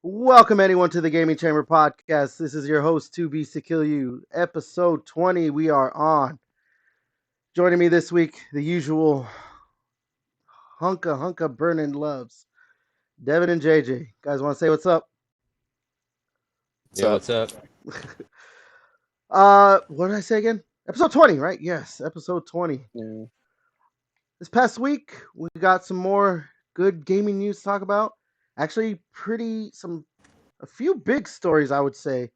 Welcome anyone to the Gaming Chamber podcast. This is your host 2B to Kill You, episode 20. We are on. Joining me this week, the usual hunka burning loves, Devin and JJ. Guys, want to say what's up? What's Yo, up? what's up? What did I say again? Episode 20, right? Yes, episode 20. Yeah. This past week, we got some more good gaming news to talk about. Actually, a few big stories, I would say,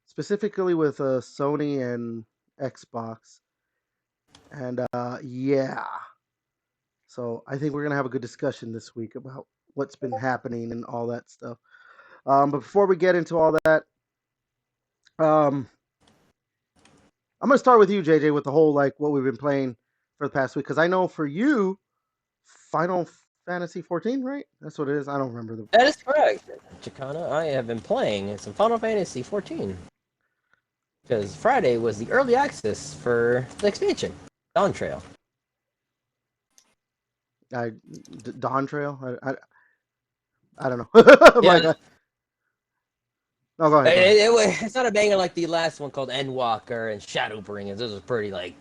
specifically with Sony and Xbox. And yeah, so I think we're gonna have a good discussion this week about what's been happening and all that stuff. But before we get into all that, um, I'm gonna start with you, JJ, with the whole like what we've been playing for the past week, because I know for you, Final Fantasy 14, right? That's what it is. I don't remember the. That is correct, Chicana. I have been playing some Final Fantasy 14 because Friday was the early access for the expansion, Dawn Trail. Dawn Trail. I don't know. Like, Yeah, no, go ahead. Go ahead. it's not a banger like the last one called Endwalker and Shadowbringers. Those are pretty like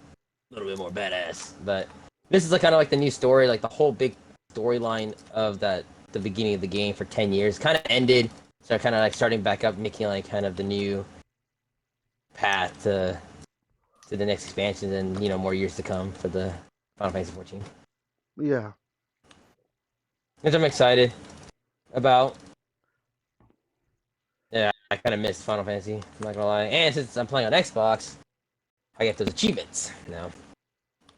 a little bit more badass. But this is like kind of like the new story, like the whole big storyline of the beginning of the game for 10 years kind of ended. So kind of like starting back up, making like kind of the new path to the next expansion and more years to come for the Final Fantasy 14. Yeah. Which I'm excited about. Yeah, I kind of missed Final Fantasy. I'm not gonna lie. And since I'm playing on Xbox, I get those achievements now.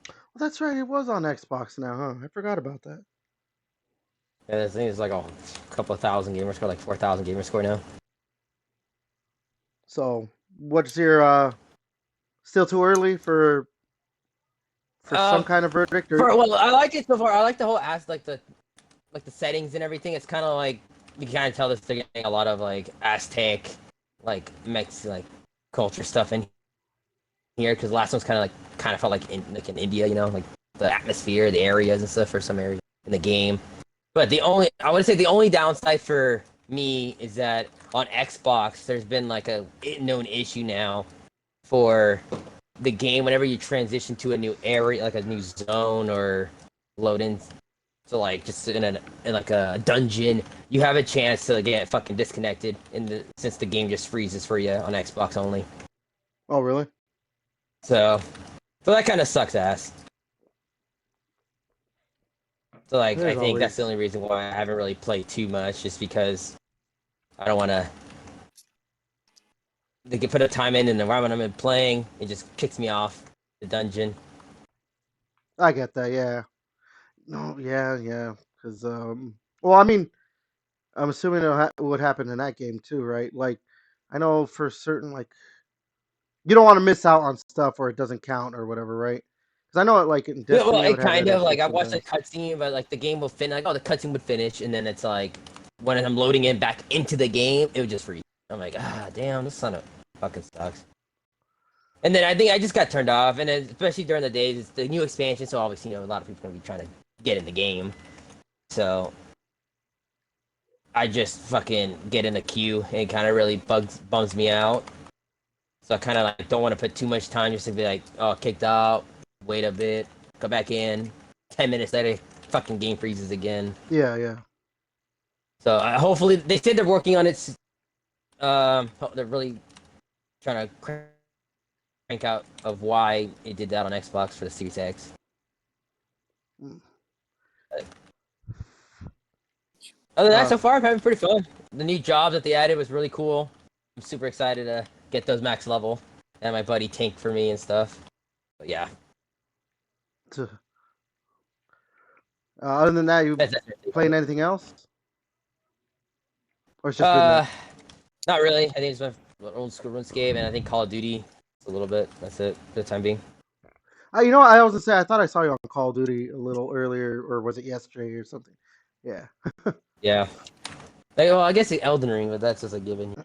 Well, that's right. It was on Xbox now, huh? I forgot about that. Yeah, this thing is like a couple of thousand gamer score, like 4,000 gamer score now. So, what's your still too early for some Um, kind of verdict? Or well, I like it so far. I like the whole like the settings and everything. It's kind of like you can kind of tell this they're getting a lot of like Aztec, like Mex like culture stuff in here because the last one's kind of felt like in India, like the atmosphere, the areas and stuff for some areas in the game. But I would say the only downside for me is that on Xbox there's been like a known issue now for the game whenever you transition to a new area, like a new zone or load in to like just in like a dungeon, you have a chance to get fucking disconnected since the game just freezes for you on Xbox only. oh, really? So that kind of sucks ass. So like I There's think that's the always only reason why I haven't really played too much, just because I don't want to. They can put a time in the environment I'm in playing. It just kicks me off the dungeon. I get that. Yeah. No. Yeah. Yeah. Because well, I mean, I'm assuming what happened in that game too, right? Like, I know for certain, like, you don't want to miss out on stuff or it doesn't count or whatever, right? Because I know it, like in Yeah, well, Destiny, I it would have kind that of issue like I watched a sometimes. cutscene, but like the game will finish. Like, oh, the cutscene would finish, and then it's like when I'm loading in back into the game, it would just freeze. I'm like, damn, this son of fucking sucks. And then I think I just got turned off, and then, especially during the days, it's the new expansion, so obviously a lot of people are gonna be trying to get in the game. So I just fucking get in the queue, and it kind of really bums me out. So I kind of like don't want to put too much time just to be like, oh, kicked out, wait a bit, go back in. 10 minutes later, fucking game freezes again. Yeah. Yeah. So hopefully they said they're working on it. They're really trying to crank out of why it did that on Xbox for the Series X. Mm. But other than that, Uh, so far I'm having pretty fun. The new jobs that they added was really cool. I'm super excited to get those max level, and my buddy tanked for me and stuff. But yeah, to, other than that, you that's playing anything else, or it's just been that? uh, not really. I think it's my old school RuneScape, and I think Call of Duty a little bit. That's it for the time being. You know, what I was gonna say, I thought I saw you on Call of Duty a little earlier, or was it yesterday or something? Yeah. Yeah. Like, well, I guess the Elden Ring, but that's just a given.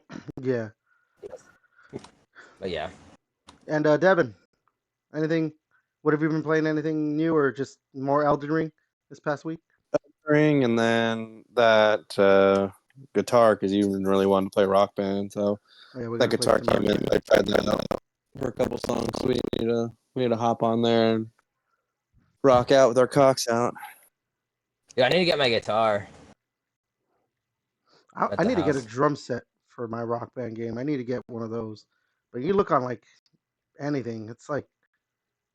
Yeah. But yeah. And Devin, anything? What have you been playing? Anything new, or just more Elden Ring this past week? Ring, and then that guitar because you really wanted to play Rock Band. So Oh, yeah, we that gotta play guitar some came in. I tried that out for a couple songs. So we need to hop on there and rock out with our cocks out. Yeah, I need to get my guitar I, at I the need to get a house. drum set for my Rock Band game. I need to get one of those. But you look on like anything, it's like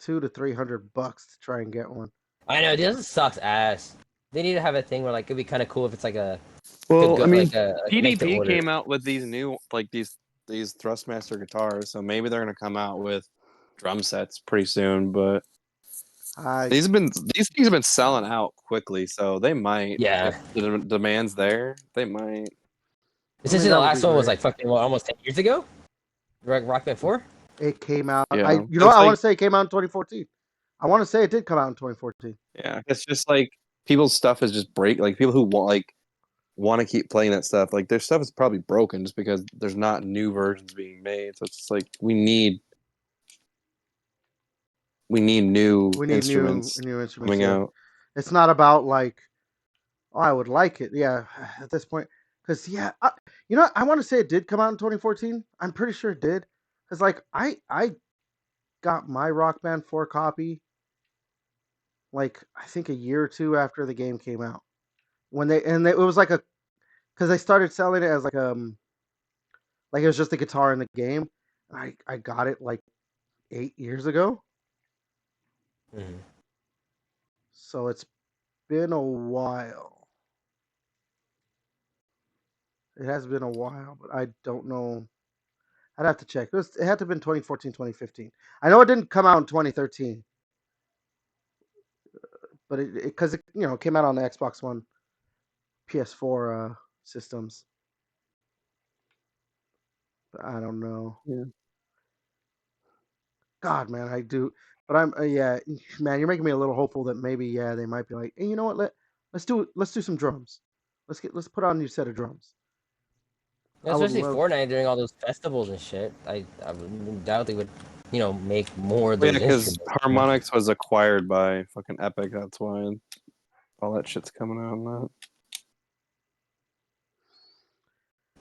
$200 to $300 to try and get one. I know, this sucks ass. They need to have a thing where like it'd be kind of cool if it's like a could Well, go I mean, like a make to PDP order. came out with these new these Thrustmaster guitars, so maybe they're gonna come out with drum sets pretty soon. But I these things have been selling out quickly, so they might Yeah, if the demand's there, they might. essentially the that would be last one was great. like fucking almost 10 years ago. Rock Band 4. It came out. Yeah, I it's want like to say it came out in 2014. I want to say it did come out in 2014. yeah, it's just like people's stuff is just break. Like people who want to keep playing that stuff, like their stuff is probably broken just because there's not new versions being made. So it's just like we need new We need instruments new instruments. coming Yeah, out. it's not about like, oh, I would like it. Yeah, at this point, because I want to say it did come out in 2014. I'm pretty sure it did, because like I got my Rock Band 4 copy like I think a year or two after the game came out. It was like because they started selling it as like it was just a guitar in the game. I got it like 8 years ago, Mm-hmm. so it's been a while. It has been a while, but I don't know. I'd have to check. It had to have been 2014, 2015. I know it didn't come out in 2013, but because it came out on the Xbox One, PS4 systems. But I don't know. Yeah. God, man, I do. But yeah, man, you're making me a little hopeful that maybe they might be like, hey, you know what? Let's do some drums. Let's put on a new set of drums. I would Especially love. Fortnite during all those festivals and shit. I would doubt they would, make more of Well, yeah, those because instruments. Harmonix was acquired by fucking Epic. That's why all that shit's coming out on that.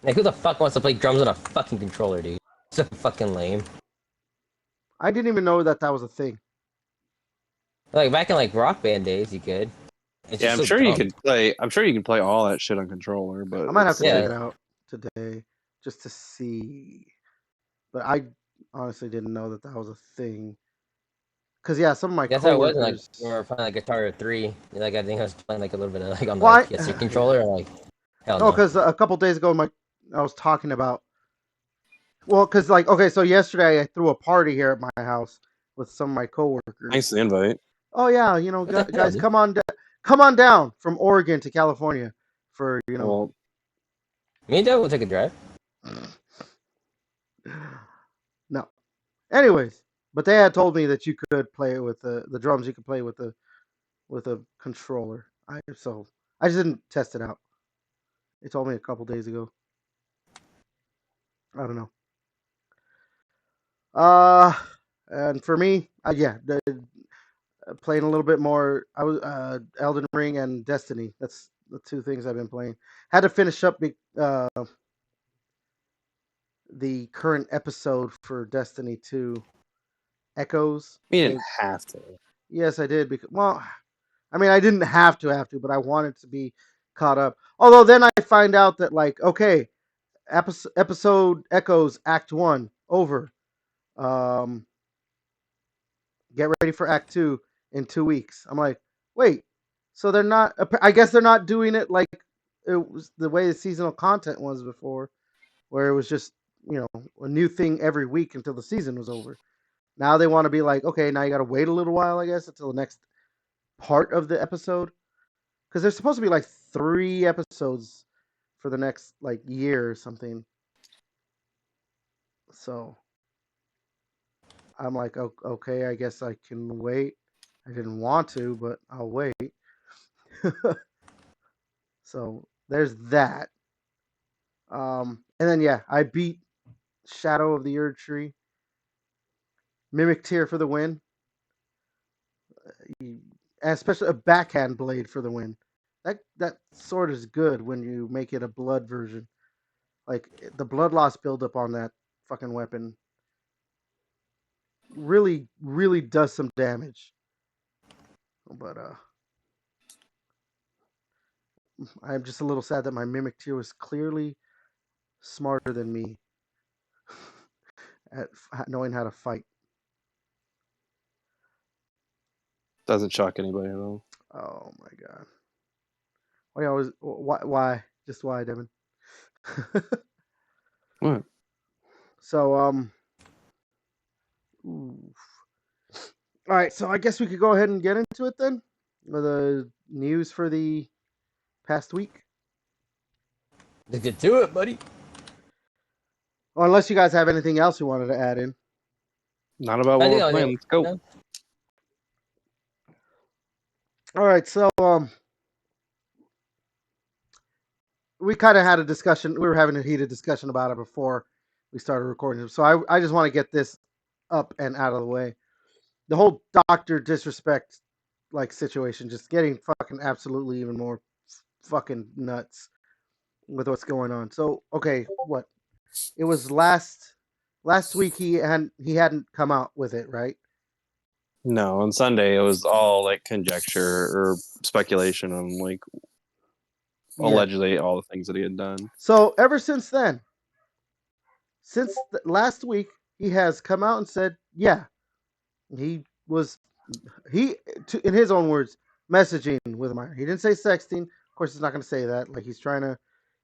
Like, who the fuck wants to play drums on a fucking controller, dude? So fucking lame. I didn't even know that was a thing. Like back in like Rock Band days, you could. It's Yeah, just so dumb. I'm sure you can play all that shit on controller, but I might have it's to check like Yeah, it out today just to see. But I honestly didn't know that was a thing. Cause yeah, some of my that's how it was. Like coworkers. we were playing like Guitar 3. Like I think I was playing like a little bit of like on the Why? PS3 Yeah. controller. And, like hell No, no. because a couple days ago, I was talking about. Well, because like okay, so yesterday I threw a party here at my house with some of my coworkers. nice invite. Oh yeah, What the hell, guys, dude? come on down from Oregon to California for Well, Me and Dad will take a drive. No. Anyways, but they had told me that you could play it with the drums. You could play with a controller. I just didn't test it out. They told me a couple days ago. I don't know. Uh, and for me, playing a little bit more. I was Elden Ring and Destiny. That's the two things I've been playing. Had to finish up the current episode for Destiny 2 Echoes. you didn't It, have to. yes, I did because I mean, I didn't have to, but I wanted to be caught up. Although then I find out that like, okay, episode Echoes Act 1 over. Um, get ready for Act 2 in 2 weeks. I'm like, wait, so they're not. I guess they're not doing it like it was the way the seasonal content was before, where it was just a new thing every week until the season was over. Now they want to be like, okay, now you got to wait a little while, I guess, until the next part of the episode, because there's supposed to be like 3 episodes for the next like year or something. So I'm like, okay, I guess I can wait. I didn't want to, but I'll wait. So there's that. And then yeah, I beat Shadow of the Erd Tree, Mimic Tear for the win, and especially a backhand blade for the win. that sword is good when you make it a blood version. Like the blood loss buildup on that fucking weapon really does some damage. But I'm just a little sad that my mimic tier was clearly smarter than me at knowing how to fight. Doesn't shock anybody at all. Oh my god! Why always? Why? Just why, Devin? What? So ooh. All right. So I guess we could go ahead and get into it then. The news for the past week. Let's get to it, buddy. Or unless you guys have anything else you wanted to add in. Not about I what think we're I'll playing. Let's go. no. All right. So we kind of had a discussion. We were having a heated discussion about it before we started recording. So I just want to get this up and out of the way. The whole doctor disrespect like situation just getting fucking absolutely even more fucking nuts with what's going on. So okay, what? It was last week he hadn't come out with it, right? No, on Sunday it was all like conjecture or speculation on like allegedly all the things that he had done. So ever since then, since last week, he has come out and said, yeah, he was in his own words, messaging with a minor. He didn't say sexting. Of course, he's not going to say that. Like he's trying to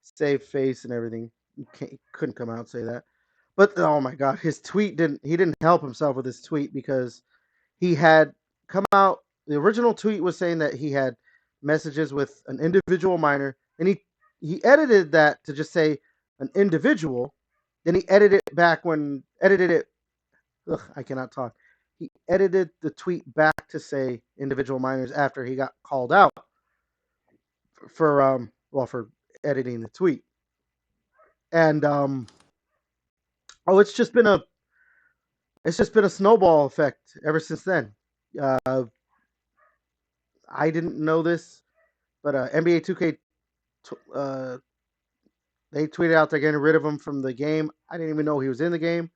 save face and everything. He couldn't come out and say that. But oh my god, his tweet didn't. He didn't help himself with his tweet because he had come out. The original tweet was saying that he had messages with an individual minor, and he edited that to just say an individual. Then he edited it back when edited it. Ugh, I cannot talk. He edited the tweet back to say individual minors after he got called out for for editing the tweet. And it's just been a snowball effect ever since then. I didn't know this, but NBA 2K they tweeted out they're getting rid of him from the game. I didn't even know he was in the game.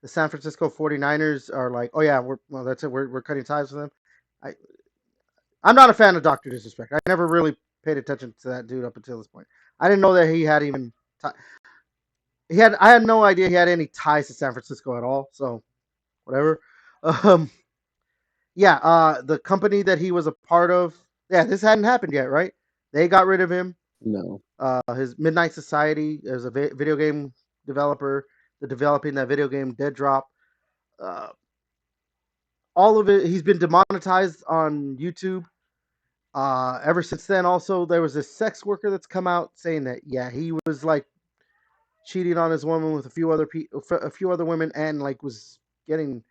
The San Francisco 49ers are like, oh yeah, that's it. We're cutting ties with them. I'm not a fan of Dr. Disrespect. I never really paid attention to that dude up until this point. I didn't know that he had even I had no idea he had any ties to San Francisco at all. So whatever. Um, the company that he was a part of. Yeah, this hadn't happened yet, right? They got rid of him. No. His Midnight Society is a video game developer. They're developing that video game Dead Drop. All of it. He's been demonetized on YouTube. Ever since then, also there was this sex worker that's come out saying that he was like cheating on his woman with a few other women, and like was getting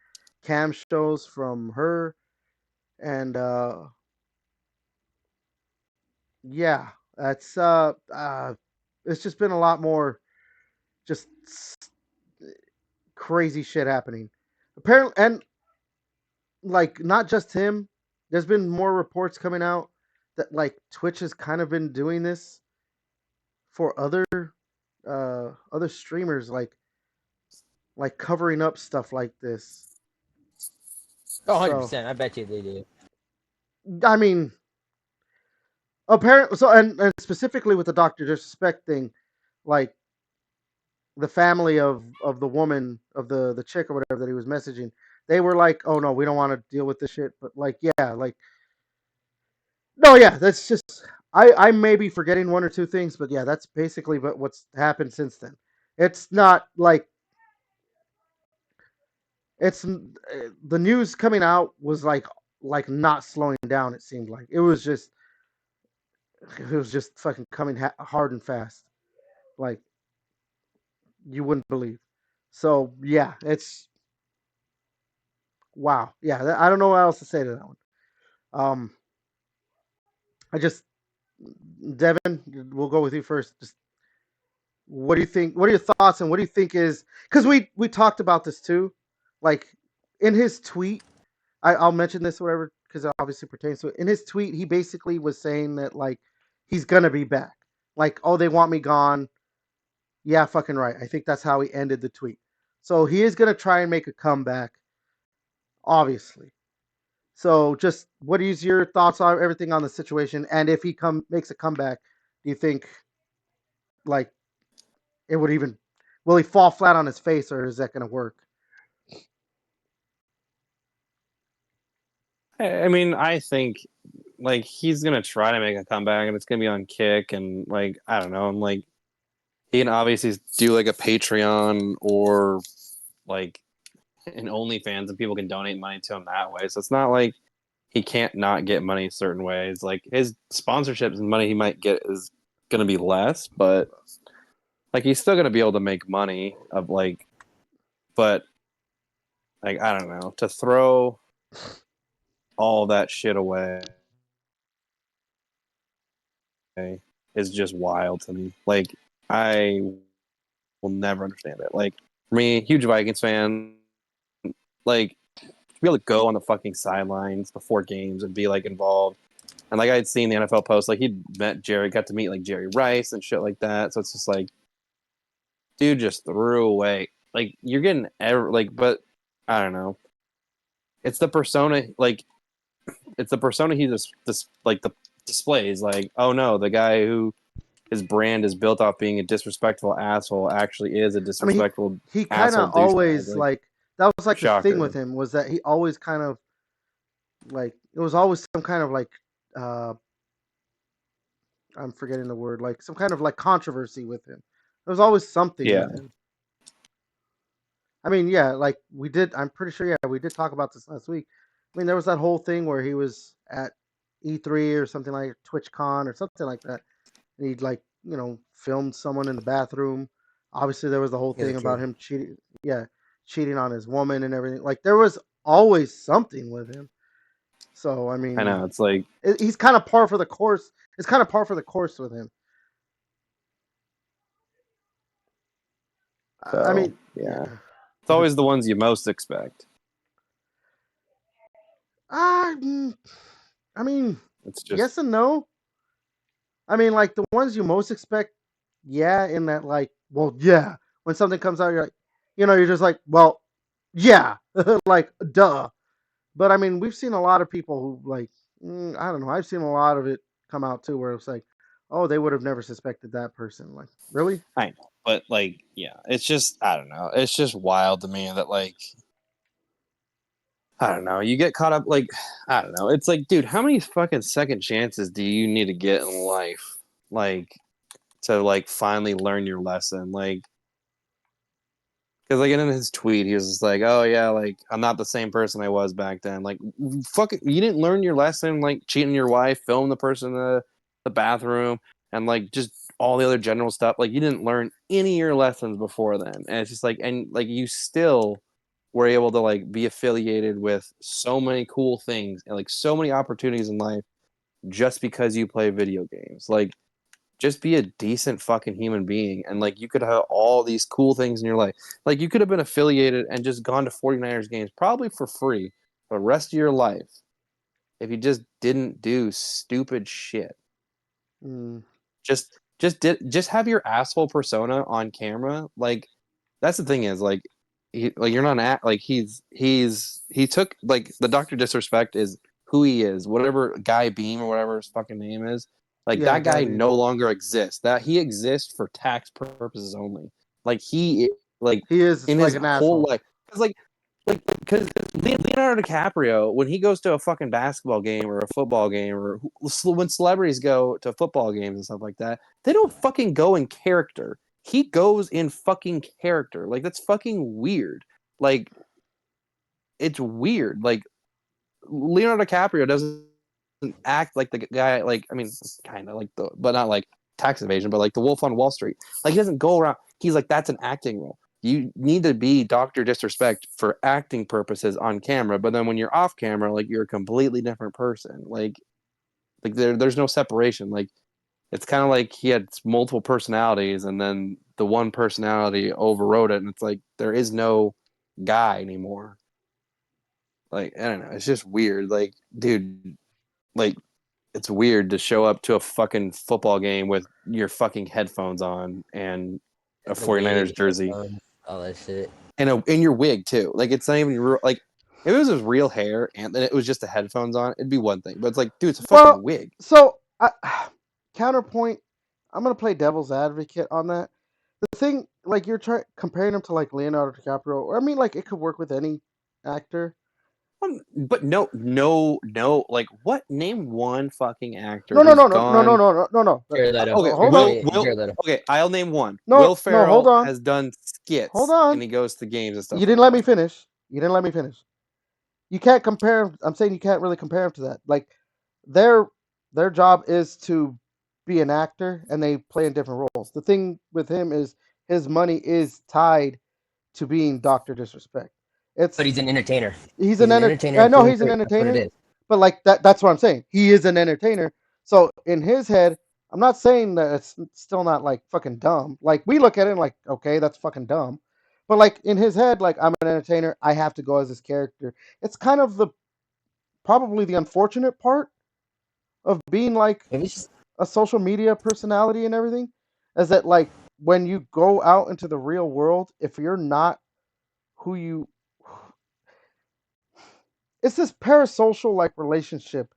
cam shows from her, and that's it's just been a lot more just crazy shit happening. Apparently, and like not just him, there's been more reports coming out that like Twitch has kind of been doing this for other streamers, like covering up stuff like this. Oh, 100%. I bet you they do. I mean, apparently, so and specifically with the Dr. Disrespect thing, like the family of the woman, of the chick or whatever that he was messaging, they were like, oh no, we don't want to deal with this shit. But like, no, that's just I may be forgetting one or two things, but yeah, that's basically what's happened since then. It's not like it's the news coming out was like not slowing down. It seemed like it was just fucking coming hard and fast, like you wouldn't believe. So yeah, it's wow. Yeah, I don't know what else to say to that one. I just Devin, we'll go with you first. Just what do you think? What are your thoughts, and what do you think is, because we talked about this too, like in his tweet. I'll mention this whatever because it obviously pertains to it. In his tweet, he basically was saying that like he's gonna be back. Like, oh, they want me gone. Yeah, fucking right. I think that's how he ended the tweet. So he is gonna try and make a comeback, obviously. So just what is your thoughts on everything on the situation? And if he makes a comeback, do you think like it would even will he fall flat on his face or is that gonna work? I mean, I think like he's gonna try to make a comeback, and it's gonna be on Kick, and like I don't know, and like he can obviously do like a Patreon or like an OnlyFans, and people can donate money to him that way. So it's not like he can't not get money certain ways. Like his sponsorships and money he might get is gonna be less, but like he's still gonna be able to make money of like, but like I don't know, to throw all that shit away is just wild to me. Like I will never understand it. Like for me, huge Vikings fan, like to be able to go on the fucking sidelines before games and be like involved. And like I'd seen the NFL post, like he'd met Jerry, got to meet like Jerry Rice and shit like that. So it's just like, dude, just threw away. Like you're getting like, but I don't know. It's the persona, like it's the persona he just like the displays. Like, oh no, the guy who his brand is built off being a disrespectful asshole actually is a I mean, disrespectful he kind asshole of douchebag. always Like, like that was like the thing with shocker. him was that he always kind of like it was always some kind of like uh I'm forgetting the word, like some kind of like controversy with him. There was always something Yeah, with him. I mean, yeah, like we did. I'm pretty sure, yeah, we did talk about this last week. I mean, there was that whole thing where he was at E3 or something like TwitchCon or something like that, and he'd like filmed someone in the bathroom. Obviously, there was the whole Yeah, thing that's about true. him cheating, yeah, cheating on his woman and everything. Like there was always something with him. So I I mean, know. It's like, he's kind of par for the course. It's kind of par for the course with him. I so mean, yeah. yeah. It's always the ones you most expect. I, I mean, It's just, yes and no. I mean, like the ones you most expect, yeah, in that like, well, yeah. When something comes out, you're like, you're just like, well, yeah, like, duh. But I mean, we've seen a lot of people who like, I don't know. I've seen a lot of it come out too, where it's like, oh, they would have never suspected that person. Like, really? I know. But like, yeah, it's just, I don't know. It's just wild to me that like, I don't know. You get caught up like I don't know. It's like, dude, how many fucking second chances do you need to get in life, like to like finally learn your lesson? Like, because like in his tweet, he was just like, "Oh yeah, like I'm not the same person I was back then." Like, fuck it, you didn't learn your lesson, like cheating your wife, film the person in the bathroom, and like just all the other general stuff. Like, you didn't learn any of your lessons before then, and it's just like, and like you still were able to like be affiliated with so many cool things and like so many opportunities in life just because you play video games. Like, just be a decent fucking human being, and like you could have all these cool things in your life. Like, you could have been affiliated and just gone to 49ers games probably for free for the rest of your life if you just didn't do stupid shit. Mm, Just have your asshole persona on camera. Like, that's the thing is like like you're not an act like he took like the Dr. Disrespect is who he is, whatever Guy Beam or whatever his fucking name is. Like, yeah, that guy Gabby. no longer exists. That he exists for tax purposes only. Like, like He is in like his an whole asshole. life, because Leonardo DiCaprio, when he goes to a fucking basketball game or a football game, or when celebrities go to football games and stuff like that, they don't fucking go in character. He goes in fucking character. Like, that's fucking weird. Like, it's weird. Like, Leonardo DiCaprio doesn't act like the guy. Like, I mean, kind of like the, but not like tax evasion, but like the Wolf on Wall Street. Like, he doesn't go around. He's like, that's an acting role. You need to be Dr. Disrespect for acting purposes on camera, but then when you're off camera, like, you're a completely different person. Like there's no separation. Like, it's kind of like he had multiple personalities, and then the one personality overrode it, and it's like there is no guy anymore. Like, I don't know, it's just weird. Like, dude, like it's weird to show up to a fucking football game with your fucking headphones on and a The 49ers wig, jersey all that shit. and in your wig too. Like it's not even real. Like if it was his real hair and then it was just the headphones on, it'd be one thing. But it's like, dude, it's a fucking wig. So counterpoint. I'm gonna play devil's advocate on that. The thing, like you're comparing him to like Leonardo DiCaprio, or I mean, like it could work with any actor. But no. Like what? Name one fucking actor No, no, who's no, no, no, no, gone. no, no, no. Jared Leto. Okay, Hold on. Will. Okay, I'll name one. No, Will no, Ferrell hold on. has done Hold skits on. and he goes to games and stuff. You didn't let me finish. You didn't let me finish. You can't compare. I'm saying you can't really compare them to that. Like their job is to be an actor, and they play in different roles. The thing with him is his money is tied to being Doctor Disrespect. But It's he's an entertainer. he's an entertainer. I know he's an entertainer, but like that's what I'm saying. He is an entertainer. So in his head, I'm not saying that it's still not like fucking dumb. Like we look at it and like, okay, that's fucking dumb. But like in his head, like I'm an entertainer, I have to go as this character. It's kind of probably the unfortunate part of being like a social media personality and everything, is that like when you go out into the real world, if you're not who you, it's this parasocial like relationship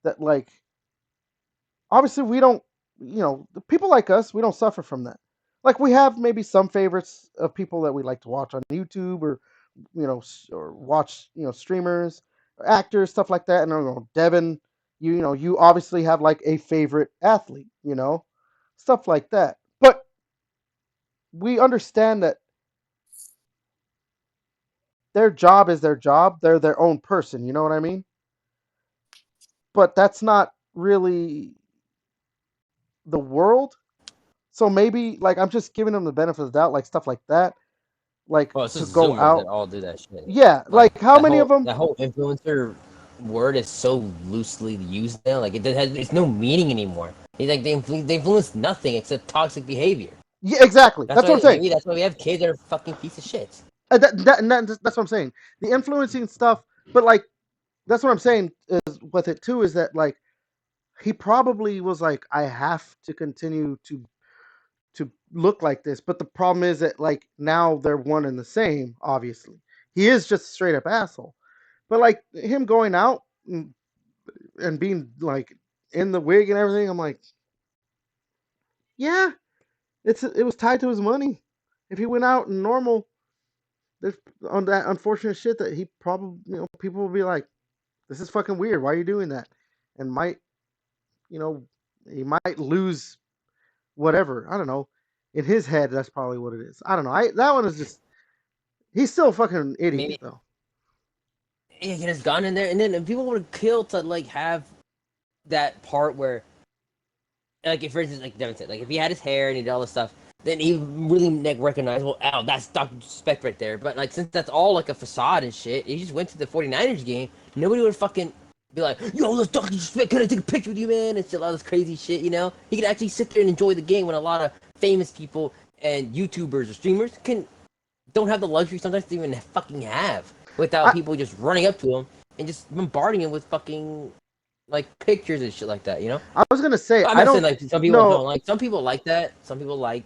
that like obviously we don't, the people like us, we don't suffer from that. Like we have maybe some favorites of people that we like to watch on YouTube, or or watch, streamers, or actors, stuff like that. And I don't know, Devin, you obviously have like a favorite athlete, stuff like that. But we understand that their job is their job. They're their own person. You know what I mean? But that's not really the world. So maybe like I'm just giving them the benefit of the doubt, like stuff like that, like Well, it's to just go Zoomers out. that all do that shit. Yeah, like how many of them? That whole influencer word is so loosely used now. Like it's no meaning anymore. It's like they influence nothing except toxic behavior. Yeah, exactly. That's what I'm saying. Maybe that's why we have kids that are fucking piece of shit. That's what I'm saying. The influencing stuff, but like that's what I'm saying is with it too, is that like he probably was like, I have to continue to look like this. But the problem is that like now they're one and the same. Obviously, he is just a straight up asshole. But like him going out and being like in the wig and everything, I'm like, yeah, it was tied to his money. If he went out and normal, there's on that unfortunate shit that he probably, people will be like, this is fucking weird. Why are you doing that? And might, he might lose whatever. I don't know. In his head, that's probably what it is. I don't know. That one is just, he's still a fucking idiot Maybe though. he could have gone in there, and then people would kill to like have that part where, like, if for instance, like Devin said, like if he had his hair and he did all this stuff, then he really like recognizable. Oh, that's Dr. Spec right there. But like since that's all like a facade and shit, he just went to the 49ers game. Nobody would fucking be like, yo, let's Dr. Spec. Can I take a picture with you, man? And all this crazy shit. He could actually sit there and enjoy the game when a lot of famous people and YouTubers or streamers don't have the luxury sometimes to even fucking have without people just running up to him and just bombarding him with fucking like pictures and shit like that. I was gonna say, I'm I not don't. saying like some people No. don't like. Some people like that. Some people like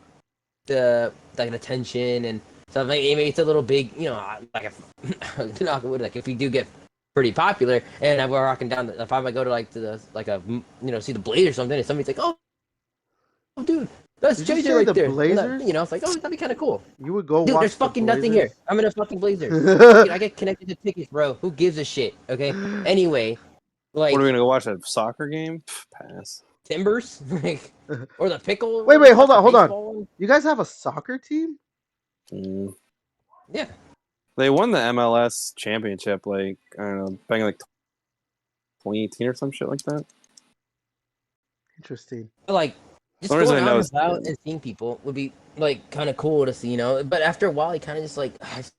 the like attention and stuff. Like maybe it's a little big, like if knock on wood, like if we do get pretty popular and we're rocking down, if I might go to like to the like a see the Blade or something, and somebody's like, oh dude, that's Did you JJ say right the there. Blazers? It's like, oh, that'd be kind of cool. You would go Dude, watch there's the fucking nothing here. Blazers? I'm in a fucking Blazers. I get connected to tickets, bro. Who gives a shit? Okay. Anyway, like What are we gonna go watch a soccer game? Pass. Timbers, or the pickle. Wait, hold on. One? You guys have a soccer team? Yeah. They won the MLS championship, like I don't know, back in like 2018 or some shit like that. Interesting. Like just The going reason I out know and is- about and seeing people would be like kind of cool to see, But after a while, you kind of just like I just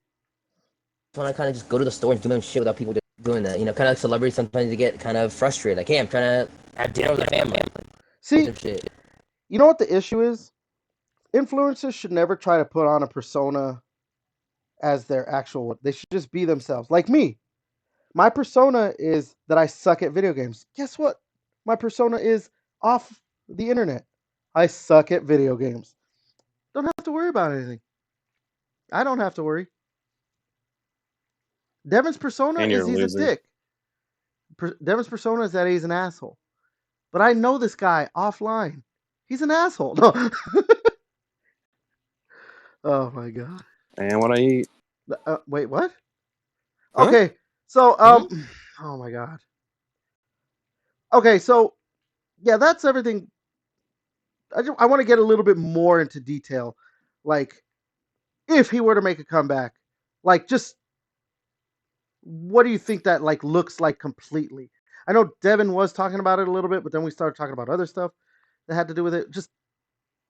want to kind of just go to the store and do my own shit without people doing that. Kind of like celebrities sometimes you get kind of frustrated. Like, hey, I'm trying to have dinner with my family. See, Shit. you know what the issue is? Influencers should never try to put on a persona as their actual. They should just be themselves. Like me. My persona is that I suck at video games. Guess what? my persona is off the internet. I suck at video games. Don't have to worry about anything. I don't have to worry. Devin's persona And you're is a he's a loser. dick. Devin's persona is that he's an asshole. But I know this guy offline. He's an asshole. No. Oh my god. And what I eat. Wait, what? Huh? Okay, so oh my god. Okay, so yeah, that's everything. I want to get a little bit more into detail, like if he were to make a comeback, like just what do you think that like looks like completely? I know Devin was talking about it a little bit, but then we started talking about other stuff that had to do with it. Just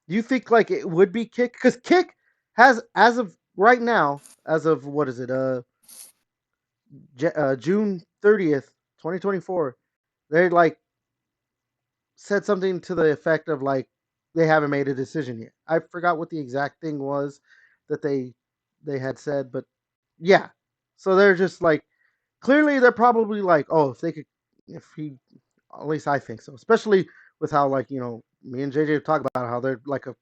do you think like it would be Kick? Because Kick has, as of right now, as of what is it? June 30th, 2024. They like said something to the effect of like they haven't made a decision yet. I forgot what the exact thing was that they had said, but yeah. So they're just like clearly they're probably like, oh, if they could, if he, at least I think so. Especially with how like me and JJ talk about how they're like a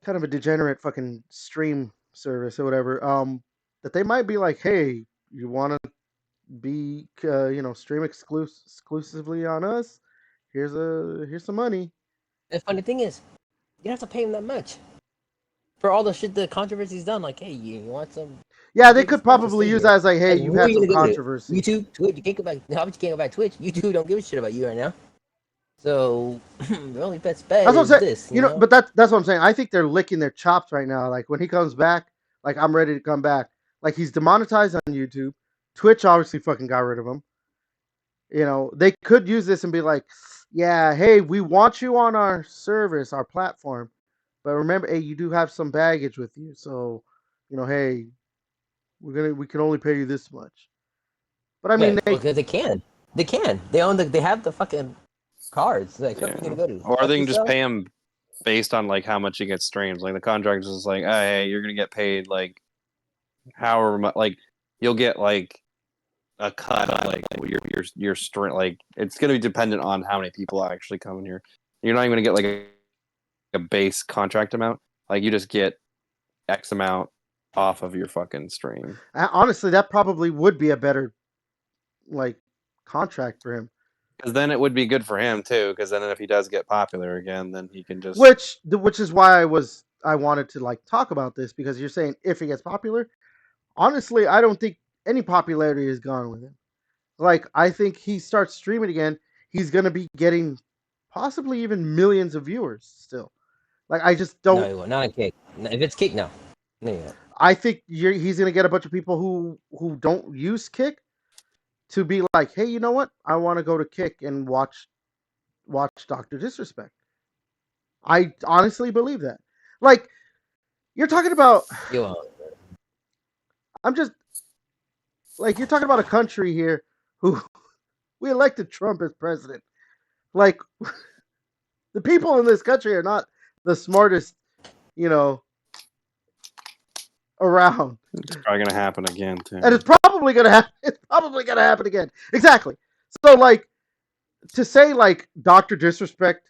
kind of a degenerate fucking stream service or whatever. That they might be like, hey, you want to be stream exclusively on us? Here's some money. The funny thing is, you don't have to pay him that much for all the shit, the controversy's done. Like, hey, you want some? Yeah, they Take could this much to probably stay use here. that as like, hey, Like, you've where are had you some gonna go to? controversy. YouTube, Twitch. You can't go back. How about you can't go back to Twitch? YouTube don't give a shit about you right now. So the only best bet That's what I'm is saying. this, you know. But that's what I'm saying. I think they're licking their chops right now. Like when he comes back, like I'm ready to come back. Like he's demonetized on YouTube. Twitch obviously fucking got rid of him. They could use this and be like, yeah, hey, we want you on our service, our platform. But remember, hey, you do have some baggage with you. So, hey, we can only pay you this much. But I mean, Yeah, because they can. They can. They own the. They have the fucking cards. Like, who are you gonna go to? Or they can just yourself? pay him based on like how much he gets streams. Like the contract is just like, oh, hey, you're gonna get paid like however much. Like you'll get like a cut of like your stream. Like it's gonna be dependent on how many people actually come in here. You're not even gonna get like a base contract amount. Like you just get X amount off of your fucking stream. honestly, that probably would be a better like contract for him. Because then it would be good for him too. Because then if he does get popular again, then he can just Which is why I wanted to like talk about this because you're saying if he gets popular. Honestly, I don't think any popularity is gone with him. Like I think he starts streaming again, he's gonna be getting possibly even millions of viewers still. Like I just No, don't. he won't. Not a Kick. If it's Kick, no. No, you won't. I think he's gonna get a bunch of people who don't use Kick to be like, hey, you know what? I want to go to Kick and watch Doctor Disrespect. I honestly believe that. Like you're talking about, You won't. I'm just like you're talking about a country here who we elected Trump as president. Like the people in this country are not the smartest, you know, around. it's probably gonna happen again too. And it's probably gonna happen. It's probably gonna happen again. Exactly. So like to say like Doctor Disrespect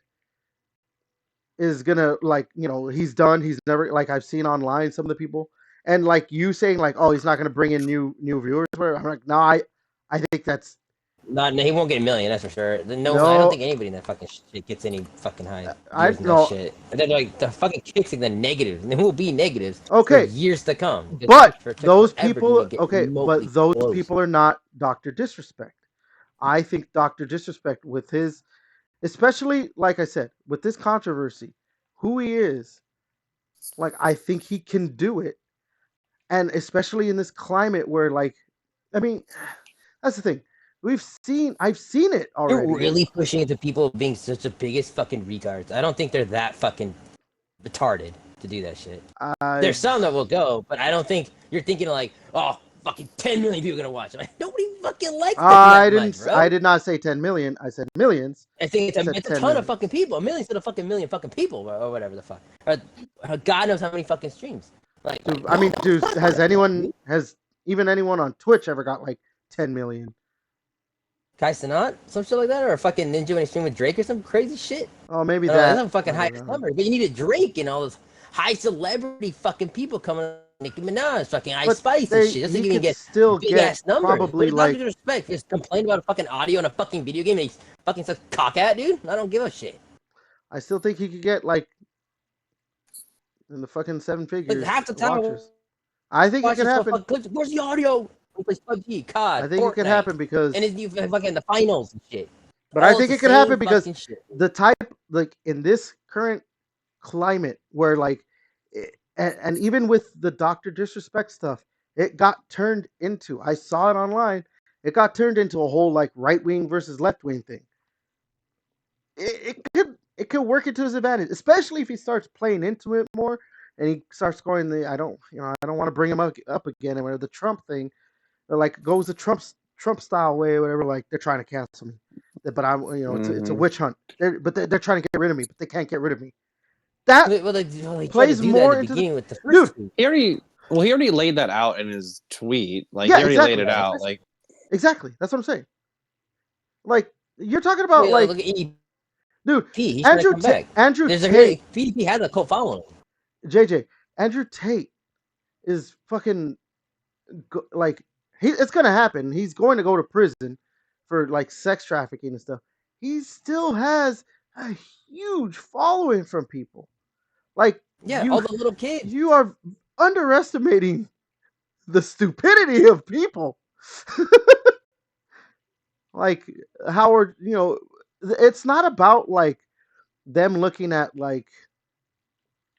is gonna like he's done. He's never like I've seen online some of the people and like you saying like oh he's not gonna bring in new viewers. I'm like no I think that's Not. He won't get a million. That's for sure. No, I don't no think anybody in that fucking shit gets any fucking high I views in that no shit. And then like the fucking Kicks and the negatives, and there will be negatives for okay. years to come. But it took those forever to people even get okay, remotely but those close. people are not Doctor Disrespect. I think Doctor Disrespect with his especially like I said, with this controversy, who he is, like I think he can do it. And especially in this climate where like I mean, that's the thing. I've seen it They're already. really pushing into people being such the biggest fucking retards. I don't think they're that fucking retarded to do that shit. There's some that will go, but I don't think you're thinking like, oh, fucking 10 million people gonna watch. I'm like, nobody fucking likes them that much, bro. I did not say 10 million. I said millions. I think it's a ton million. of fucking people. A million's still a fucking million fucking people, or whatever the fuck. Or God knows how many fucking streams. Like, I mean, dude, has even anyone on Twitch ever got like 10 million? Kai Cenat, some shit like that, or fucking Ninja when he streamed with Drake or some crazy shit. Oh, maybe I don't know, that. that's a fucking I high don't know. number, but you needed Drake and all those high celebrity fucking people coming. Nicki Minaj, fucking Ice But Spice and shit. Doesn't he even could get still big get ass numbers. What probably is not like. disrespect? Just complain about a fucking audio in a fucking video game and he fucking sucks cock at, dude. I don't give a shit. I still think he could get like in the fucking seven Like figures half the time watchers. I think it watch could this happen. fucking clips. Where's the audio? He plays PUBG, COD, I think it could Fortnite, happen because. and his new fucking the finals and shit. But I All it's think the it could same happen because fucking shit. the type, like in this current climate, where like, and even with the Doctor Disrespect stuff, it got turned into. I saw it online. It got turned into a whole like right wing versus left wing thing. It could work into his advantage, especially if he starts playing into it more and he starts going the I don't want to bring him up again and the Trump thing, or like goes the Trump style way or whatever. Like they're trying to cancel me, but I'm it's a witch hunt. They're trying to get rid of me, but they can't get rid of me. That Well, they tried to plays do that in more the into the beginning with the dude. first two. He already laid that out in his tweet. Like Yeah, he already laid exactly. it out. Like Exactly. That's what I'm saying. Like you're talking about Wait, like look at EDP. dude He's trying to come back. Andrew There's a Tate PDP has a cult following. JJ Andrew Tate is fucking like it's gonna happen. He's going to go to prison for like sex trafficking and stuff. He still has a huge following from people. Like Yeah, all the little kids. you are underestimating the stupidity of people. Like Howard, it's not about like them looking at like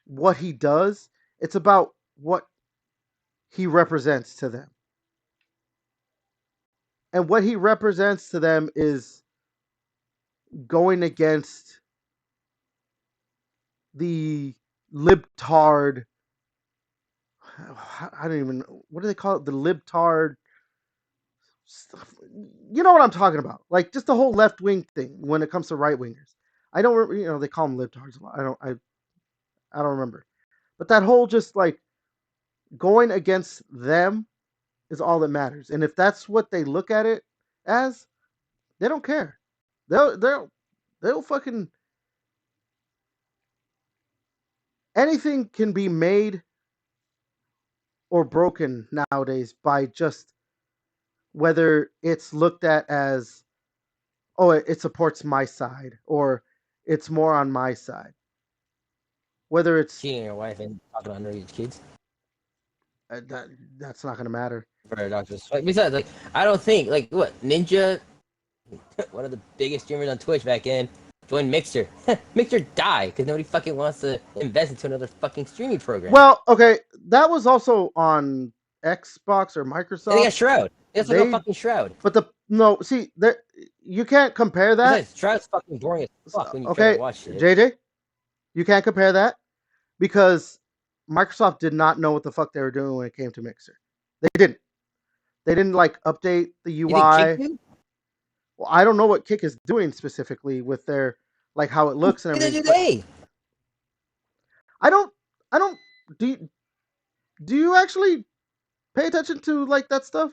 what he does. It's about what he represents to them. And what he represents to them is going against the libtard. I don't even. What do they call it? The libtard stuff. You know what I'm talking about? Like just the whole left wing thing when it comes to right wingers. I don't. They call them libtards a lot. I don't remember. But that whole just like going against them is all that matters. And if that's what they look at it as, they don't care. They'll fucking anything can be made or broken nowadays by just whether it's looked at as it supports my side or it's more on my side. Whether it's Cheating on your wife and talking to underage kids. that's not going to matter. For doctors. Like, besides, like, I don't think like what Ninja, one of the biggest streamers on Twitch back in, joined Mixer. Mixer died because nobody fucking wants to invest into another fucking streaming program. Well, okay, that was also on Xbox or Microsoft. And they got Shroud. It's like a fucking Shroud. But you can't compare that. Besides, Shroud's fucking boring as fuck when you try to watch it. JJ, you can't compare that because Microsoft did not know what the fuck they were doing when it came to Mixer. They didn't. They didn't like update the UI. Well, I don't know what Kick is doing specifically with their like how it looks and everything. I don't. Do you actually pay attention to like that stuff?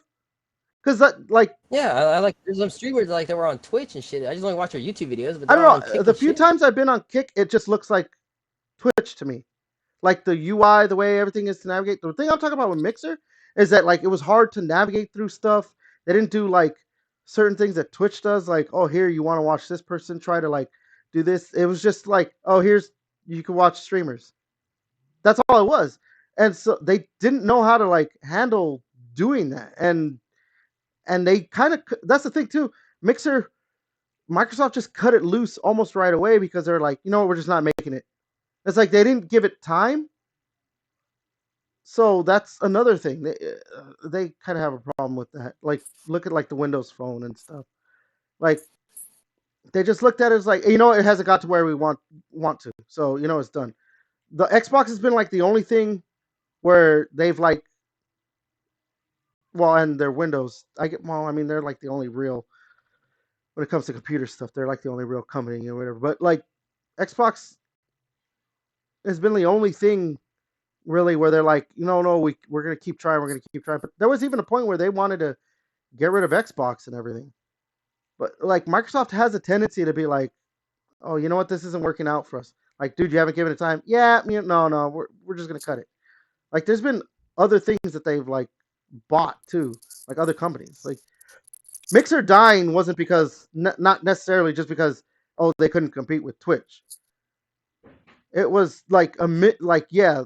Because that like I like there's some streamers like that were on Twitch and shit. I just only watch their YouTube videos. But I don't know. The few times I've been on Kick, it just looks like Twitch to me. Like the UI, the way everything is to navigate. The thing I'm talking about with Mixer is that like it was hard to navigate through stuff. They didn't do like certain things that Twitch does. Like, oh, here you want to watch this person try to like do this. It was just like, oh, here's you can watch streamers. That's all it was. And so they didn't know how to like handle doing that. And they kind of that's the thing too. Microsoft just cut it loose almost right away because they're like, you know what, we're just not making it. It's like they didn't give it time. So that's another thing. They kind of have a problem with that. Like, look at like the Windows Phone and stuff. Like, they just looked at it as like, it hasn't got to where we want to. So, it's done. The Xbox has been like the only thing where they've like, well, and their Windows. They're like the only real, when it comes to computer stuff, they're like the only real company or whatever. But like, Xbox has been the only thing really where they're like, no, we're going to keep trying. We're going to keep trying. But there was even a point where they wanted to get rid of Xbox and everything But like Microsoft has a tendency to be like, oh, you know what, this isn't working out for us. Like, dude, you haven't given it time. Yeah, no, we're just gonna cut it. Like, there's been other things that they've like bought too, like other companies. Like Mixer dying wasn't because not necessarily just because they couldn't compete with Twitch. It was like yeah,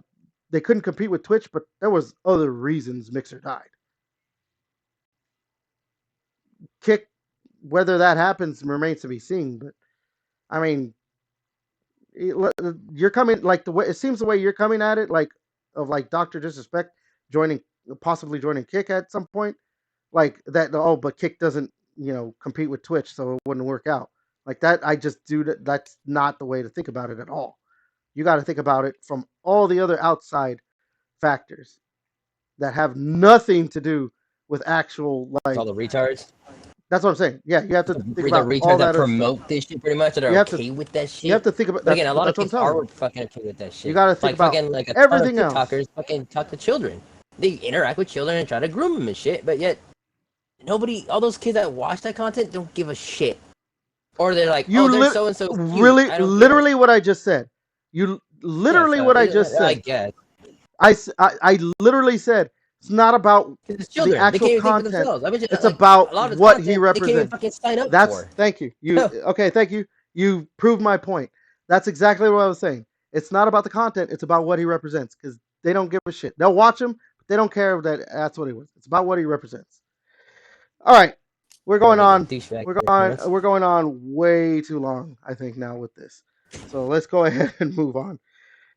they couldn't compete with Twitch, but there was other reasons Mixer died. Kick, whether that happens remains to be seen. But I mean, you're coming like the way it seems the way you're coming at it, like of like Doctor Disrespect possibly joining Kick at some point, like that. Oh, but Kick doesn't compete with Twitch, so it wouldn't work out. Like that, I just do that. That's not the way to think about it at all. You got to think about it from all the other outside factors that have nothing to do with actual like. All the retards. That's what I'm saying. Yeah, you have to think about retards all that promote this shit pretty much, that are okay with that shit. You have to think about. But again, a lot of kids are fucking okay with that shit. You got to think like about fucking like a everything ton of else. TikTokers fucking talk to children. They interact with children and try to groom them and shit. But yet, all those kids that watch that content don't give a shit. Or they're like, they're so and so. Literally what I just said. You literally what I just said. I guess. I literally said it's not about the actual content. It's about what he represents. They can't even sign up for. Thank you. Okay, thank you. You proved my point. That's exactly what I was saying. It's not about the content. It's about what he represents, because they don't give a shit. They'll watch him, but they don't care that's what he was. It's about what he represents. All right, we're going on. We're going on way too long, I think, now with this. So let's go ahead and move on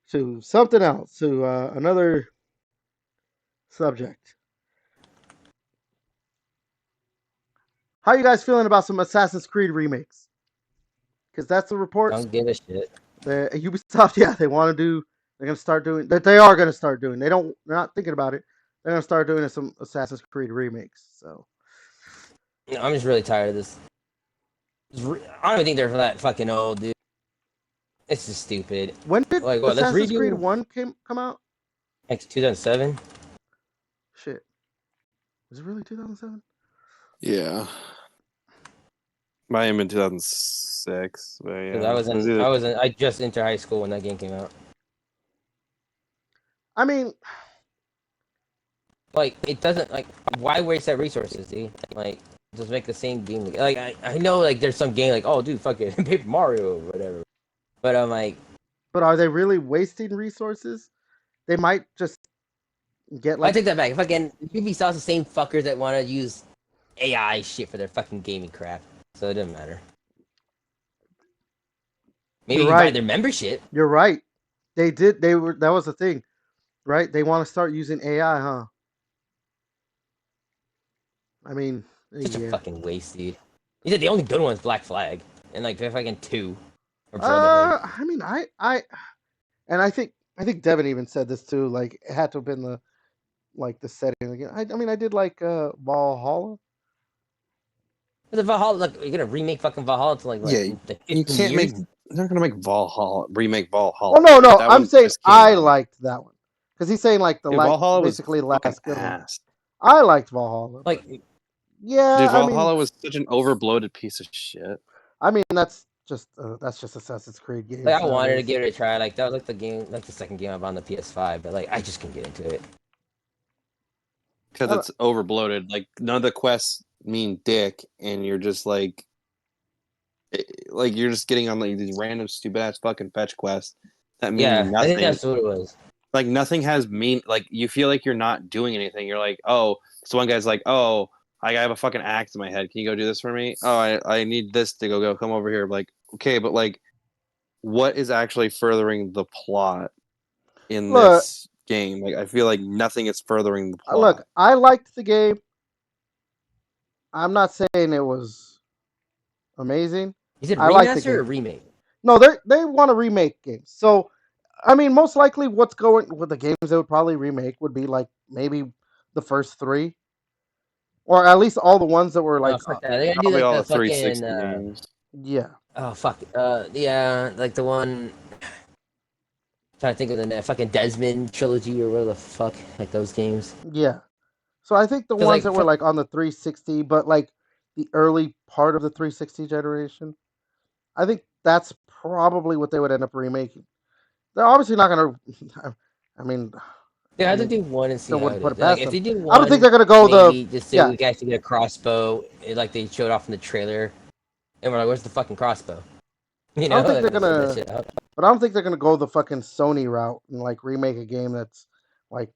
to something else, to another subject. How you guys feeling about some Assassin's Creed remakes? Because that's the report. Don't give a shit. Ubisoft, yeah, they want to do. They're gonna start doing that. They are gonna start doing. They're not thinking about it. They're gonna start doing some Assassin's Creed remakes. So I'm just really tired of this. I don't even think they're that fucking old, dude. It's just stupid. When did Assassin's Creed 1 come out? Like 2007. Shit. Was it really 2007? Yeah. Might have been 2006. But yeah. I just entered high school when that game came out. I mean, like, it doesn't, like, why waste that resources, dude? Like, just make the same game. Like, I know, like, there's some game, like, oh, dude, fuck it, Paper Mario or whatever. But I'm like... But are they really wasting resources? They might just get, like... I take that back. Fucking Ubisoft's the same fuckers that want to use AI shit for their fucking gaming crap. So it doesn't matter. Maybe you can buy their membership. You're right. That was the thing. Right? They want to start using AI, huh? I mean... Such a fucking waste, dude. You said the only good one's Black Flag. And, like, they're fucking 2. I mean, I think Devin even said this too. Like, it had to have been the setting again. I mean, I did like Valhalla. The Valhalla, like, you're gonna remake fucking Valhalla to like you can't make. They're gonna make remake Valhalla. Oh no, I'm saying I liked that one because he's saying like Valhalla basically was last good one. ass. I liked Valhalla. Like, yeah, dude, Valhalla was such an overbloated piece of shit. I mean, that's just Assassin's Creed game. Like, I wanted to give it a try. Like, that was like the game, like the second game I bought on the PS5, but like I just couldn't get into it because it's overbloated. Like, none of the quests mean dick, and you're just like you're just getting on like these random stupid ass fucking fetch quests that mean nothing. I think that's what it was. Like, nothing has like, you feel like you're not doing anything. You're like, oh, so one guy's like, oh, I have a fucking axe in my head. Can you go do this for me? Oh, I need this to go. Come over here. Like, okay, but like, what is actually furthering the plot in this game? Like, I feel like nothing is furthering the plot. Look, I liked the game. I'm not saying it was amazing. Is it remaster or remake? No, they want to remake games. So, I mean, most likely what's going with the games they would probably remake would be like maybe the first 3. Or at least all the ones that were like... They're gonna do like all the the 360 games. Yeah. Oh, fuck. Yeah, like the one... I'm trying to think of the fucking Desmond trilogy or whatever the fuck. Like those games. Yeah. So I think the ones that were like on the 360, but like the early part of the 360 generation. I think that's probably what they would end up remaking. They're obviously not gonna. I mean, They I have to mean, do one and see still how wouldn't it put is. it Like past if them. they do I don't think one, they're gonna go the. maybe just so Yeah, we can actually get a crossbow, like they showed off in the trailer, and we're like, "Where's the fucking crossbow?" You I know, don't think they're like, show that gonna. shit out. But I don't think they're gonna go the fucking Sony route and like remake a game that's like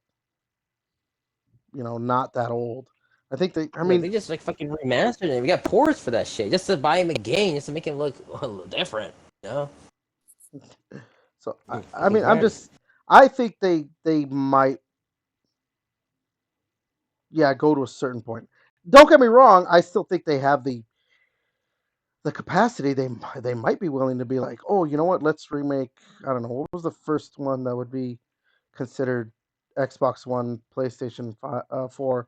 not that old. I think they. I Like mean, they just like fucking remastered it. We got ports for that shit just to buy him a game, just to make him look a little different. You know? so I Fucking mean, I'm Christ. just. I think they might. Yeah, go to a certain point. Don't get me wrong. I still think they have the capacity. They might be willing to be like, oh, you know what? Let's remake. I don't know. What was the first one that would be considered Xbox One, PlayStation 4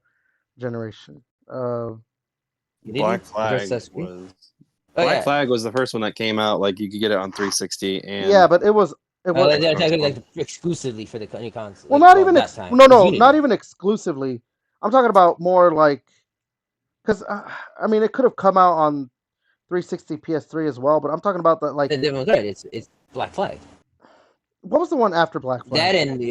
generation? Unity, Black the first Flag Assassin's Creed. was Oh Black yeah, Flag was the first one that came out. Like you could get it on 360 Yeah, and but it was they're Xbox technically One. like exclusively for the new console. well, Like, not well, even that time no, it was no, not Unity. even exclusively. I'm talking about more like because I mean it could have come out on 360 PS3 as well, but I'm talking about the like Then well, good. It's Black Flag. what was the one after Black Flag? That and and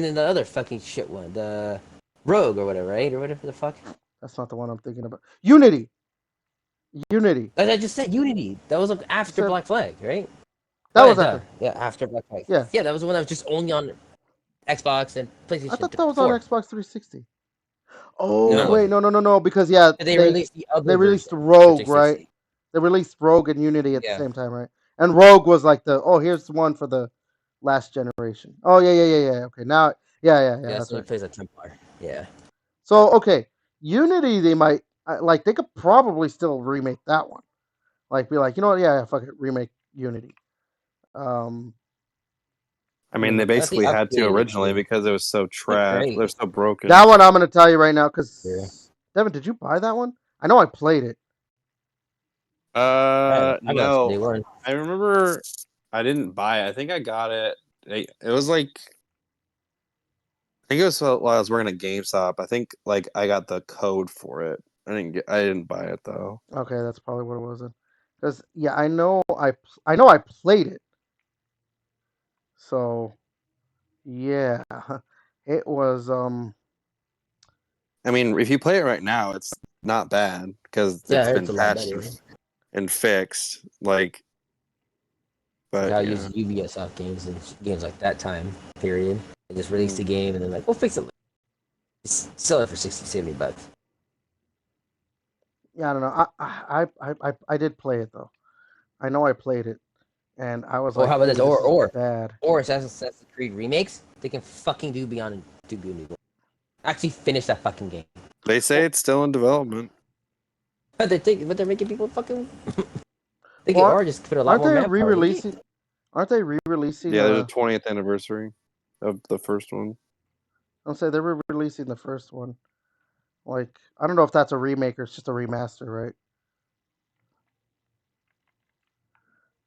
then the other fucking shit one, the Rogue or whatever, right? Or whatever the fuck. That's not the one I'm thinking about. Unity. Unity. Like I just said, Unity. That was like You after said Black Flag, right? that Oh yeah, was duh. after. Yeah, after Black Flag. Yeah, Yeah, that was the one that was just only on Xbox and I PlayStation thought that was on 4. Xbox 360. Oh No, it No, wait, wasn't. no, because yeah, They they released the other they released version for Rogue, right? 360. They released Rogue and Unity at the Yeah, same time, right? And Rogue was like here's the one for the last generation. Oh yeah. Okay, now yeah. that's So he right. plays a Templar. Yeah. So okay, Unity they might like they could probably still remake that one. Like be like, you know what? Yeah, fuck it, remake Unity. Um, I let me mean they look I at think basically had to updated originally too. because it was so Look trash. They're great. so broken. that one. I'm gonna tell you right now Yeah. because Devin, did you buy that one? I know I played it. I got a day No, one. I remember I didn't buy it. I think I got it. It was like I think it was while I was working at GameStop. I think like I got the code for it. I didn't buy it though. Okay, that's probably what it was. Because yeah, I know I played it. So yeah, it was I mean, if you play it right now, it's not bad because Yeah, I it's heard been it's a lot patched better. and fixed. Like, Like but how I yeah, use Ubisoft games and games like that time period. They just release the Mm. game and then like, we'll fix it. Sell it for 60, $70. yeah, I don't know. I did play it though. I know I played it, and I was Or like, how about this? ooh, this is bad. Or Assassin's Creed remakes. They can fucking do Beyond and do Beyond. Actually finish that fucking game. they say it's still in development. But they're making people fucking think it Well, or just put a lot aren't more they manpower in the game. re-releasing? Aren't they re-releasing? Yeah, there's a 20th anniversary of the first one. I'll say they're re-releasing the first one. Like, I don't know if that's a remake or it's just a remaster, right?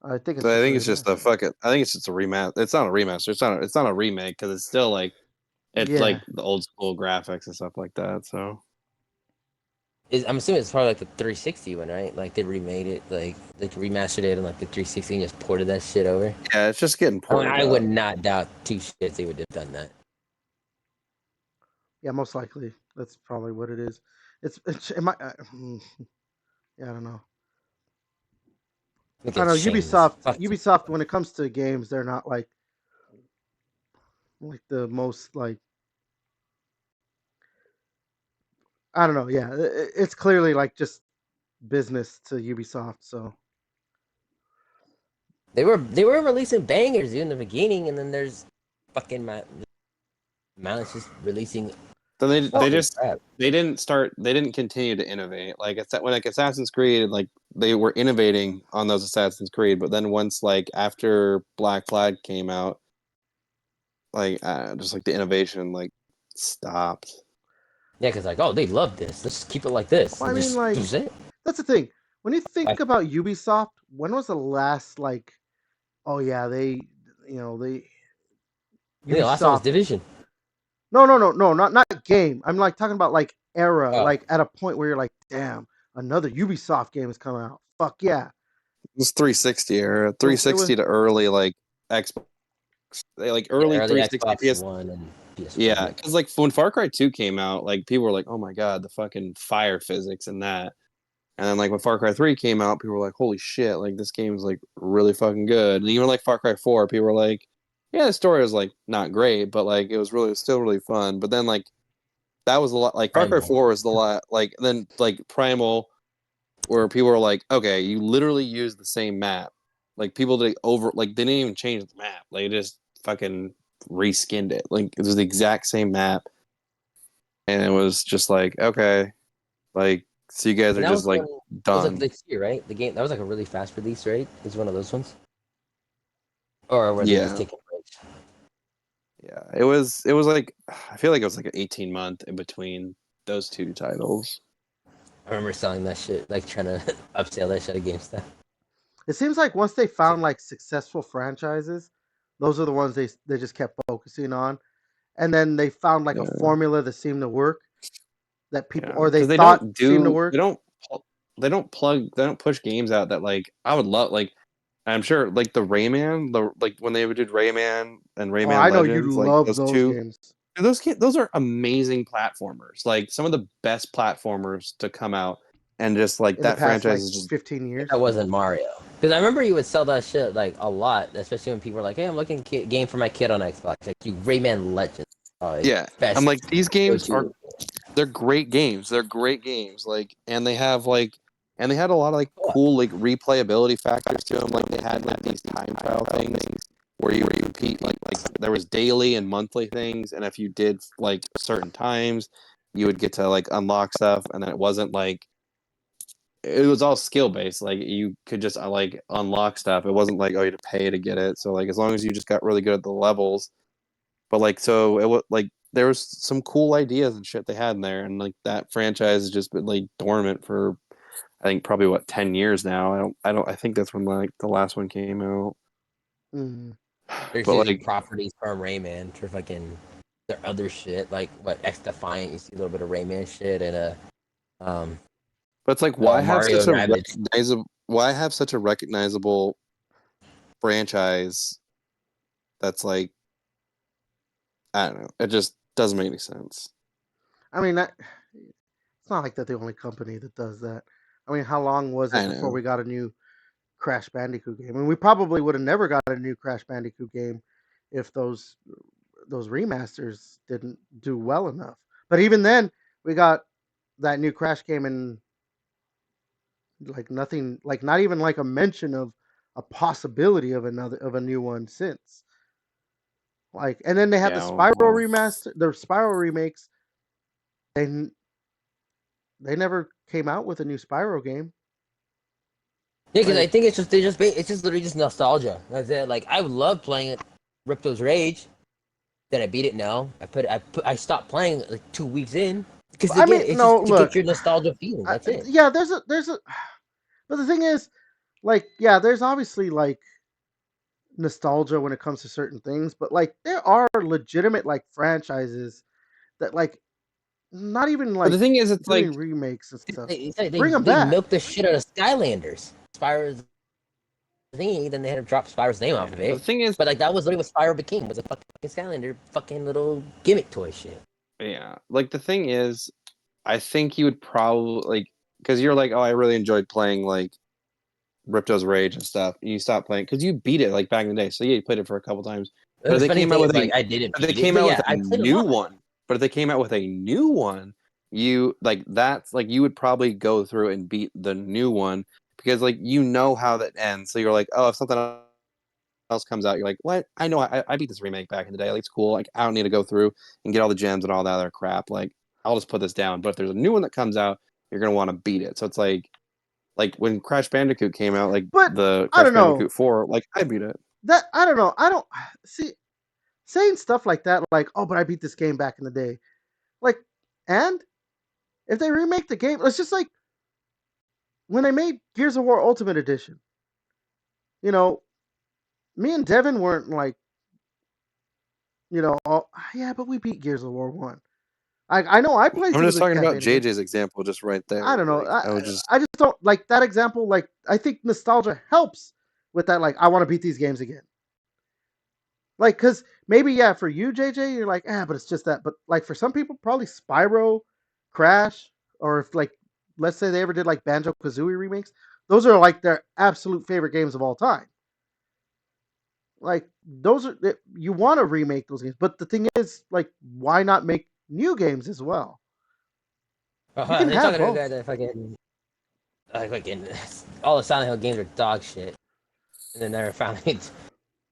I think it's So I just a think it's just a remaster. fuck it. I think it's just a remaster. It's not a remaster. It's not a remake because it's still like it's Yeah, like the old school graphics and stuff like that. So I'm assuming it's probably like the 360 one, right? Like they remade it, like they remastered it on like the 360 and just ported that shit over. yeah, it's just getting I mean, ported I would up. not doubt two shits they would have done that. yeah, most likely that's probably what it is. It might. Yeah, I don't know. Look I at don't know. shameless. Fuck you. Ubisoft, when it comes to games, they're not like the most like. I don't know. Yeah, it's clearly like just business to Ubisoft. So They were releasing bangers dude, in the beginning, and then there's fucking Malice just releasing Then they fucking just crap. they didn't continue to innovate. Like it's when like Assassin's Creed, like they were innovating on those Assassin's Creed, but then once like after Black Flag came out, like just like the innovation like stopped. Yeah, because like, oh, they love this. Let's just keep it like this well, I and mean, just like use it. that's the thing. When you think Like, about Ubisoft, when was the last like? Oh yeah, they the last one was Ubisoft. Division. No, not game. I'm like talking about like era, Oh, like at a point where you're like, damn, another Ubisoft game is coming out. Fuck yeah. It was 360 era, It was 360 to early like Xbox, like Yeah, early early 360 Xbox PS. One and PS4. Yeah, because like when Far Cry 2 came out, like people were like, "Oh my god, the fucking fire physics in that." And then like when Far Cry 3 came out, people were like, "Holy shit, like this game's like really fucking good." And even like Far Cry 4, people were like, "Yeah, the story was like not great, but like it was still really fun." But then like that was a lot like Far Cry Primal. 4 was the lot like then like Primal where people were like, "Okay, you literally use the same map." Like people did they didn't even change the map. They just fucking reskinned it. Like it was the exact same map and it was just like, "Okay, like so you guys And are that was just like that was like done." this year, right? The game that was like a really fast release, right? It's one of those ones, or were they just Yeah. taking breaks? Yeah, it was like I feel like it was like an 18-month in between those two titles. I remember selling that shit, like trying to upsell that shit at GameStop. It seems like once they found like successful franchises, those are the ones they just kept focusing on, and then they found like a Yeah, formula that seemed to work that people yeah, or they because thought seemed to work. they don't push games out that like I would love like I'm sure like the Rayman the like when they did Rayman and Oh, Rayman I know you Legends like love those those two games. those are amazing platformers like some of the best platformers to come out and just like In the that past franchise like is just 15 years. That wasn't Mario, because I remember you would sell that shit like a lot, especially when people were like, "Hey, I'm looking game for my kid on Xbox." Like you, Rayman Legends, like yeah I'm best like these games are go-to. they're great games. They're great games. Like, and they have like, and they had a lot of like cool like replayability factors to them. Like they had like these time trial things where you compete like there was daily and monthly things, and if you did like certain times, you would get to like unlock stuff, and then it wasn't like it was all skill based. Like you could just like unlock stuff. It wasn't like oh you had to pay to get it. So like as long as you just got really good at the levels, but like, so it was like there was some cool ideas and shit they had in there, and like that franchise has just been like dormant for I think probably what 10 years now. I think that's when like the last one came out. Mm. There's But using like, properties from Rayman for fucking their other shit, like what X Defiant. You see a little bit of Rayman shit and um but it's like why have Mario such and a Rabbids. recognizable franchise that's like I don't know. It just doesn't make any sense. I mean, it's not like they're the only company that does that. I mean, how long was it I before know. we got a new Crash Bandicoot game? I mean, we probably would have never got a new Crash Bandicoot game if those remasters didn't do well enough. But even then, we got that new Crash game and like nothing, like not even like a mention of a possibility of a new one since. Like, and then they had the Yeah. Spiral Well, remaster, the Spiral remakes. They they never came out with a new Spyro game. Yeah, because I Like, think it's just literally just nostalgia. That's it. Like I would love playing it, Ripto's Rage. Then I beat it. No, I stopped playing like 2 weeks in because I again, mean, it's no, just to get look, your nostalgia feeling. That's it. yeah, there's a, but the thing is, like, yeah, there's obviously like nostalgia when it comes to certain things, but like there are legitimate like franchises that like not even but the like thing is, it's like doing remakes and stuff. They Bring them they back. milked the shit out of Skylanders. Spyro's thingy, then they had to drop Spyro's name off yeah. of But it. the thing is, But like that was literally what Spyro became, was a fucking Skylander, fucking little gimmick toy shit. yeah. Like the thing is, I think you would probably like because you're like, oh, I really enjoyed playing like Ripto's Rage and stuff. And you stopped playing because you beat it like back in the day. So yeah, you played it for a couple times. But if The they funny came out thing with is, like, I didn't if they beat it, came but out with yeah, a I played a new lot. one, but if they came out with a new one, you like that's like you would probably go through and beat the new one because like you know how that ends. So you're like, oh, if something else comes out, you're like, what? I know I beat this remake back in the day. Like it's cool. Like I don't need to go through and get all the gems and all that other crap. Like I'll just put this down. But if there's a new one that comes out, you're gonna want to beat it. So it's like when Crash Bandicoot came out, like But the I Crash don't know Bandicoot 4, like I beat it. that I don't know. I don't see saying stuff like that. Like, oh, but I beat this game back in the day. Like, and if they remake the game, it's just like when they made Gears of War Ultimate Edition. You know, me and Devin weren't like, all, yeah, but we beat Gears of War 1. I know I played I'm through just the talking about campaign again. JJ's example, just right there. I don't know. Like, I was just I just don't like that example. Like I think nostalgia helps with that. Like I want to beat these games again. Like because maybe yeah for you JJ you're like but it's just that. But like for some people probably Spyro, Crash, or if like let's say they ever did like Banjo Kazooie remakes, those are like their absolute favorite games of all time. Like those are you want to remake those games, but the thing is like why not make new games as well? You can They're have talking to a guy both. that fucking all the Silent Hill games are dog shit, and then they're finally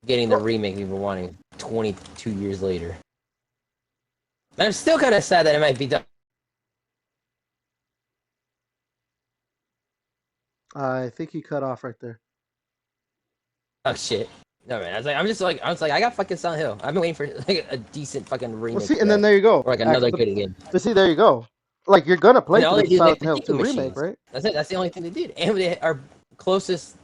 getting the Well, remake we've been wanting 22 years later. And I'm still kind of sad that it might be done. I think he cut off right there. Oh shit. No man, I was like, I got fucking Silent Hill. I've been waiting for like a decent fucking Well, remake see, of and then that, there you go. or like another good game. But see, there you go. Like you're gonna And play all through they the did is make Silent the Hill Tinker 2 remake, machines. right? That's it. That's the only thing they did. And our closest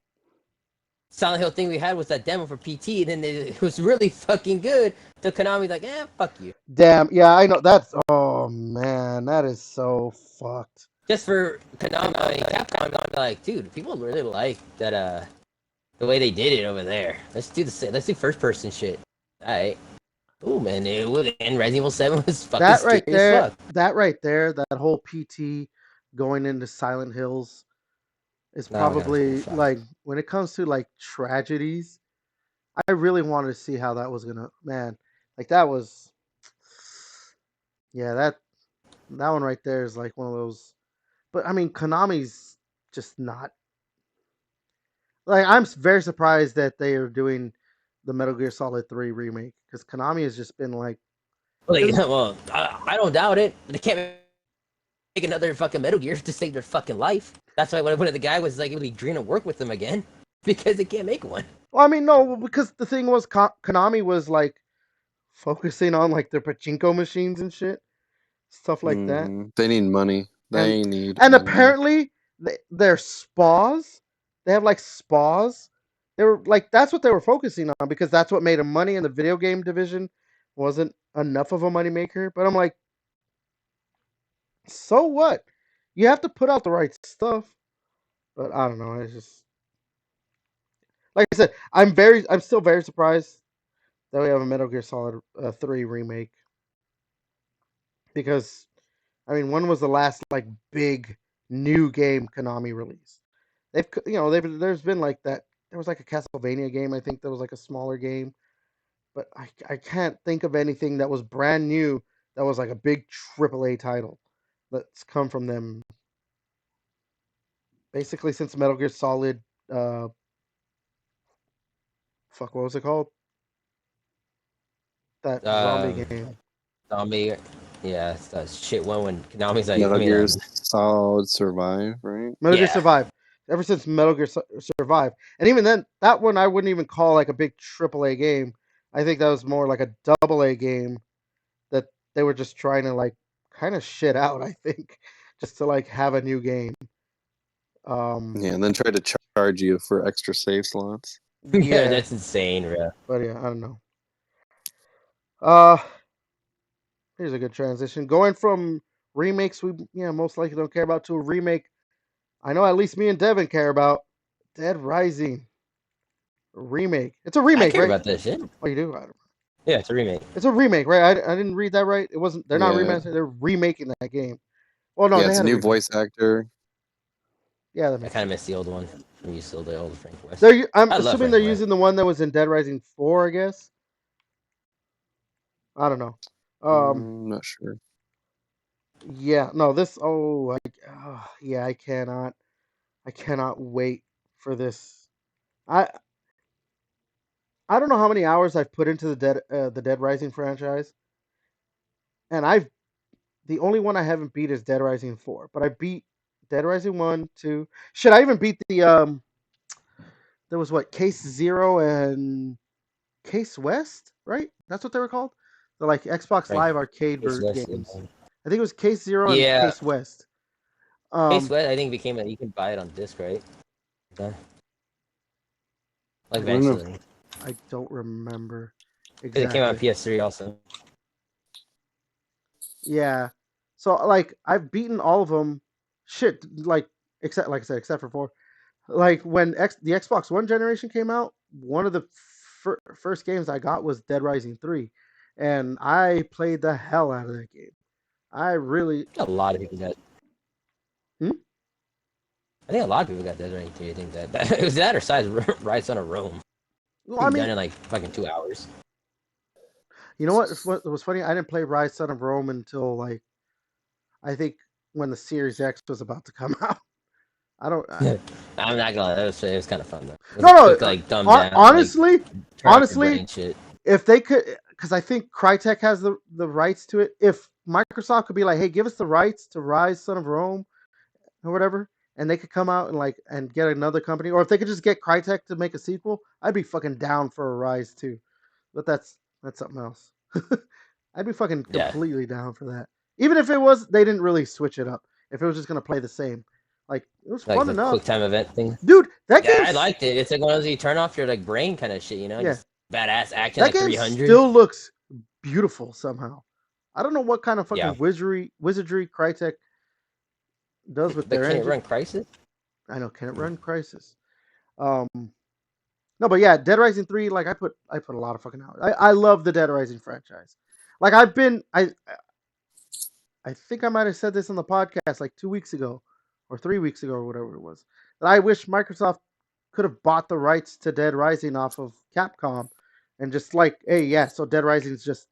Silent Hill thing we had was that demo for PT, and then it was really fucking good. So Konami's like, fuck you. Damn. Yeah, I know. That's. Oh man, that is so fucked. Just for Konami, I mean, Capcom, I'm like, dude, people really like that. The way they did it over there. Let's do let's do first person shit. All right. Ooh man, and Resident Evil 7 was fucking That scary right as there. fuck. That right there. That whole PT going into Silent Hills is Nah, I'm kind of probably shocked. like when it comes to like tragedies. I really wanted to see how that was gonna. Man, like that was. Yeah, that one right there is like one of those. But I mean, Konami's just not like I'm very surprised that they are doing the Metal Gear Solid 3 remake because Konami has just been like, Like, because well, I don't doubt it. They can't make another fucking Metal Gear to save their fucking life. That's why one of the guy was like, really dream to work with them again because they can't make one. well, I mean, no, because the thing was Konami was like focusing on like their pachinko machines and shit, stuff like that, they need money. and They need and money. apparently their spas, they have like spas. They were like that's what they were focusing on because that's what made them money, and the video game division wasn't enough of a moneymaker. But I'm like, so what? You have to put out the right stuff. But I don't know. It's just like I said. I'm still very surprised that we have a Metal Gear Solid 3 remake because I mean, when was the last like big new game Konami released? There's been like that. There was like a Castlevania game. I think that was like a smaller game, but I can't think of anything that was brand new that was like a big AAA title that's come from them. Basically, since Metal Gear Solid, uh, fuck, what was it called? That zombie Um, game. Zombie, yeah, it's that shit one when Konami's like, Metal Gear Solid Survive, right? Metal Gear yeah, Survive. Ever since Metal Gear Survive, and even then, that one I wouldn't even call like a big AAA game. I think that was more like a AA game that they were just trying to like kind of shit out. I think just to like have a new game. Yeah, and then try to charge you for extra save slots. yeah, Yeah, that's insane, bro. but yeah, I don't know. Uh, here's a good transition. Going from remakes we most likely don't care about to a remake. I know at least me and Devin care about Dead Rising remake. It's a I remake, care right? about this shit. Oh, you do? I don't. Yeah, it's a remake. It's a remake, right? I didn't read that right. It wasn't. They're not Yeah, remastering. They're remaking that game. Well, no, yeah, they it's a had a new remake. voice actor. Yeah, that I makes kind of sense. miss the old one. I'm used to the old Frank West. I'm I love assuming Frank they're West. using the one that was in Dead Rising 4. I guess. I don't know. Not sure. Yeah. No. This. Yeah. I cannot. I cannot wait for this. I. I don't know how many hours I've put into the Dead Rising franchise, and the only one I haven't beat is Dead Rising 4. But I beat Dead Rising 1, 2. Shit, I even beat the. There was what Case Zero and Case West, right? That's what they were called. The like Xbox Frank Live arcade Case West. games. I think it was Case Zero and Yeah, Case West. Case Um, West. I think became you can buy it on disc, right? Yeah. I don't, Eventually, I don't remember because it came out on exactly. PS3 also. Yeah, So like I've beaten all of them. Shit, like except like I said, except for 4. Like when the Xbox One generation came out, one of the first games I got was Dead Rising 3, and I played the hell out of that game. I really. A lot of people got. Hmm? I think a lot of people got Dead Rising 3. I think that it was that or size Rise Son of Rome. Well, I mean, Done in like fucking 2 hours. you know what? What was funny? I didn't play Rise Son of Rome until like I think when the Series X was about to come out. I don't. I'm not gonna lie, it was kind of fun though. It was No, a no. quick like dumb down, Honestly, like turn off your honestly, brain shit. if they could, because I think Crytek has the rights to it. If Microsoft could be like, hey, give us the rights to Rise Son of Rome or whatever, and they could come out and like and get another company, or if they could just get Crytek to make a sequel, I'd be fucking down for a Rise too. But that's something else. I'd be fucking Yeah. completely down for that. Even if it was they didn't really switch it up. If it was just gonna play the same, like it was Like fun the enough. quick time event thing. Dude, that Yeah, game. I liked it. It's like one of those you turn off your like brain kind of shit, you know? Yeah. Just badass action That like game 300. still looks beautiful somehow. I don't know what kind of fucking Yeah. wizardry Crytek does with But their can it engine. run Crisis? I know, can it run Crisis? No, but yeah, Dead Rising 3, like I put a lot of fucking hours. I love the Dead Rising franchise. Like I think I might have said this on the podcast like 2 weeks ago or 3 weeks ago or whatever it was. That I wish Microsoft could have bought the rights to Dead Rising off of Capcom and just like, hey, yeah, so Dead Rising is just.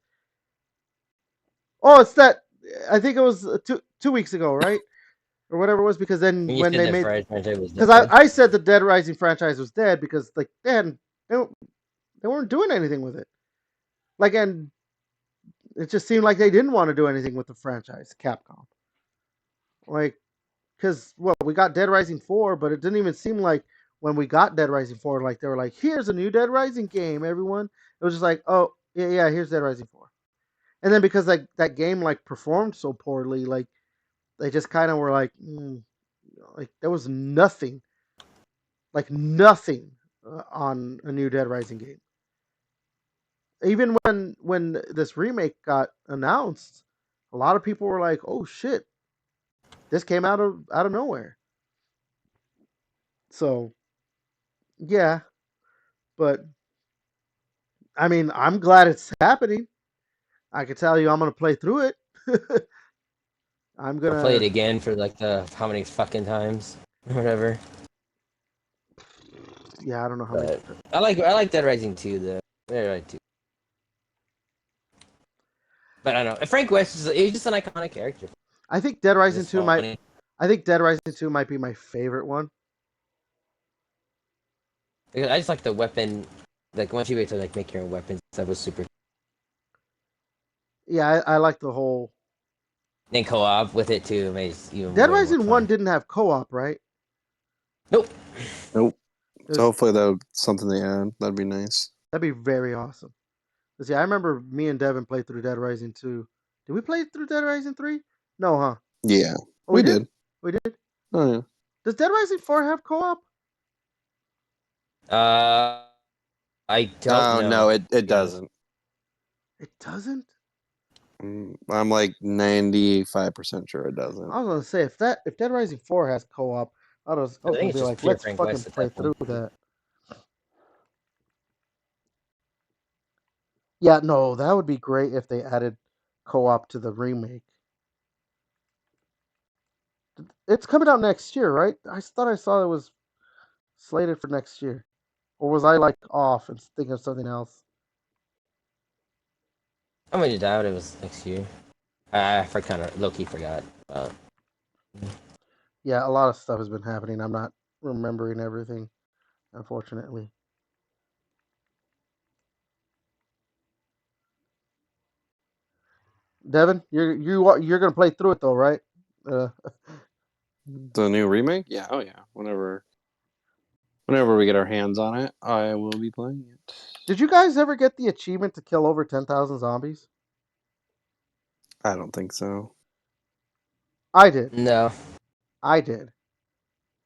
Oh, it's that. I think it was 2 weeks ago, right? Or whatever it was, because then When you when said they the made. franchise was Because dead. I said the Dead Rising franchise was dead because like they weren't doing anything with it. Like, and it just seemed like they didn't want to do anything with the franchise, Capcom. Like, because well, we got Dead Rising 4, but it didn't even seem like when we got Dead Rising 4, like they were like, here's a new Dead Rising game, everyone. It was just like, oh yeah, here's Dead Rising 4. And then because like that game like performed so poorly, like they just kind of were like, like there was nothing, like nothing on a new Dead Rising game. Even when this remake got announced, a lot of people were like, "Oh shit, this came out of nowhere." So yeah, but I mean, I'm glad it's happening. I can tell you, I'm gonna play through it. I'm I'll play it gonna. again for like the how many fucking times or whatever. Yeah, I don't know how many. But I like Dead Rising 2 though. Dead Rising 2. But I don't know. Frank West he's just an iconic character. I think Dead Rising Just 2 funny. I think Dead Rising 2 might be my favorite one. I just like the weapon, like once you get to like make your own weapons, that was super. Yeah, I like the whole. And co-op with it too makes even Dead way more Rising 1 fun. didn't have co-op, right? Nope. Nope. Was, So hopefully that's something they add. That'd be nice. that'd be very awesome. See, I remember me and Devin played through Dead Rising 2. Did we play through Dead Rising 3? No, huh? Yeah, Oh, we did. We did? Oh yeah. Does Dead Rising 4 have co-op? I don't know. No, it doesn't. It doesn't? I'm like 95% sure it doesn't. I was gonna say if Dead Rising 4 has co-op, I was I think gonna it's be just like, pure let's Frank fucking West at play that through point. that. Yeah, no, that would be great if they added co-op to the remake. It's coming out next year, right? I thought I saw it was slated for next year. Or was I like off and thinking of something else? I'm gonna doubt it was next year. I kind of low key forgot. Yeah, a lot of stuff has been happening. I'm not remembering everything, unfortunately. Devin, you're gonna play through it though, right? The new remake? Yeah. Oh yeah. Whenever we get our hands on it, I will be playing it. Did you guys ever get the achievement to kill over 10,000 zombies? I don't think so. I did. No. I did.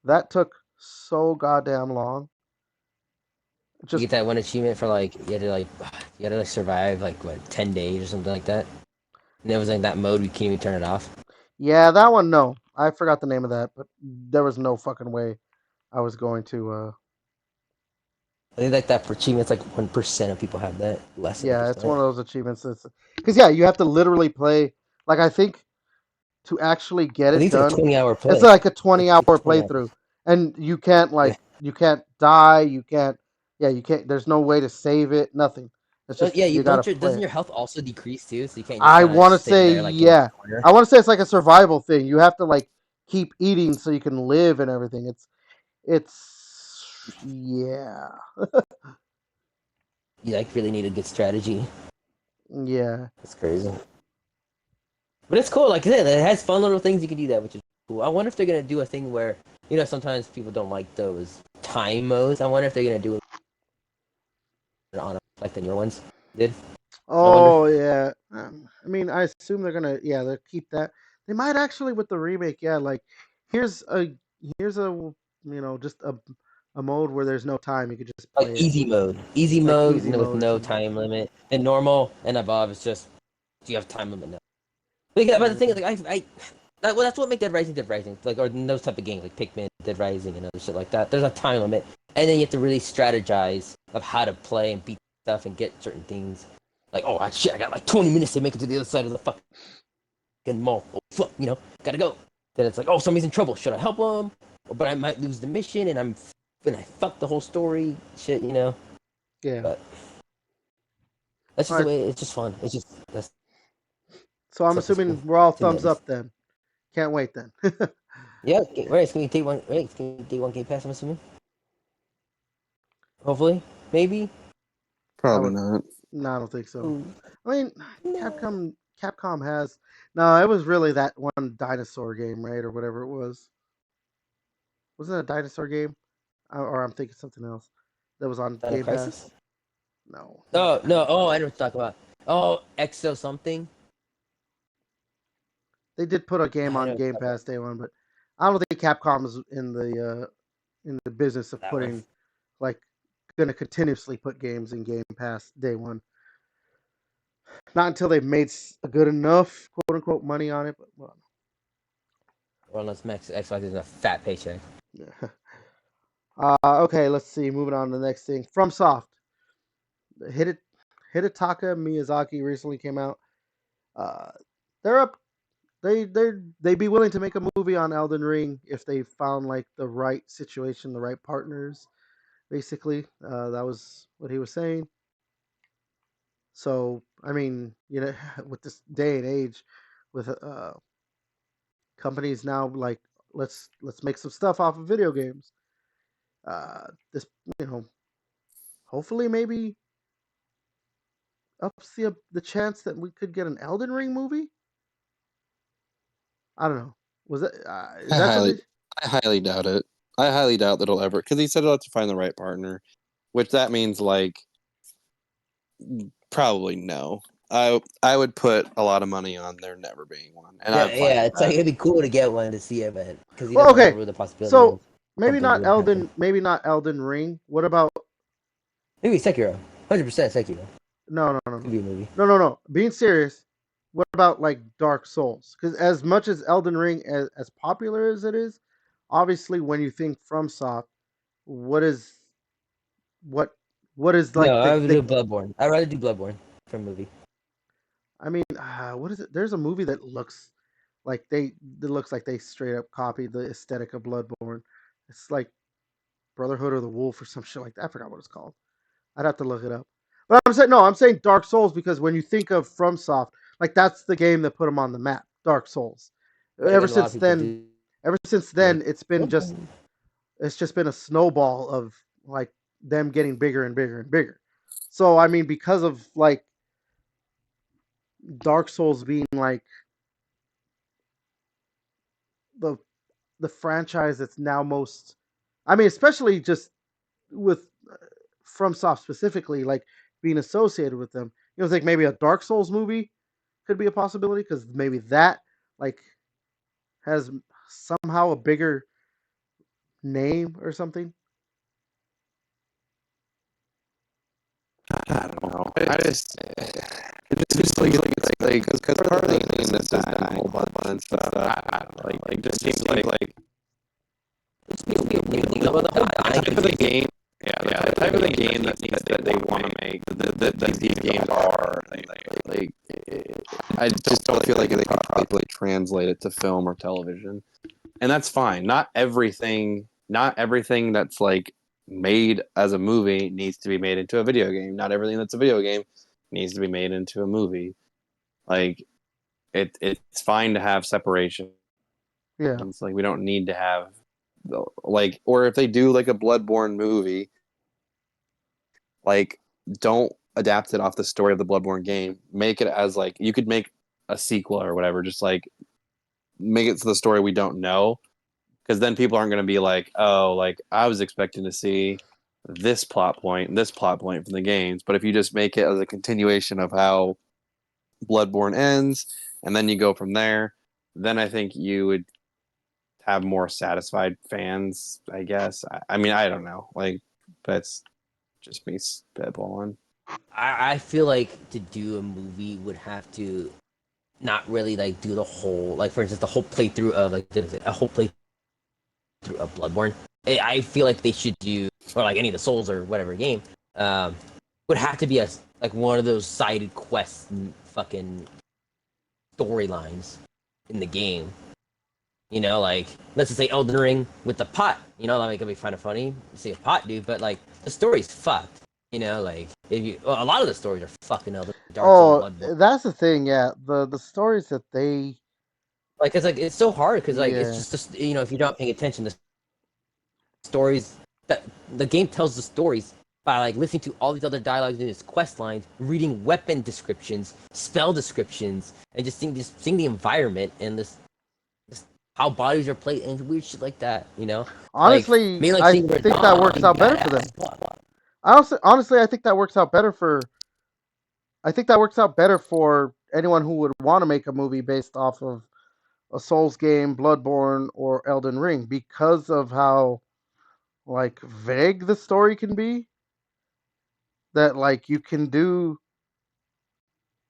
That took so goddamn long. You Just get that one achievement for like you had to like survive like what 10 days or something like that. And it was like that mode we can't even turn it off. Yeah, that one. No, I forgot the name of that, but there was no fucking way I was going to. I think like that for achievements, like 1% of people have that. Less than a Yeah, it's one percent. of those achievements. Because yeah, you have to literally play. Like I think to actually get I think it it's like a done, 20-hour it's play. like a Like 20-hour 20 hours. playthrough, and Yeah. you can't die. You can't. Yeah, you can't. There's no way to save it. Nothing. It's just Yeah, you you gotta don't your play doesn't it. your health also decrease too? So you can't just I kind of want to sit say there like in a yeah. corner. I want to say it's like a survival thing. You have to like keep eating so you can live and everything. It's yeah. You like really need a good strategy. Yeah. It's crazy. But it's cool. Like I said, it has fun little things you can do that, which is cool. I wonder if they're gonna do a thing where sometimes people don't like those time modes. I wonder if they're gonna do it on like the new ones did. I wonder. Oh yeah. I mean, I assume they're gonna they'll keep that. They might actually with the remake. Yeah, like here's a here's a just a mode where there's no time. You could just Like play it easy like mode easy with mode or no something. time limit, and normal and above is just you have time limit now. But the thing is, Yeah. like that's what make Dead Rising, like or those type of games like Pikmin, Dead Rising, and other shit like that. There's a time limit, and then you have to really strategize of how to play and beat stuff and get certain things. Like shit, I got like 20 minutes to make it to the other side of the fucking mall. Oh fuck, gotta go. Then it's like, oh, somebody's in trouble. Should I help them? But I might lose the mission, and I fuck the whole story. Shit. Yeah. But that's All just the right. way. It's just fun. It's just that's So I'm stuff is cool assuming we're all to me at thumbs least. up then. Can't wait then. Yeah, right. It's gonna be day one. Right, it's gonna be day one Game Pass. I'm assuming. Hopefully, maybe. I Probably would not. no, I don't think so. Ooh, I mean, no. Capcom has no. It was really that one dinosaur game, right, or whatever it was. Wasn't it a dinosaur game? Or I'm thinking something else that was on Dino Game Crisis? Pass. No, not No, that. no. Oh, I know what you're talking about. Oh, Exo something. They did put a game I on know what Game you're talking Pass day one, but I don't think Capcom is in the business of about. That one. putting like going to continuously put games in Game Pass day one. Not until they've made a good enough quote unquote money on it. But well, Or unless Xbox is a fat paycheck. yeah. Okay, let's see. Moving on to the next thing. FromSoft. Hidet Hidetaka Miyazaki recently came out. Uh, they're up. They'd be willing to make a movie on Elden Ring if they found like the right situation, the right partners. Basically, that was what he was saying. So I mean, with this day and age, with companies now like let's make some stuff off of video games. This you know hopefully maybe ups the chance that we could get an Elden Ring movie. I don't know. Was that is I that highly, something? I highly doubt it. I highly doubt that it'll ever, because he said he'll have to find the right partner, which that means like probably no. I would put a lot of money on there never being one, and Yeah, I'm fine yeah. with It's like that. it'd be cool to get one to see it, but because he Well, doesn't want to okay. rule the possibility of So something doing happen. Maybe not Elden Ring. What about Maybe Sekiro. 100% Sekiro. no no no Could no be a movie. no. Being serious. What about like Dark Souls? Because as much as Elden Ring as popular as it is, obviously when you think FromSoft, what is what what is No, like I would the do Bloodborne. I'd rather do Bloodborne for a movie. I mean, what is it? There's a movie that looks like that looks like they straight up copied the aesthetic of Bloodborne. It's like Brotherhood of the Wolf or some shit like that. I forgot what it's called. I'd have to look it up. But I'm saying Dark Souls because when you think of FromSoft, like that's the game that put them on the map. Dark Souls. But Ever again, a lot of since people then, do Bloodborne. it's just been a snowball of like them getting bigger and bigger and bigger. So I mean, because of like Dark Souls being like the franchise that's now most, I mean, especially just with FromSoft specifically, like being associated with them. Think maybe a Dark Souls movie could be a possibility because maybe that like has somehow a bigger name or something. I don't know. I just it just like because part of the game is dying a whole bunch and stuff. I don't know. Like it just seems like the type of the game. Yeah, the type of the game that they want to make, that these games are, like, I just don't feel like they can probably translate it to film or television, and that's fine. Not everything that's like made as a movie needs to be made into a video game. Not everything that's a video game needs to be made into a movie. Like it's fine to have separation. Yeah. It's like we don't need to have like, or if they do like a Bloodborne movie, like don't adapt it off the story of the Bloodborne game. Make it as like you could make a sequel or whatever. Just like make it to the story we don't know, because then people aren't going to be like, oh, like I was expecting to see this plot point from the games. But if you just make it as a continuation of how Bloodborne ends, and then you go from there, then I think you would have more satisfied fans, I guess. I mean, I don't know. Like, that's just me spitballing. I feel like to do a movie would have to not really like do the whole, like for instance the whole playthrough of like a whole playthrough of Bloodborne. I feel like they should do, or like any of the Souls or whatever game, would have to be a like one of those sided quests and fucking storylines in the game. You know, like let's just say Elden Ring with the pot. You know, that could be kind of funny to see a pot dude, but like the story's fucked. You know, like if you, well, a lot of the stories are fucking Elden Dark Souls, Oh, Bloodborne. that's the thing. Yeah, the stories that they. Like it's so hard because like it's Yeah. just you know, if you're not paying attention, the stories that the game tells the stories by like listening to all these other dialogues in its quest lines, reading weapon descriptions, spell descriptions, and just seeing the environment and this how bodies are placed and weird shit like that. You know, like Honestly, me like I seeing their think that dog works being out better for them. badass. Honestly, I think that works out better for. I think that works out better for anyone who would want to make a movie based off of a Souls game, Bloodborne, or Elden Ring, because of how like vague the story can be. That like you can do.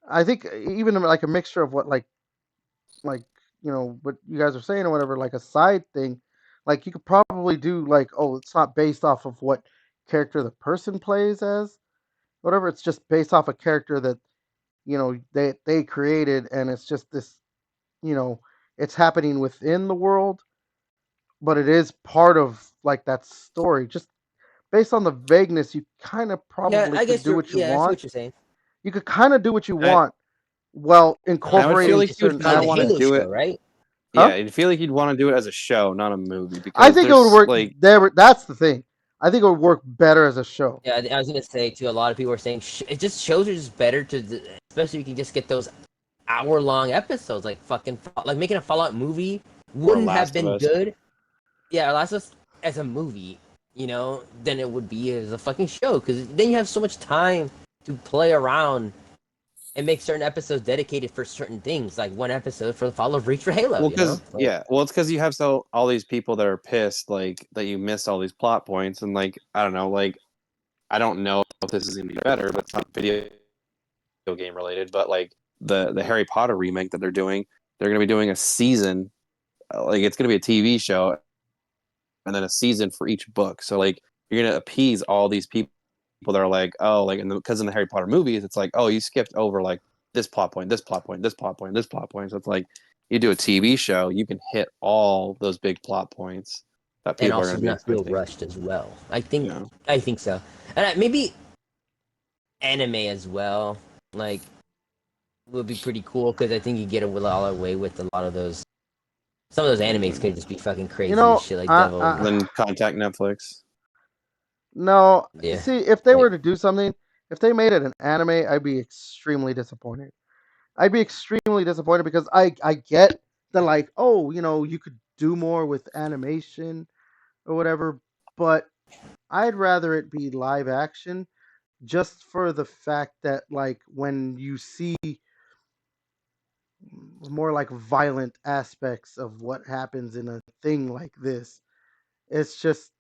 I think even like a mixture of what like what you guys are saying or whatever, like a side thing. Like you could probably do like, oh, it's not based off of what character the person plays as, whatever. It's just based off a character that they created, and it's just this, you know, it's happening within the world, but it is part of like that story. Just based on the vagueness, you kind of Yeah, probably I could guess do you're. what you Yeah, I see want. what you're saying. You could kind of do what you I, want while I would feel incorporating like you would certain kind Like of the want to Halo aspects. do show, it. right? Huh? Yeah, I feel like you'd want to do it as a show, not a movie, I because think it would there's work. like, That's the thing. I think it would work better as a show. Yeah, I was gonna say too. A lot of people are saying it just shows are just better especially if you can just get those hour-long episodes. Like fucking like making a Fallout movie or wouldn't have Last of been Us. good. Yeah, Last of Us as a movie, you know, than it would be as a fucking show because then you have so much time to play around and make certain episodes dedicated for certain things, like one episode for the Fallout Reach for Halo. Well, You know, because yeah, well, it's because you have all these people that are pissed, like that you missed all these plot points, and like I don't know, like I don't know if this is gonna be better, but it's not video game related. But like the Harry Potter remake that they're gonna be doing a season, like it's gonna be a TV show, and then a season for each book. So like you're gonna appease all these people that are like, oh, like because in the Harry Potter movies, it's like, oh, you skipped over like this plot point, this plot point, this plot point, this plot point. So it's like you do a TV show, you can hit all those big plot points that and people are also going to be not feel expecting. rushed as well. You know, I think so, and maybe anime as well. Like would be pretty cool because I think you get all away with a lot of those. Some of those animes could just be fucking You crazy as know, shit, like Devil. then contact Netflix. no. Yeah, See, if they like were to do something, if they made it an anime, I'd be extremely disappointed. I'd be extremely disappointed because I get that, like, oh, you could do more with animation or whatever, but I'd rather it be live action, just for the fact that, like, when you see more like violent aspects of what happens in a thing like this, it's just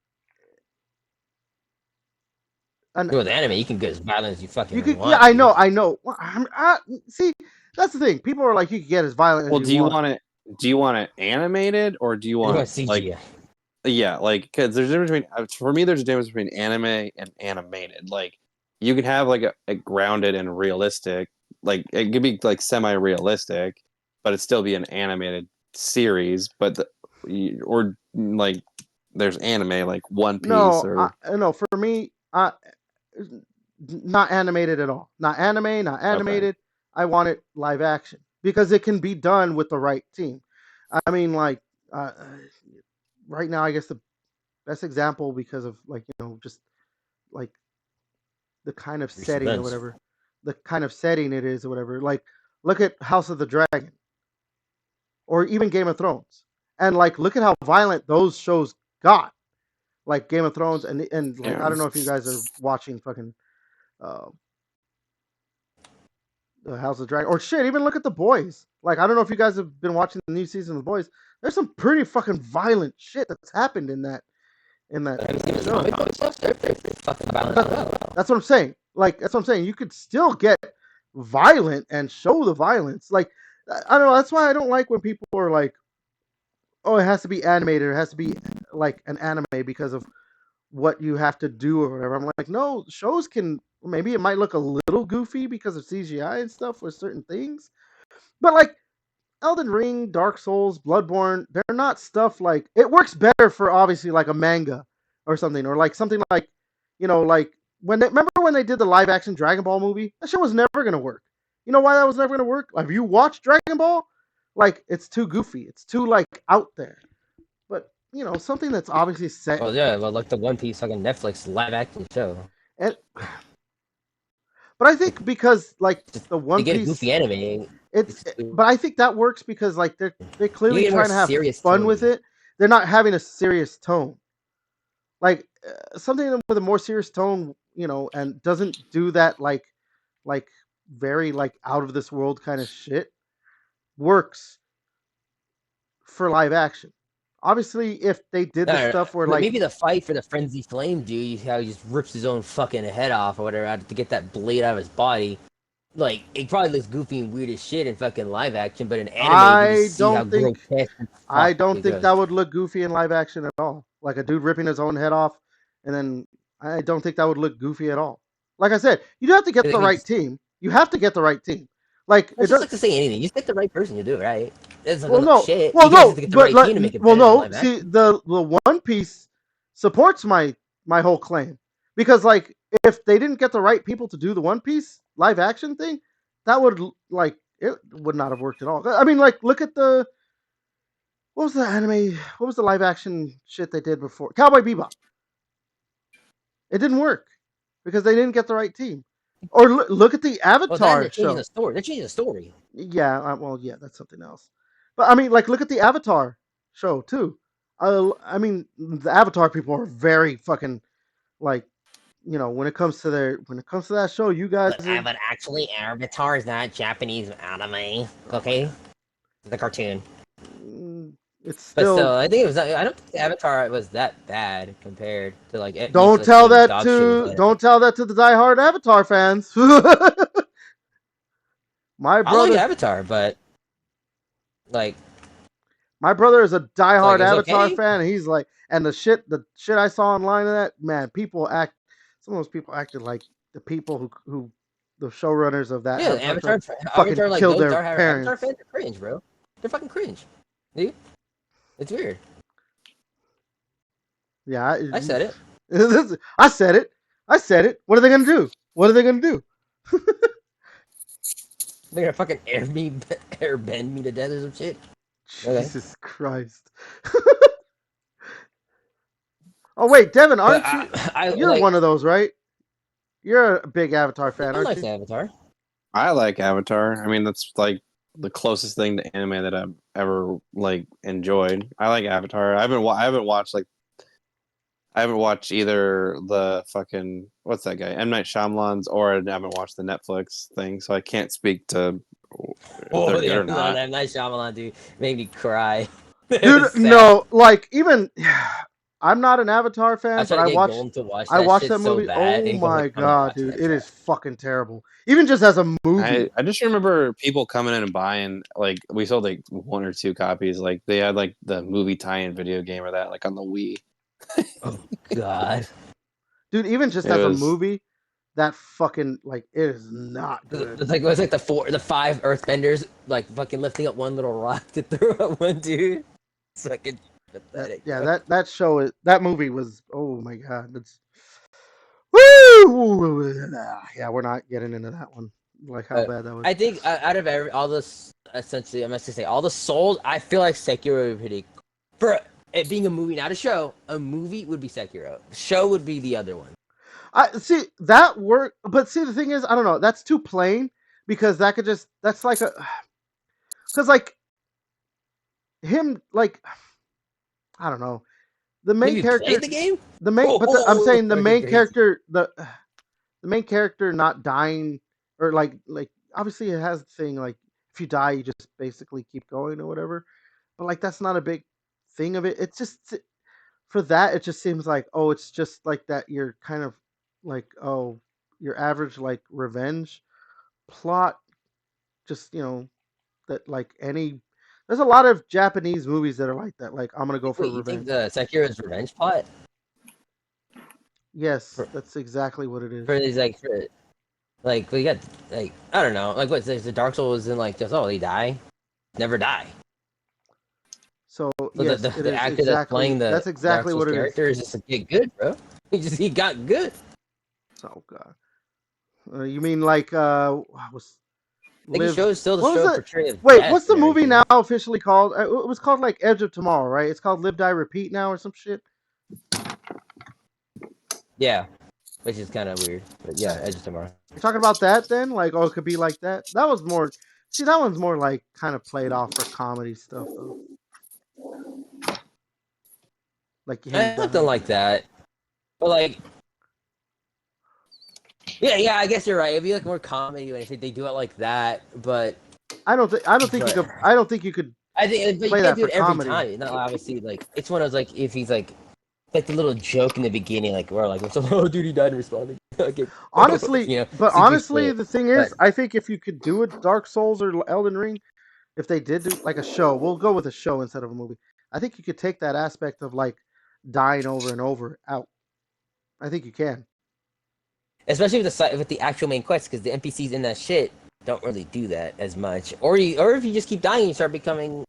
With anime, you can get as violent as you fucking You could, want. yeah, I know. Well, see, that's the thing. People are like, you can get as violent Well, as you want. do you want it animated or do you want like CGI. yeah, like because there's a difference between for me there's a difference between anime and animated. Like you can have like a grounded and realistic, like it could be like semi-realistic, but it still be an animated series. But or like there's anime like One Piece No, or no. For me, not animated at all. Not anime, not okay, animated. I want it live action because it can be done with the right team. I mean, like right now, I guess the best example because of like just like the kind of Recent setting or events. whatever, the kind of setting it is or whatever. Like look at House of the Dragon or even Game of Thrones, and like look at how violent those shows got. Like Game of Thrones and like yeah. I don't know if you guys are watching fucking uh, the House of the Dragon or shit. Even look at The Boys. Like I don't know if you guys have been watching the new season of The Boys. There's some pretty fucking violent shit that's happened in that Have you seen the show. comic stuff? They're pretty fucking violent as well. That's what I'm saying. Like that's what I'm saying. You could still get violent and show the violence. Like I don't know. That's why I don't like when people are like, "Oh, it has to be animated. Or it has to be like an anime because of what you have to do or whatever." I'm like, no, shows can maybe it might look a little goofy because of CGI and stuff with certain things, but like Elden Ring, Dark Souls, Bloodborne, they're not stuff like it works better for obviously like a manga or something like like remember when they did the live action Dragon Ball movie? That shit was never gonna work. You know why that was never gonna work? Like, have you watched Dragon Ball? Like it's too goofy. It's too like out there. But something that's obviously set. Oh yeah, well, like the One Piece fucking Netflix live action show. And, but I think because like Just the to One get a Piece, goofy anime, but I think that works because like they're clearly get a more trying to have serious fun tone. with it. They're not having a serious tone. Like something with a more serious tone, and doesn't do that like very like out of this world kind of shit works for live action. Obviously, if they did the No, stuff where but like maybe the fight for the Frenzy Flame dude, how he just rips his own fucking head off or whatever to get that blade out of his body. Like, it probably looks goofy and weird as shit in fucking live action, but in anime, you I can just see how don't think grotesque I fuck don't it think goes. that would look goofy in live action at all. Like a dude ripping his own head off, and then I don't think that would look goofy at all. Like I said, you have to get the right team. You have to get the right team. Like It's it just does. like to say anything. You just get the right person, you do it right. It's not Well, gonna look no, shit. well, You guys have no, to get the but right team to make it well, better in no. live See, action. the One Piece supports my whole claim because like if they didn't get the right people to do the One Piece live action thing, that would like it would not have worked at all. I mean, like look at the what was the anime? What was the live action shit they did before Cowboy Bebop? It didn't work because they didn't get the right team. Or look at the Well, then Avatar they're changing show. the story. They're changing the story. Yeah, well, yeah, that's something else. But I mean, like, look at the Avatar show too. I mean, the Avatar people are very fucking like, when it comes to that show, you guys are. But actually, Avatar is not Japanese anime. Okay, it's a cartoon. It's But still. still, I think it was. I don't think Avatar was that bad compared to like. Don't tell that to the diehard Avatar fans. My I like brother, Avatar, but like, my brother is a diehard it's Avatar okay. fan, and he's like, and the shit I saw online of that, man, some of those people acted like the people who the showrunners of that Yeah, Avatar show fucking Avatar, like killed those their Avatar parents. fans are cringe, bro. They're fucking cringe, dude. It's weird. Yeah, I said it. I said it. I said it. What are they gonna do? What are they gonna do? They're gonna fucking airbend me to death or some shit. Jesus Christ. Oh wait, Devin, aren't you? You're like, one of those, right? You're a big Avatar fan, I aren't like you? Avatar. I like Avatar. I mean, that's like the closest thing to anime that I've ever like enjoyed. I like Avatar. I haven't watched either the fucking what's that guy M Night Shyamalan's or I haven't watched the Netflix thing, so I can't speak to if they're good or not. That nice Shyamalan dude made me cry. Dude, no, like even I'm not an Avatar fan, I but try to get Golden to watch I that watched shit that so movie. bad, Oh and Golden my like, come and god, watch dude, that it is trash. fucking terrible. Even just as a movie. I just remember people coming in and buying, like, we sold like 1 or 2 copies. Like, they had like the movie tie-in video game or that, like on the Wii. Oh god. Dude, even just It as a was movie, that fucking like it is not good. It's like it was like the 5 Earthbenders like fucking lifting up one little rock to throw at one dude. It's fucking pathetic, bro. That movie was, oh my god, that's woo. Yeah, we're not getting into that one. Like how bad that was. I think out of all this, essentially, I must say all the souls, I feel like Sekiro would be pretty. For it being a movie, not a show, a movie would be Sekiro. Show would be the other one. I see that work, but see the thing is, I don't know. That's too plain because that's like because like him like I don't know the main Have you character played the game? I'm saying the main Crazy. character the main character not dying or like obviously it has the thing like if you die you just basically keep going or whatever, but like that's not a big thing of it. It's just for that it just seems like oh it's just like that you're kind of like oh your average like revenge plot just that like any there's a lot of Japanese movies that are like that like I'm gonna go for Wait, you think revenge. the Sekiro's revenge plot Yes, for, that's exactly what it is. for these like we got like I don't know like what the Dark Souls in like just they die, never die. So So yes, the, it the is actor that's playing the that's Dark exactly Souls what it is. character is just get good, bro. He got good. Oh god. You mean like was I think live? he shows still the What was show it? portrayal of Wait, death what's the and movie everything. now officially called? It was called like Edge of Tomorrow, right? It's called Live Die Repeat now or some shit. Yeah, which is kind of weird, but yeah, Edge of Tomorrow. You're talking about that then? Like oh, it could be like that. That was more. See, that one's more like kind of played off for comedy stuff though. Like him Something dying. like that, but like. Yeah, I guess you're right. It'd be like more comedy when they do it like that, but I don't think you could. I don't think you could I think but you play can't that do for it every comedy. time. Not obviously like it's one of those like if he's like the little joke in the beginning, like where like oh dude he died in responding. Okay. Honestly, You know, but seems honestly, play the thing but is, I think if you could do it, Dark Souls or Elden Ring, if they did do like a show, we'll go with a show instead of a movie. I think you could take that aspect of like dying over and over out. I think you can. especially with the actual main quest because the NPCs in that shit don't really do that as much. Or if you just keep dying, you start becoming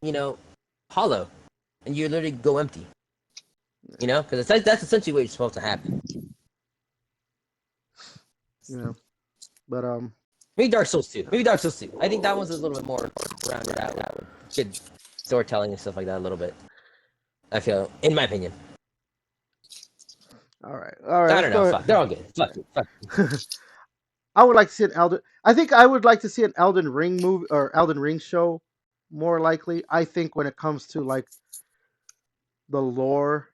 hollow, and you literally go empty. You know, because that's essentially what you're supposed to happen. But Maybe Dark Souls 2. Maybe Dark Souls 2. I think that one's a little bit more rounded out. Good storytelling and stuff like that a little bit. I feel, in my opinion. all right. I don't know. Fuck. They're all good. Fuck it. I would like to see an Elden. I think I would like to see an Elden Ring movie or Elden Ring show. More likely, I think when it comes to like the lore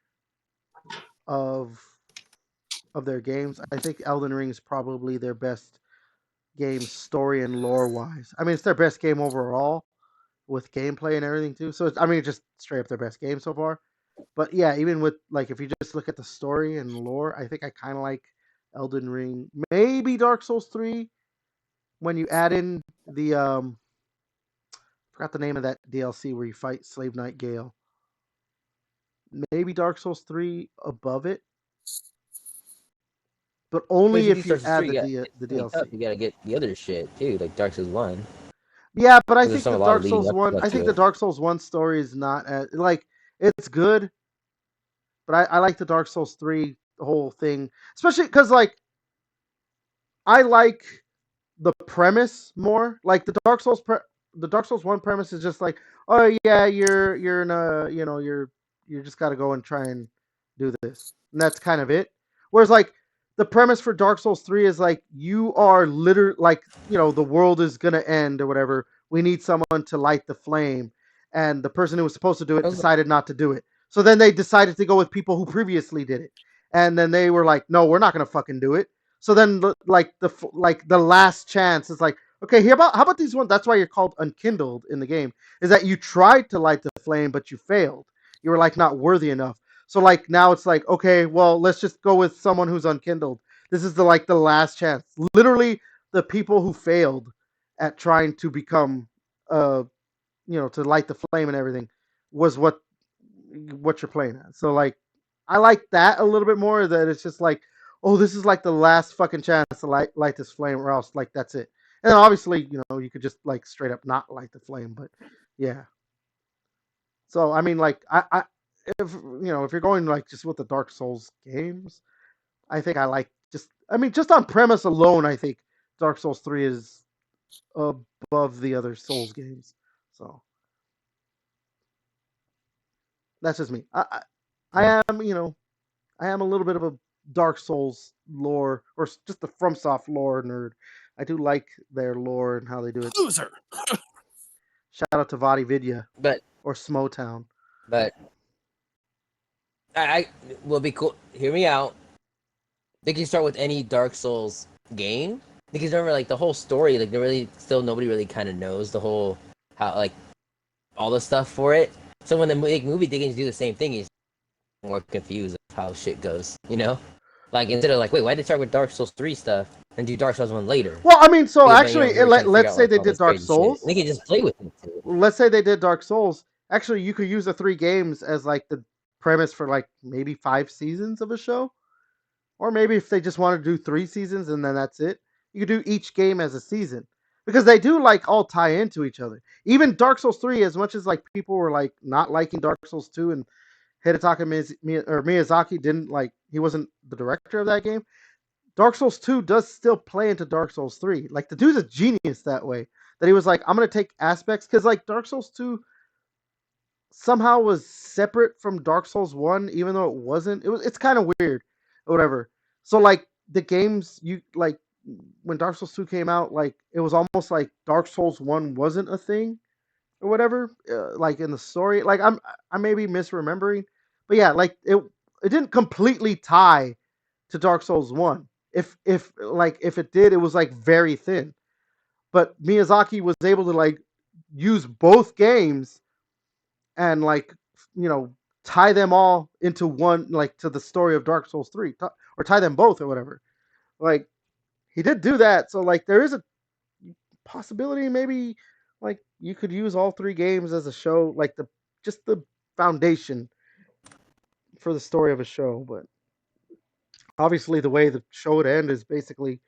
of their games, I think Elden Ring is probably their best game story and lore wise. I mean, it's their best game overall with gameplay and everything too. So it's just straight up their best game so far. But yeah, even with like if you just look at the story and lore, I think I kind of like Elden Ring. Maybe Dark Souls 3 when you add in the forgot the name of that DLC where you fight Slave Knight Gale. Maybe Dark Souls 3 above it. But only if you add the DLC. You gotta get the other shit too, like Dark Souls 1. Yeah, but I think There's the a lot of Dark Souls leading up 1 I to think it. the Dark Souls 1 story is not as like it's good, but I like the Dark Souls 3 whole thing, especially cuz like I like the premise more. Like the Dark Souls 1 premise is just like, "Oh yeah, you're in a, you just got to go and try and do this." And that's kind of it. Whereas like the premise for Dark Souls 3 is like you are literally like, the world is going to end or whatever. We need someone to light the flame, and the person who was supposed to do it decided not to do it. So then they decided to go with people who previously did it. And then they were like, "No, we're not going to fucking do it." So then, like the last chance is like, okay, how about these ones? That's why you're called unkindled in the game. Is that you tried to light the flame, but you failed. You were like not worthy enough. So like now it's like, okay, well, let's just go with someone who's unkindled. This is the last chance. Literally, the people who failed at trying to become, to light the flame and everything, was what you're playing at. So like, I like that a little bit more. That it's just like, oh, this is like the last fucking chance to light this flame, or else like that's it. And then obviously, you could just like straight up not light the flame, but yeah. So I mean, like, if you're going like just with the Dark Souls games, I think I like just on premise alone, I think Dark Souls 3 is above the other Souls games. So that's just me. I am, I am a little bit of a Dark Souls lore, or just the FromSoft lore nerd. I do like their lore and how they do it. Loser. Shout out to Vadi Vidya But or Smotown. but I will be cool. Hear me out. They can start with any Dark Souls game. Because remember, like the whole story, like nobody really kind of knows the whole how like all the stuff for it. So when they make movie, they can do the same thing. He's more confused of how shit goes. Like instead of like, wait, why did they start with Dark Souls 3 stuff and do Dark Souls 1 later? Well, I mean, so Because, actually, they were trying to figure let's out, say like, they all did this Dark crazy shit. Souls. They can just play with it too. Let's say they did Dark Souls. Actually, you could use the 3 games as like the premise for like maybe 5 seasons of a show. Or maybe if they just want to do 3 seasons and then that's it, you could do each game as a season. Because they do like all tie into each other. Even Dark Souls 3, as much as like people were like not liking Dark Souls 2 and Hidetaka Miyazaki didn't like, he wasn't the director of that game. Dark Souls 2 does still play into Dark Souls 3. Like the dude's a genius that way. That he was like, I'm gonna take aspects, because like Dark Souls 2 somehow was separate from Dark Souls 1, even though it wasn't. It's kind of weird, or whatever. So like the games, you like when Dark Souls 2 came out, like it was almost like Dark Souls 1 wasn't a thing or whatever. Like in the story, like I may be misremembering, but yeah, like it didn't completely tie to Dark Souls 1. If it did, it was like very thin. But Miyazaki was able to like use both games and like tie them all into one, like to the story of Dark Souls 3, or tie them both or whatever. Like he did do that, so like there is a possibility maybe like you could use all 3 games as a show, like the foundation for the story of a show. But obviously the way the show would end is basically,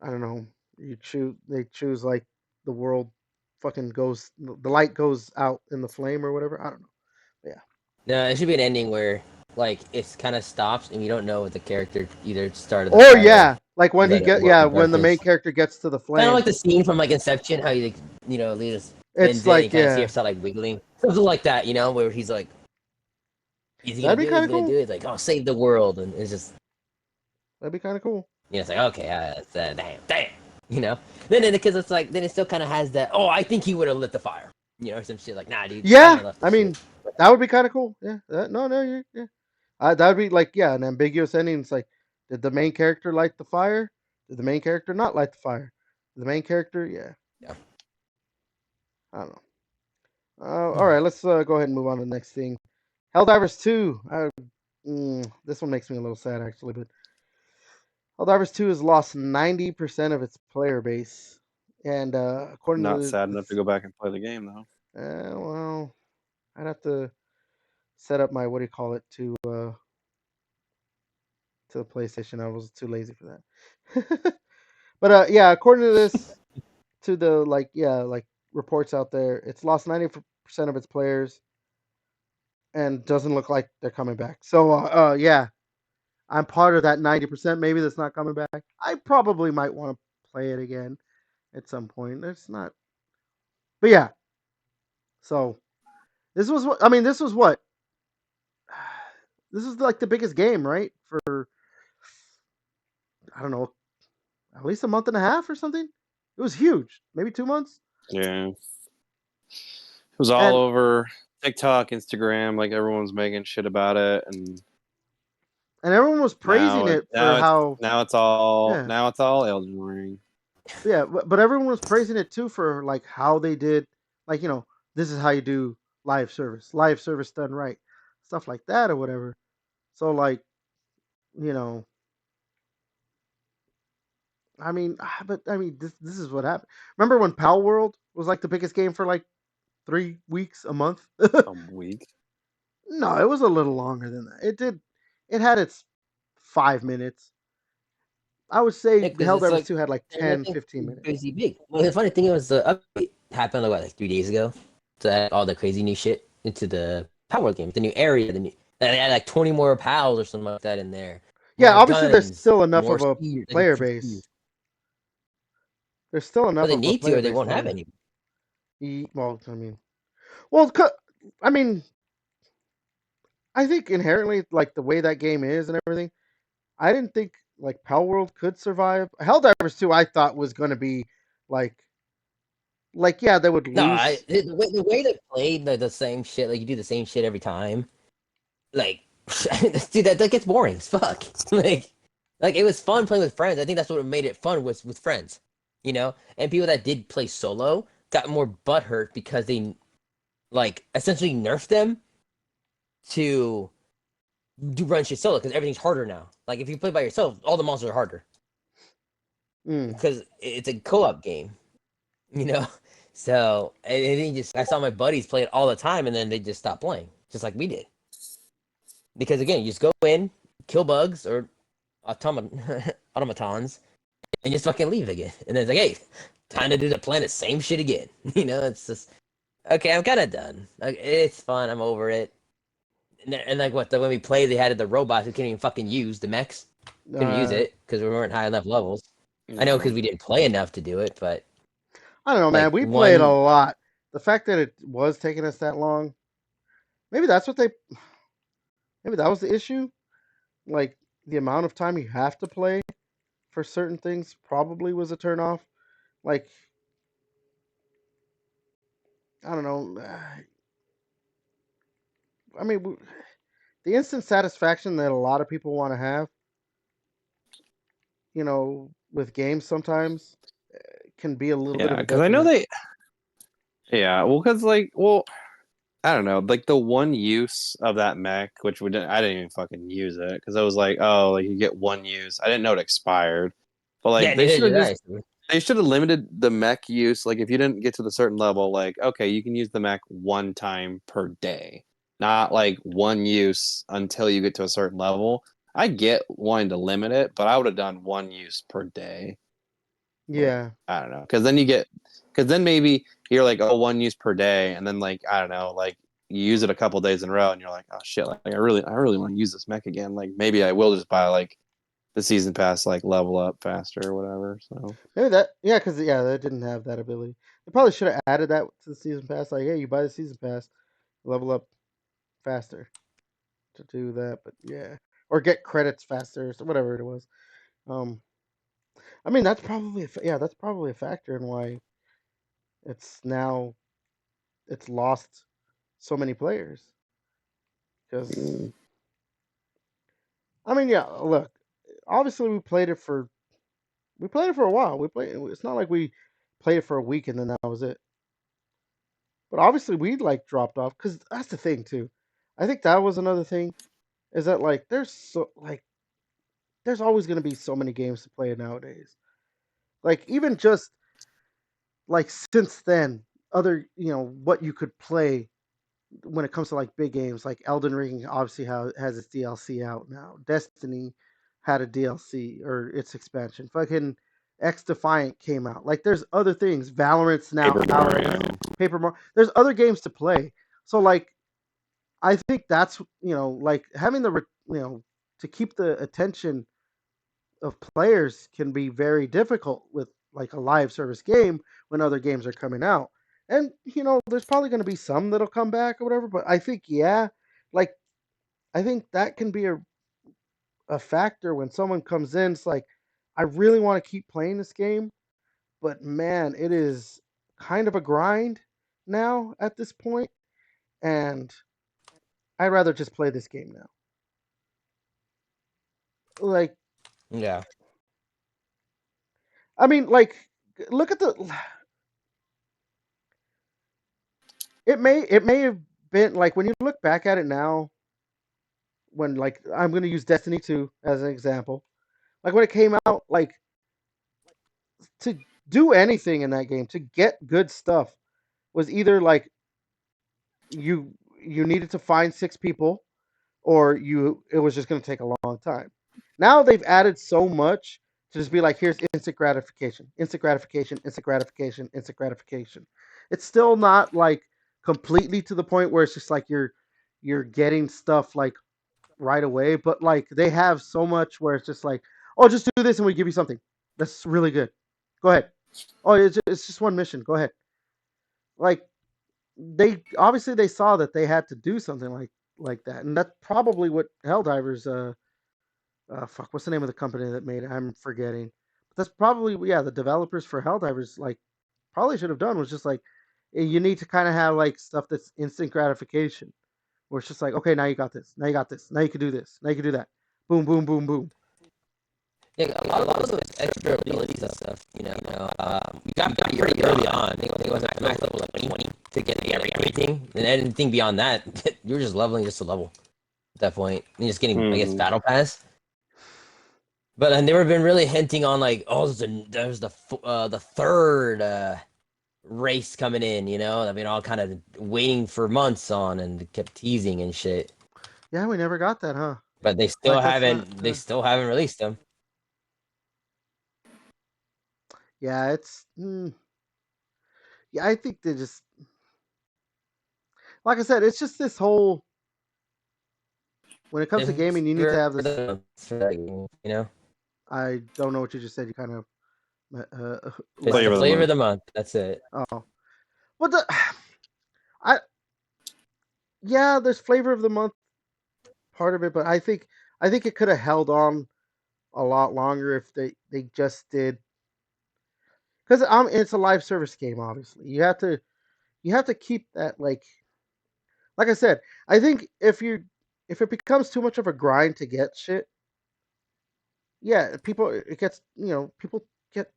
I don't know, they choose like the world fucking goes, the light goes out in the flame or whatever. I don't know. Yeah. No, it should be an ending where like it kind of stops and you don't know what the character either started. Or yeah, like when when the main Kind character gets to the flame. of like the scene from like Inception, how you just It's bends in and like, you kind of see yeah, her start like wiggling, something like that. Where he's like, is he gonna that'd be do it? kind He's of gonna cool. do it. Like, oh, save the world, and it's just That'd be kind of cool. it's like okay, damn. Then because it's like then it still kind of has that. Oh, I think he would have lit the fire. Or some shit like, nah, dude. Yeah, I mean, that would be kind of cool. Yeah, no, yeah. That would be like, yeah, an ambiguous ending. It's like, did the main character light the fire? Did the main character not light the fire? The main character, yeah. Yeah. I don't know. All right, let's go ahead and move on to the next thing. Helldivers 2. This one makes me a little sad, actually, but Helldivers 2 has lost 90% of its player base. And according Not to sad enough to go back and play the game though. well, I'd have to set up my, what do you call it, to the PlayStation. I was too lazy for that. But yeah, according to this, to the like reports out there, it's lost 90% of its players, and doesn't look like they're coming back. So yeah, I'm part of that 90%. Maybe that's not coming back. I probably might want to play it again at some point. It's not, but yeah. So this was what I mean. This was what this is like the biggest game, right? For I don't know, at least a month and a half or something. It was huge. Maybe 2 months. Yeah. It was all And over TikTok, Instagram, like everyone's making shit about it, and everyone was praising it for how, now it's all yeah, Elden Ring. yeah, but everyone was praising it too for like how they did, like this is how you do live service done right, stuff like that or whatever. So like, you know, this is what happened. Remember when Pal World was like the biggest game for like 3 weeks, a month? A week. No, it was a little longer than that. It had its 5 minutes. I would say Yeah, because it's Helldivers like 2 had like and 10, nothing 15 minutes. crazy big. Well, the funny thing was the update happened like what, like 3 days ago. To add all the crazy new shit into the Power game, the new area, the new they had like 20 more pals or something like that in there, Yeah, more obviously there's guns, still enough more of a speed, like player increased speed. base. There's still But enough they of a need to, player or they base won't have to. any. Well, well, I mean, I think inherently, like the way that game is and everything, I didn't think like Pal World could survive. Helldivers 2, I thought was going to be like, yeah, they would No, I lose. the way they played the same shit, like you do the same shit every time. Like, dude, that gets boring as fuck. like it was fun playing with friends. I think that's what made it fun was with friends, you know. And people that did play solo got more butthurt because they like essentially nerfed them to do run shit solo because everything's harder now. Like if you play by yourself, all the monsters are harder Mm. because it's a co-op game, you know. So and then just I saw my buddies play it all the time, and then they just stopped playing, just like we did. Because again, you just go in, kill bugs or automatons, and just fucking leave again. And then it's like, hey, time to do the planet same shit again. You know, it's just okay. I'm kind of done. Like, it's fun. I'm over it. And like what? When we played, they had the robots who couldn't even fucking use the mechs. Couldn't use Uh, it because we weren't high enough levels. I know Yeah. because we didn't play enough to do it, but I don't know, man. like We played a one, lot. The fact that it was taking us that long, maybe that's what they. Maybe that was the issue. Like the amount of time you have to play for certain things probably was a turnoff. Like I don't know. I mean, the instant satisfaction that a lot of people want to have, with games sometimes can be a little bit Yeah, of a because I know detriment. they. Yeah, well, because like, well, I don't know, like the one use of that mech, which I didn't even fucking use it because I was like, oh, like you get one use. I didn't know it expired, but yeah, like they neither should have did just I. So, they should have limited the mech use. Like if you didn't get to the certain level, like okay, you can use the mech one time per day, not like one use until you get to a certain level. I get wanting to limit it, but I would have done one use per day. Like Yeah, I don't know, because then maybe you're like, oh, one use per day, and then like I don't know, like you use it a couple days in a row, and you're like, oh shit, like I really want to use this mech again. Like maybe I will just buy like the season pass, like level up faster or whatever. So maybe that. Yeah, because that didn't have that ability. They probably should have added that to the season pass. Like, hey, you buy the season pass, level up faster to do that. But yeah, or get credits faster, so whatever it was. Um, I mean, that's probably a factor in why it's now it's lost so many players. Because mm, I mean, yeah, look, obviously we played it for a while. We played. It's not like we played it for a week and then that was it. But obviously we like dropped off because that's the thing too. I think that was another thing is that like there's always going to be so many games to play nowadays. Like even just like since then, other what you could play when it comes to like big games, like Elden Ring obviously has its DLC out now. Destiny had a DLC or its expansion. Fucking X Defiant came out. Like there's other things. Valorant's now Paper out. Mario. Paper Mario. There's other games to play. So like I think that's like having to keep the attention of players can be very difficult with like a live service game when other games are coming out. And there's probably going to be some that'll come back or whatever, but I think like I think that can be a factor when someone comes in. It's like I really want to keep playing this game, but man, it is kind of a grind now at this point, and I'd rather just play this game now. Like yeah, I mean, like look at the it may have been like when you look back at it now, when like I'm gonna use Destiny 2 as an example. Like when it came out, like to do anything in that game, to get good stuff was either like you needed to find 6 people or it was just going to take a long time. Now they've added so much to just be like, here's instant gratification, instant gratification, instant gratification, instant gratification. It's still not like completely to the point where it's just like you're getting stuff like right away, but like they have so much where it's just like, oh, just do this and we give you something that's really good. Go ahead. Oh, it's just one mission. Go ahead. Like they obviously they saw that they had to do something like that, and that's probably what Helldivers. Fuck, what's the name of the company that made it? I'm forgetting. But that's probably the developers for Helldivers like probably should have done was just like you need to kind of have like stuff that's instant gratification, where it's just like okay now you got this, now you got this, now you can do this, now you can do that, boom, boom, boom, boom. Yeah, a lot of those extra abilities and stuff, we got pretty early on. I think it was at max level like 20 to get everything, and anything beyond that, you were just leveling just to level at that point, and just getting, I guess, battle pass. But I've never been really hinting on like, oh, there's the third race coming in, I've been all kind of waiting for months on and kept teasing and shit. Yeah, we never got that, huh? But they still Like, that's haven't. not, They still haven't released them. yeah, yeah, I think they just like I said, it's just this whole when it comes to gaming, you need to have this. For that game. I don't know what you just said. You kind of Just Flavor the of the flavor month. of the month. That's it. oh, but I yeah, there's flavor of the month part of it, but I think it could have held on a lot longer if they just did because it's a live service game. Obviously, you have to keep that like I said. I think if it becomes too much of a grind to get shit, yeah, people get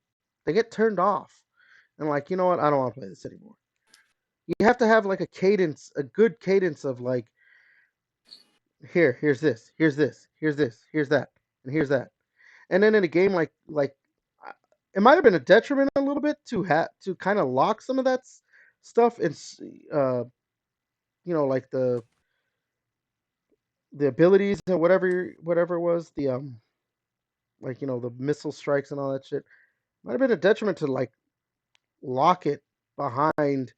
they get turned off and like you know what, I don't want to play this anymore. You have to have like a good cadence of like here's this, here's that, and here's that. And then in a game like it might have been a detriment a little bit to kind of lock some of that stuff and uh like the abilities and whatever it was the like the missile strikes and all that shit might have been a detriment to like lock it behind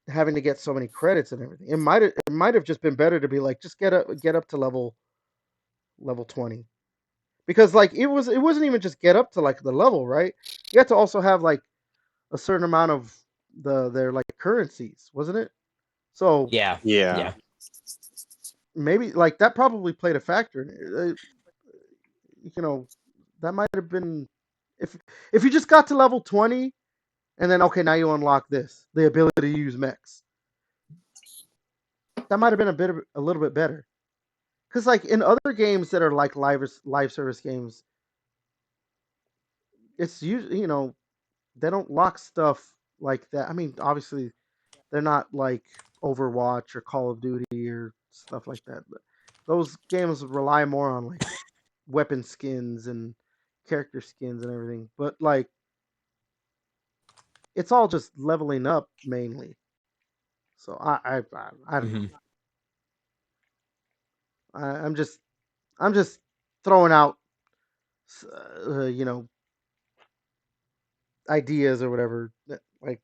having to get so many credits and everything. It might have just been better to be like just get up to level 20 because like it wasn't even just get up to like the level, right? You had to also have like a certain amount of their like currencies, wasn't it? So Yeah. Yeah. maybe like that probably played a factor in it. You know, that might have been if you just got to level 20 and then okay, now you unlock the ability to use mechs. That might have been a little bit better. Cuz like in other games that are like live service games, it's usually, they don't lock stuff like that. I mean, obviously they're not like Overwatch or Call of Duty or stuff like that. But those games rely more on like weapon skins and character skins and everything. But like it's all just leveling up mainly. So I don't know. Hmm. I'm just throwing out uh, you know ideas or whatever like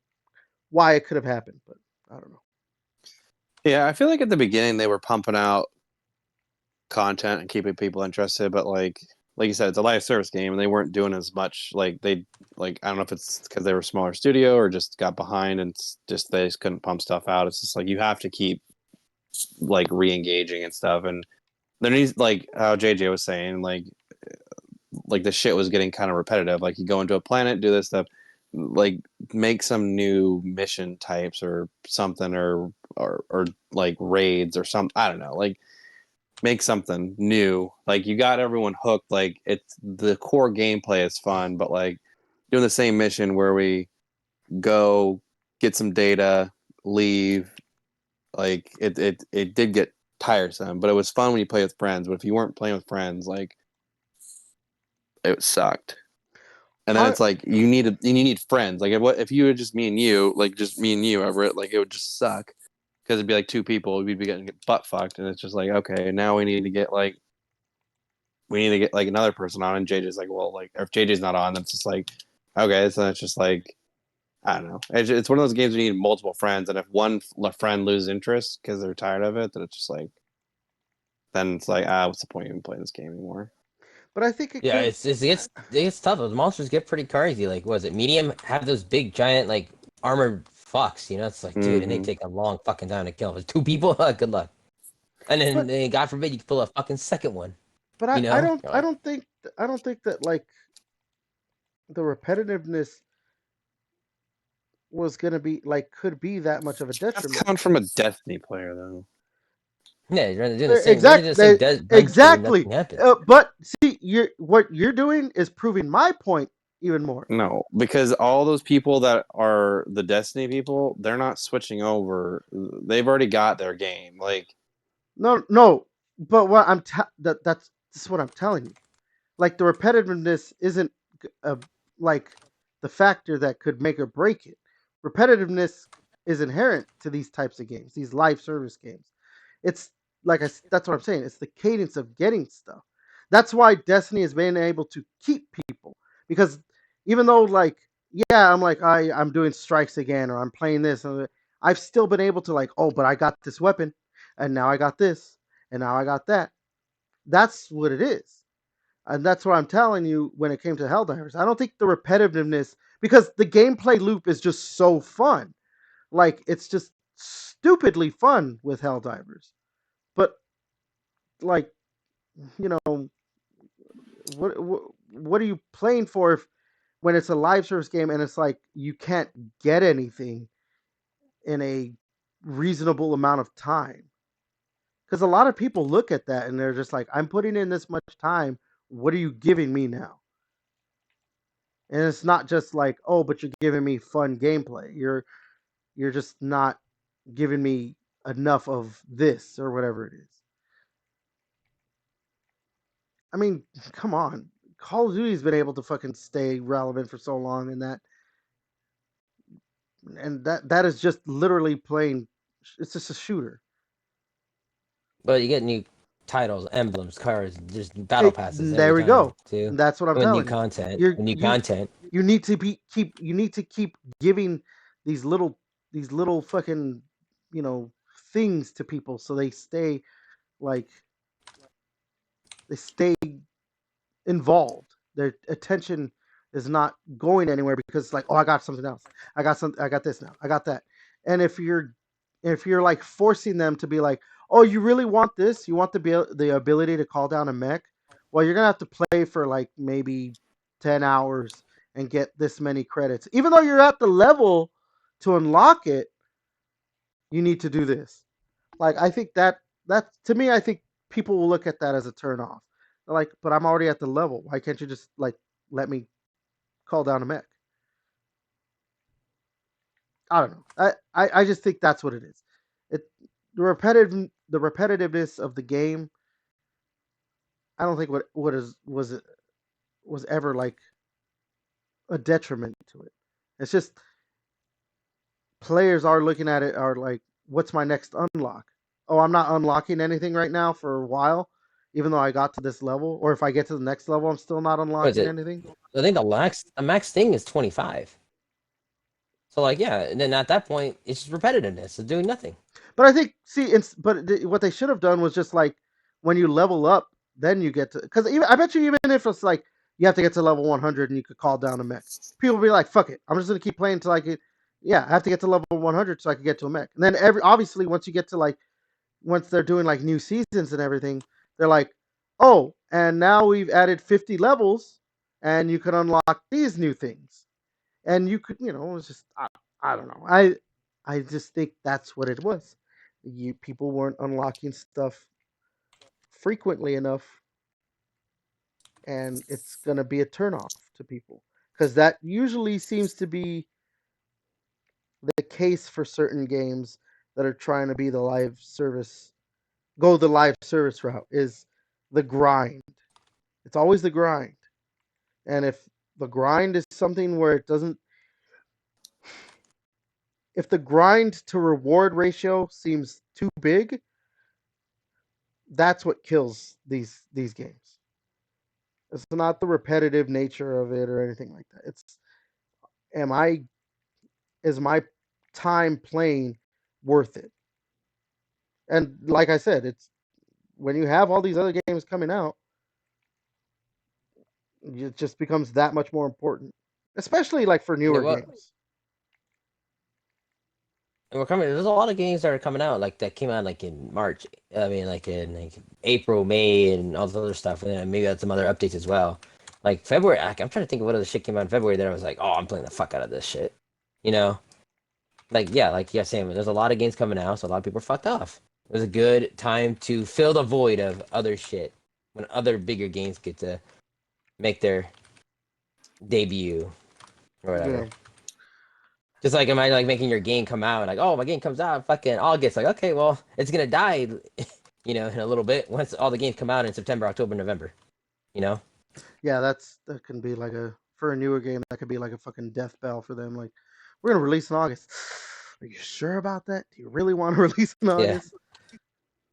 why it could have happened, but I don't know. Yeah, I feel like at the beginning they were pumping out content and keeping people interested, but like you said, it's a live service game and they weren't doing as much. Like I don't know if it's because they were a smaller studio or just got behind and just they just couldn't pump stuff out. It's just like you have to keep like re-engaging and stuff, and there needs like how JJ was saying, like the shit was getting kind of repetitive. Like you go into a planet, do this stuff, like make some new mission types or something, or like raids or something. I don't know, like make something new. Like you got everyone hooked. Like it's the core gameplay is fun, but like doing the same mission where we go get some data, leave. Like it did get tiresome. But it was fun when you play with friends. But if you weren't playing with friends, like it sucked. And then I, it's like you need friends. Like if you were just me and you, like just me and you, Everett, like it would just suck because it'd be like two people, we'd be getting butt fucked, and it's just like okay, now we need to get like another person on, and JJ's like, well, like if JJ's not on, then it's just like okay, so it's just like I don't know. It's one of those games where you need multiple friends, and if one friend loses interest because they're tired of it, then it's just like then it's like what's the point of even playing this game anymore? but I think it Yeah, could. it gets tough. Those monsters get pretty crazy. Like, was it medium? Have those big giant like armored fucks? You know, it's like, dude, and they Mm-hmm. take a long fucking time to kill. If it's two people, good luck. And then, But God forbid, you pull a fucking second one. but You I know, don't you're I like, don't think I don't think that like the repetitiveness was gonna be like could be that much of a That's detriment. coming from a Destiny player though. yeah, you're doing the same. You're doing the Exactly, same dungeon and exactly. nothing happens. But see, what you're doing is proving my point even more. No, because all those people that are the Destiny people, they're not switching over. They've already got their game. Like, No, no. But what that's what I'm telling you. Like the repetitiveness isn't a, like the factor that could make or break it. Repetitiveness is inherent to these types of games, these live service games. It's that's what I'm saying. It's the cadence of getting stuff. That's why Destiny has been able to keep people because even though like yeah, I'm like I'm doing strikes again or I'm playing this and I've still been able to like but I got this weapon and now I got this and now I got that. That's what it is. And that's what I'm telling you when it came to Helldivers. I don't think the repetitiveness because the gameplay loop is just so fun. Like it's just stupidly fun with Helldivers. But like, you know, what are you playing for if when it's a live service game and it's like you can't get anything in a reasonable amount of time? Because a lot of people look at that and they're just like, I'm putting in this much time. What are you giving me now? And it's not just like, oh, but you're giving me fun gameplay. You're just not giving me enough of this or whatever it is. I mean, come on. Call of Duty's been able to fucking stay relevant for so long and that is just literally playing it's just a shooter. But you get new titles, emblems, cards, just battle passes every There we time go. too. And that's what I'm With new telling you. content, You're with new you content. you need to you need to keep giving these little fucking, you know, things to people so like they stay involved. Their attention is not going anywhere because it's like, oh, I got something else. I got this now. I got that. And if you're like forcing them to be like, oh, you really want this? You want the ability to call down a mech? Well, you're gonna have to play for like maybe 10 hours and get this many credits. Even though you're at the level to unlock it, you need to do this. Like I think that to me, I think people will look at that as a turn off. They're like, but I'm already at the level. Why can't you just like let me call down a mech? I don't know. I just think that's what it is. It the repetitiveness of the game. I don't think what is was ever like a detriment to it. It's just players are looking at it are like, what's my next unlock? Oh, I'm not unlocking anything right now for a while, even though I got to this level. Or if I get to the next level, I'm still not What is unlocking it? anything. I think the max thing is 25. So like yeah, and then at that point it's just repetitiveness of doing nothing. But I think, see, what they should have done was just like when you level up, then you get to because even I bet you even if it's like you have to get to level 100 and you could call down a mech, people will be like, "Fuck it, I'm just gonna keep playing until I get." Yeah, I have to get to level 100 so I can get to a mech. And then obviously once you get to like once they're doing like new seasons and everything, they're like, "Oh, and now we've added 50 levels, and you can unlock these new things." And you could, it's just I don't know. I just think that's what it was. People weren't unlocking stuff frequently enough, and it's gonna be a turnoff to people because that usually seems to be the case for certain games that are trying to be the live service go the live service route is the grind. It's always the grind. And if the grind is something where it doesn't, if the grind to reward ratio seems too big, that's what kills these games. It's not the repetitive nature of it or anything like that. It's, am I, is my time playing worth it? And like I said, it's when you have all these other games coming out, it just becomes that much more important, especially like for You know newer what? games. And we're coming. There's a lot of games that are coming out, like that came out like in March. I mean, like in like April, May, and all this other stuff. And then maybe had some other updates as well. Like February, I'm trying to think of what other shit came out in February that I was like, oh, I'm playing the fuck out of this shit. You know, like yeah, Sam. There's a lot of games coming out, so a lot of people are fucked off. It was a good time to fill the void of other shit when other bigger games get to make their debut or Yeah, whatever. Just like imagine like making your game come out, like, oh, my game comes out in fucking August. Like, okay, well, it's gonna die, in a little bit once all the games come out in September, October, November. You know? yeah, that can be like a, for a newer game, that could be like a fucking death bell for them. Like, we're gonna release in August. Are you sure about that? Do you really want to release in Yeah. August?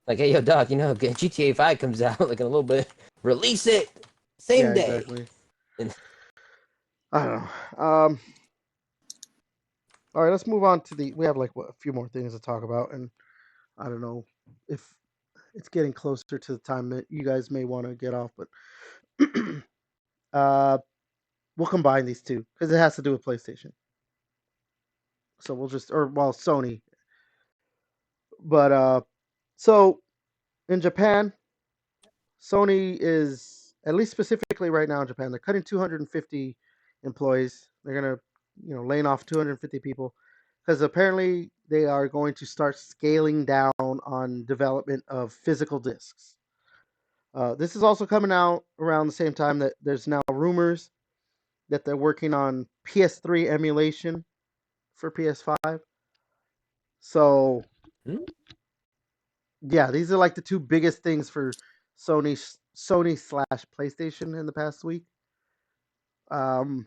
Like, hey, yo, Doc, GTA 5 comes out like in a little bit. Release it Yeah, same day. exactly. And I don't know. All right, let's move on to the. We have like what, a few more things to talk about, and I don't know if it's getting closer to the time that you guys may want to get off, but uh, we'll combine these two because it has to do with PlayStation. So we'll just, or well, Sony. But so in Japan, Sony is, at least specifically right now in Japan, they're cutting 250 employees. They're gonna, laying off 250 people because apparently they are going to start scaling down on development of physical discs. This is also coming out around the same time that there's now rumors that they're working on PS3 emulation for PS5. So hmm? yeah, these are like the two biggest things for Sony slash PlayStation in the past week. Um,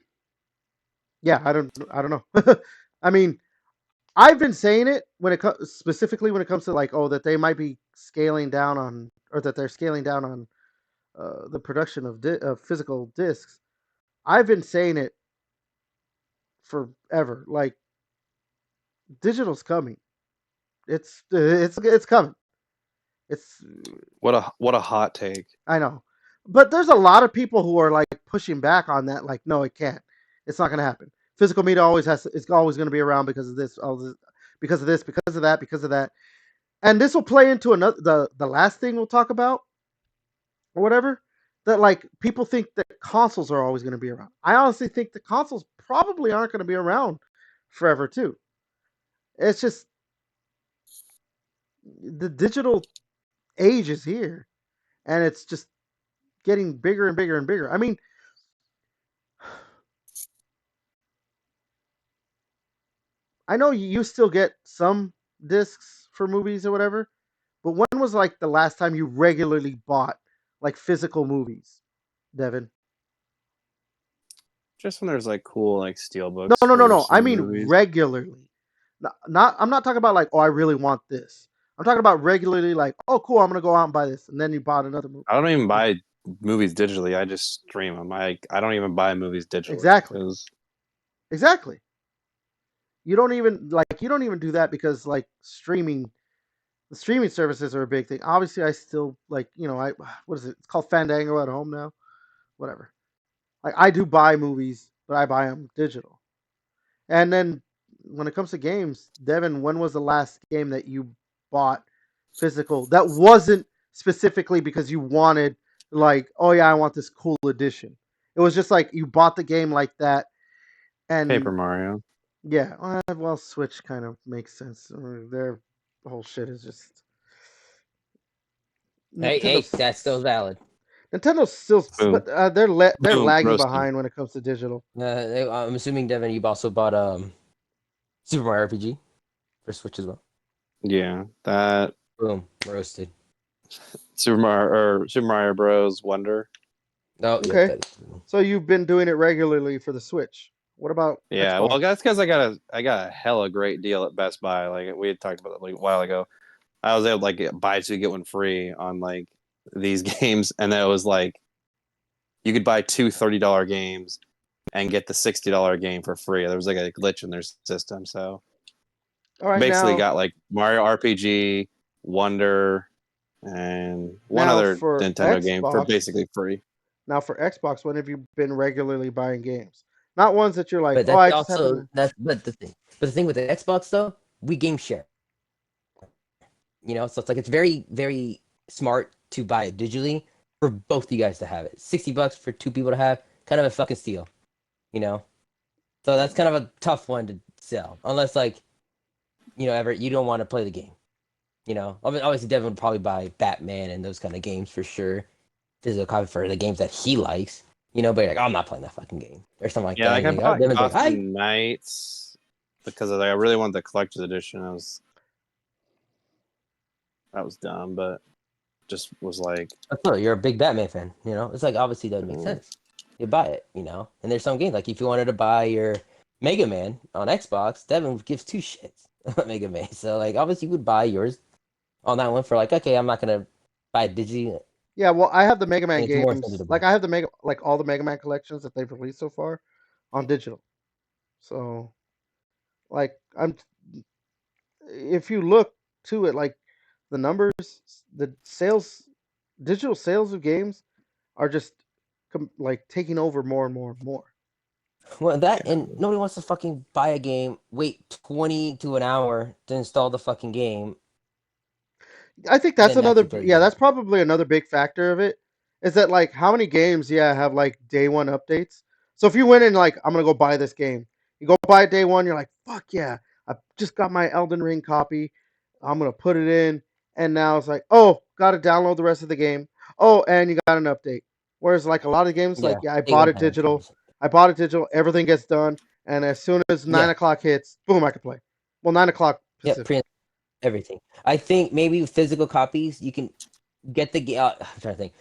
yeah, I don't know. I mean, I've been saying it when it comes, specifically when it comes to like, oh, that they might be scaling down on, or that they're scaling down on the production of physical discs. I've been saying it forever. Like, digital's coming. It's coming. It's, What a hot take. I know, but there's a lot of people who are like pushing back on that. Like, no, it can't. It's not going to happen. Physical media always has. It's always going to be around because of this. All this, because of this. Because of that. Because of that. And this will play into another, the last thing we'll talk about or whatever. That like people think that consoles are always going to be around. I honestly think the consoles probably aren't going to be around forever too. It's just the digital age is here, and it's just getting bigger and bigger and bigger. I mean, I know you still get some discs for movies or whatever, but when was like the last time you regularly bought like physical movies, Devin? Just when there's like cool like No, steelbooks no, no, for no. I some mean movies. regularly. Not. I'm not talking about like, oh, I really want this. I'm talking about regularly, like, oh, cool, I'm gonna go out and buy this, and then you bought another movie. I don't even buy movies digitally. I just stream them. I don't even buy movies digitally Exactly. because Exactly. You don't even do that because like streaming, the streaming services are a big thing. Obviously, I still like, I, what is it? It's called Fandango at home now. Whatever. Like, I do buy movies, but I buy them digital. And then when it comes to games, Devin, when was the last game that you bought physical that wasn't specifically because you wanted, like, oh yeah, I want this cool edition? It was just like you bought the game like that, Paper and Mario. yeah, well, Switch kind of makes sense. Their whole shit is just hey, Nintendo's that's still valid. Nintendo's still, Boom. but they're Boom. lagging Roasted. behind when it comes to digital. I'm assuming Devin, you've also bought Super Mario RPG for Switch as well. Yeah. That Boom, roasted. Super Mario Bros. Wonder. No, yep, Okay. that is. So you've been doing it regularly for the Switch. What about Yeah, well, Xbox? that's because I got a hella great deal at Best Buy. Like we had talked about that like a while ago. I was able to like buy two get one free on like these games, and then it was like you could buy two $30 games and get the $60 game for free. There was like a glitch in their system, so All right, basically now got like Mario RPG, Wonder, and one now other for Nintendo game for Xbox, basically free. now for Xbox, when have you been regularly buying games? Not ones that you're like, But oh, that's I just happen also to. that's but the thing with the Xbox though, we game share. So it's like it's very very smart to buy it digitally for both you guys to have it. $60 for two people to have, kind of a fucking steal. You know, so that's kind of a tough one to sell unless like ever you don't want to play the game. Obviously Devin would probably buy Batman and those kind of games for sure. Physical copy for the games that he likes. But you're like, oh, I'm not playing that fucking game or something like Yeah, that. like I And you're like, oh, bought Devin's like, hi. Gotham Knights because I really wanted the collector's edition. That was dumb, but just was like, Oh, you're a big Batman fan. It's like obviously that would make mm, sense. You buy it. And there's some games like if you wanted to buy your Mega Man on Xbox, Devin gives two shits about Mega Man. So like obviously you would buy yours on that one for like, okay, I'm not gonna buy it digitally. Yeah, well, I have the Mega Man And it's more expensive games. to buy. Like I have the all the Mega Man collections that they've released so far on digital. So like I'm if you look to it, like the numbers, the sales, digital sales of games are just like taking over more and more and more. Well, that yeah. and nobody wants to fucking buy a game, wait 20 to an hour to install the fucking game, I think that's then actually another, play the yeah, game. that's probably another big factor of it. Is that like how many games, yeah, have like day one updates? So if you went in like I'm gonna go buy this game, you go buy it day one, you're like, fuck yeah, I just got my Elden Ring copy, I'm gonna put it in, and now it's like, oh, gotta download the rest of the game. Oh, and you got an update. Whereas like a lot of games, like Yeah, yeah, I day bought one it time, digital, 100%. everything gets done, and as soon as nine Yeah, o'clock hits, boom, I can play. Well, 9 o'clock yeah, Pacific. pre everything. I think maybe physical copies you can get the game. I'm trying to think,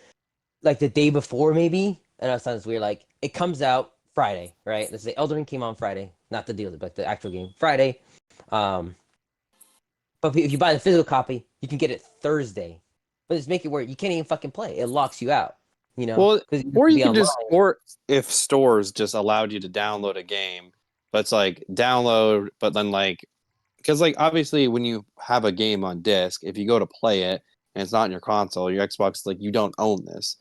like the day before maybe. I know it sounds weird. Like it comes out Friday, right? Let's say Elden Ring came on Friday, not the deal, but the actual game Friday. Um, but if you buy the physical copy, you can get it Thursday. But just make it where you can't even fucking play. It locks you out. Well, Because you have or to you be could online. just, or if stores just allowed you to download a game, but it's like download, but then like, because like obviously when you have a game on disc, if you go to play it and it's not in your console, your Xbox, like you don't own this.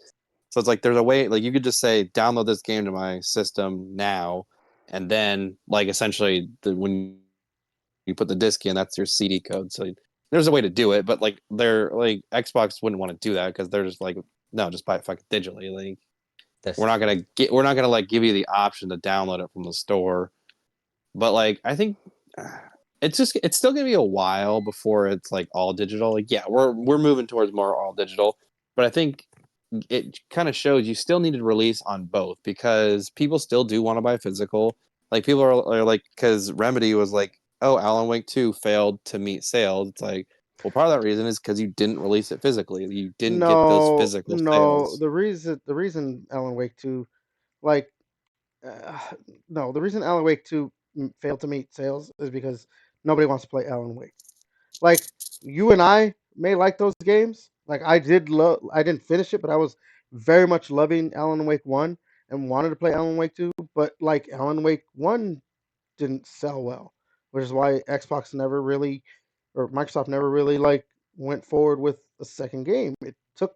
So it's like there's a way, like you could just say download this game to my system now, and then like essentially when you put the disc in, that's your CD code. So there's a way to do it, but like they're like Xbox wouldn't want to do that because they're just like, no, just buy it fucking digitally. Like That's we're not gonna like give you the option to download it from the store. But like I think it's still gonna be a while before it's like all digital. Like yeah, we're moving towards more all digital, but I think it kind of shows you still need to release on both because people still do want to buy physical. Like people are like because Remedy was like, oh, Alan Wake 2 failed to meet sales. It's like, well, part of that reason is because you didn't release it physically. You didn't get those No, physical no. sales. The reason Alan Wake 2, like, uh, no, the reason Alan Wake 2 failed to meet sales is because nobody wants to play Alan Wake. Like, you and I may like those games. Like, I didn't finish it, but I was very much loving Alan Wake 1 and wanted to play Alan Wake 2. But, like, Alan Wake 1 didn't sell well, which is why Xbox never really, or Microsoft never really like went forward with a second game. It took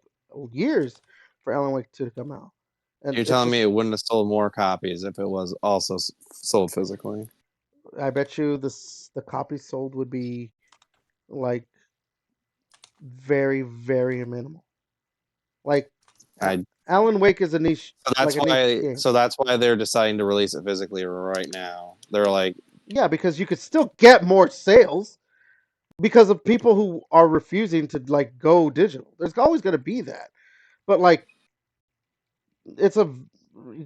years for Alan Wake 2 to come out, and You're it's telling me just it wouldn't have sold more copies if it was also sold physically? I bet you the copies sold would be like very very minimal. Like I Alan Wake is a niche so like that's a niche why game. so that's why they're deciding to release it physically right now. They're like, Yeah, because you could still get more sales because of people who are refusing to like go digital. There's always going to be that. But like it's a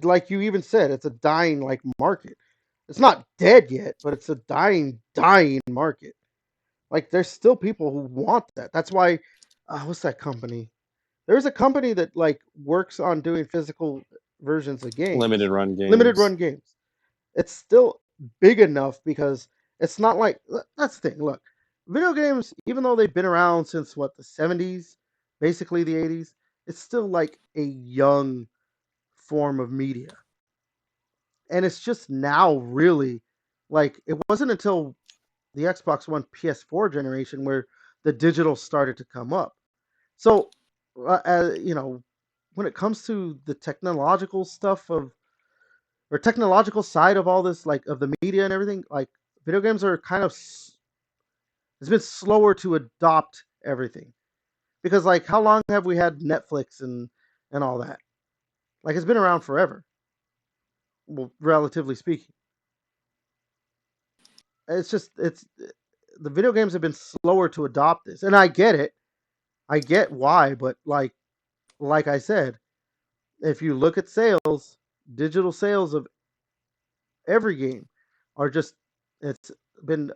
like you even said, it's a dying like market. It's not dead yet, but it's a dying market. Like there's still people who want that. That's why what's that company? There's a company that like works on doing physical versions of games, Limited run limited games. run games. It's still big enough because it's not like that's the thing. Look, video games, even though they've been around since what the 70s, basically the 80s, it's still like a young form of media, and it's just now really like it wasn't until the Xbox One PS4 generation where the digital started to come up. So, you know, when it comes to the technological stuff of or technological side of all this, like of the media and everything, like video games are kind of it's been slower to adopt everything because like how long have we had Netflix and all that? Like it's been around forever, well, relatively speaking. It's just it's the video games have been slower to adopt this, and I get it. I get why, but like I said, if you look at sales, digital sales of every game are just it's been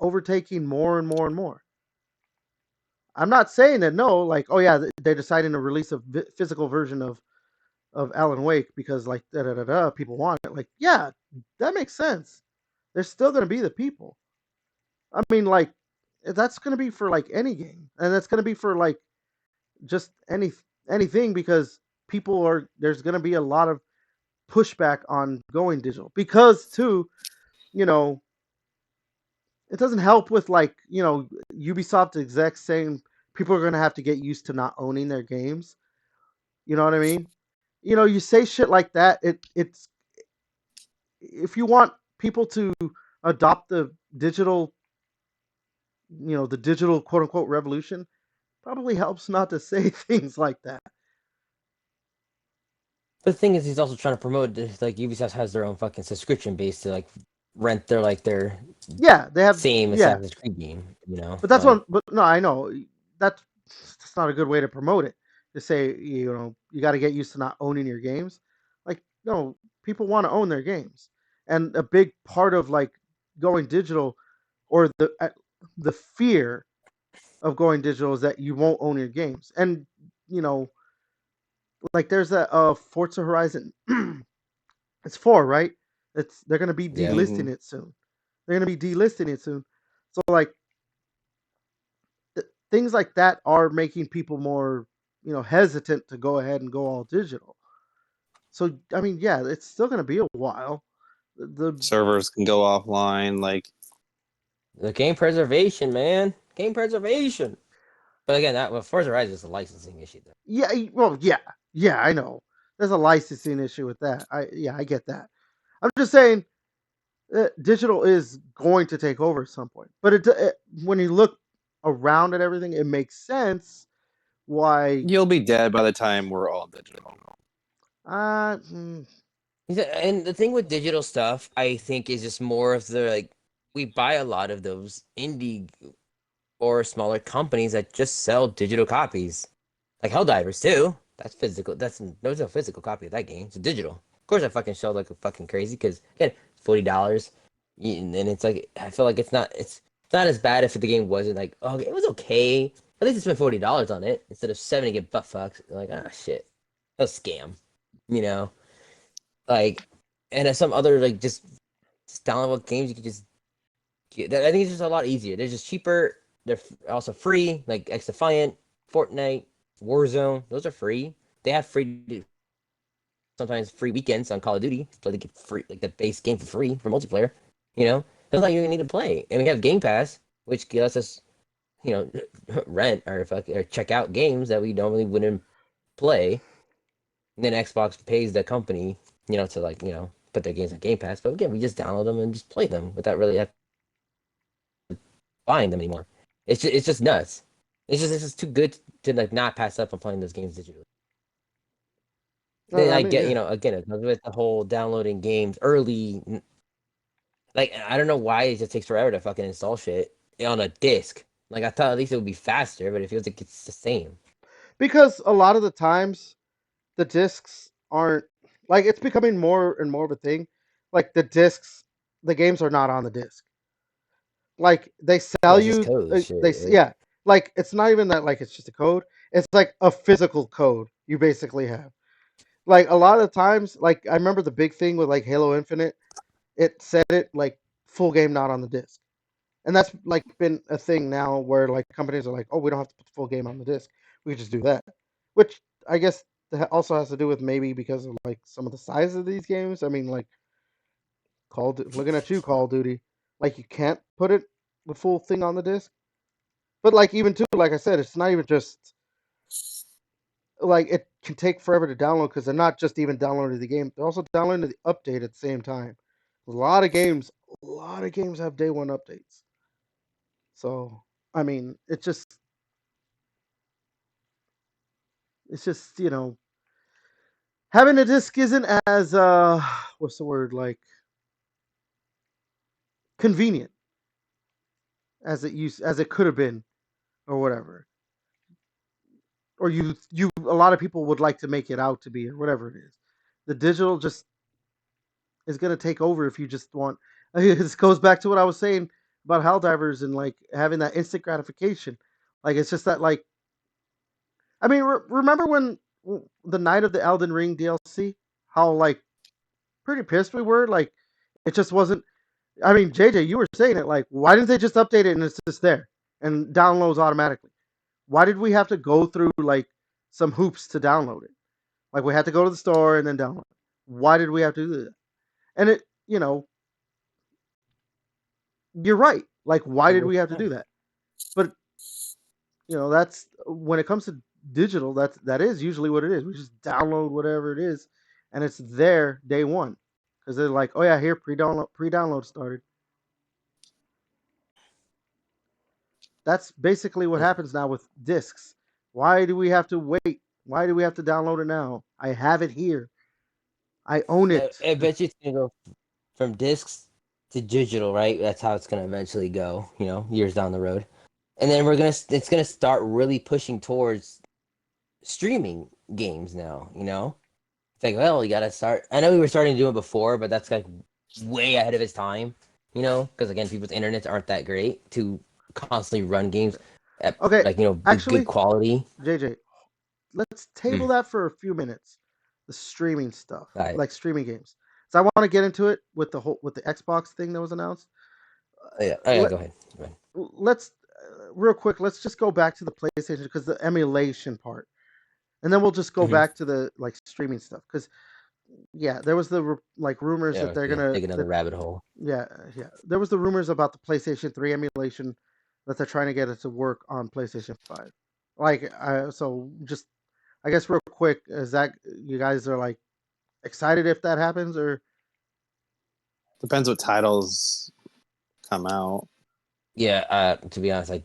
overtaking more and more and more. I'm not saying that no, like oh yeah, they're deciding to release a physical version of Alan Wake because like da da da da people want it. Like yeah, that makes sense. There's still gonna be the people. I mean like that's gonna be for like any game, and that's gonna be for like just anything because people are there's gonna be a lot of pushback on going digital because too you know it doesn't help with like Ubisoft execs saying people are going to have to get used to not owning their games. You know what I mean? You say shit like that, it's if you want people to adopt the digital the digital quote unquote revolution, probably helps not to say things like that. But the thing is, he's also trying to promote this, like Ubisoft has their own fucking subscription base to like rent their Yeah, they have. same Yeah, Assassin's Creed game. but that's Like one. But no, I know that's not a good way to promote it. To say you got to get used to not owning your games. Like no, people want to own their games, and a big part of like going digital, or the fear of going digital is that you won't own your games. And you know, like there's a Forza Horizon. It's 4, right? They're gonna be yeah, Hmm. delisting it soon. They're gonna be delisting it soon. So like things like that are making people more hesitant to go ahead and go all digital. So I mean, yeah, it's still going to be a while. The Servers can go offline. Like, the game preservation, man, game preservation. But again, that with Forza Horizon is a licensing issue, though. Yeah, well, yeah, I know. There's a licensing issue with that. I get that. I'm just saying, digital is going to take over at some point. But when you look around at everything, it makes sense why. you'll be dead by the time we're all digital. Uh, mm, And the thing with digital stuff, I think, is just more of the like we buy a lot of those indie or smaller companies that just sell digital copies, like Helldivers too. That's physical. There's no physical copy of that game. It's digital. Of course, I fucking shell like a fucking crazy because again, $40, and it's like I feel like it's not as bad if the game wasn't like oh it was okay. At least I spent $40 on it instead of 70 get butt fucked. Like ah shit, that's a scam, you know. Like, and as some other like just downloadable games you can just get. I think it's just a lot easier. They're just cheaper. They're also free. Like X Defiant, Fortnite, Warzone. Those are free. They have free sometimes free weekends on Call of Duty. So they get free like the base game for free for multiplayer. You know, that's not you need to play. And we have Game Pass, which lets us you know rent or check out games that we normally wouldn't play. And then Xbox pays the company, to like put their games on Game Pass. But again, we just download them and just play them without really buying them anymore. It's just nuts. It's just too good to like not pass up on playing those games digitally. Then I I mean, get, yeah. again, it comes with the whole downloading games early. Like I don't know why it just takes forever to fucking install shit on a disc. Like I thought at least it would be faster, but it feels like it's the same. Because a lot of the times the discs aren't like it's becoming more and more of a thing. Like the games are not on the disc. Like they Yeah, sell it's just you, code shit. yeah, like it's not even that like it's just a code. It's like a physical code you basically have. Like a lot of times, like I remember the big thing with like Halo Infinite, it said it like full game not on the disc. And that's like been a thing now where like companies are like, oh, we don't have to put the full game on the disc. We can just do that. Which I guess also has to do with maybe because of like some of the size of these games. I mean, like looking at you, Call of Duty, like you can't put it the full thing on the disc. But like even too, like I said, it's not even just like it can take forever to download because they're not just even downloading the game; they're also downloading the update at the same time. A lot of games have day one updates. So I mean, it's just having a disc isn't as what's the word like convenient as it could have been or whatever, or you a lot of people would like to make it out to be or whatever it is. The digital just is going to take over if you just want. This goes back to what I was saying about Helldivers and like having that instant gratification. Like it's just that like I mean remember when the night of the Elden Ring DLC, how like pretty pissed we were. Like it just wasn't. I mean, JJ, you were saying it. Like, why didn't they just update it and it's just there and downloads automatically? Why did we have to go through like some hoops to download it? Like we had to go to the store and then download it. Why did we have to do that? And you're right. Like, why did we have to do that? But that's when it comes to digital. That is usually what it is. We just download whatever it is, and it's there day one because they're like, oh yeah, here pre-download started. That's basically what happens now with discs. Why do we have to wait? Why do we have to download it now? I have it here. I own it. I bet you it's gonna go from discs to digital, right? That's how it's gonna eventually go. Years down the road, and then it's gonna start really pushing towards streaming games now. It's like, well, you gotta start. I know we were starting to do it before, but that's like way ahead of its time. Because again, people's internets aren't that great to constantly run games at Okay, like with actually, good quality. JJ, let's table Mm. that for a few minutes. The streaming stuff, Right. like streaming games. So I want to get into it with the Xbox thing that was announced. Oh, yeah. Oh, yeah. Let Go ahead. Go ahead. let's real quick. Let's just go back to the PlayStation because the emulation part, and then we'll just go Hmm. back to the like streaming stuff because yeah, there was the like rumors that Yeah. they're Yeah. gonna Dig another that rabbit hole. yeah, yeah. There was the rumors about the PlayStation 3 emulation that they're trying to get it to work on PlayStation 5. Like, so just I guess real quick, is that you guys are like excited if that happens or Depends what titles come out. Yeah. To be honest, I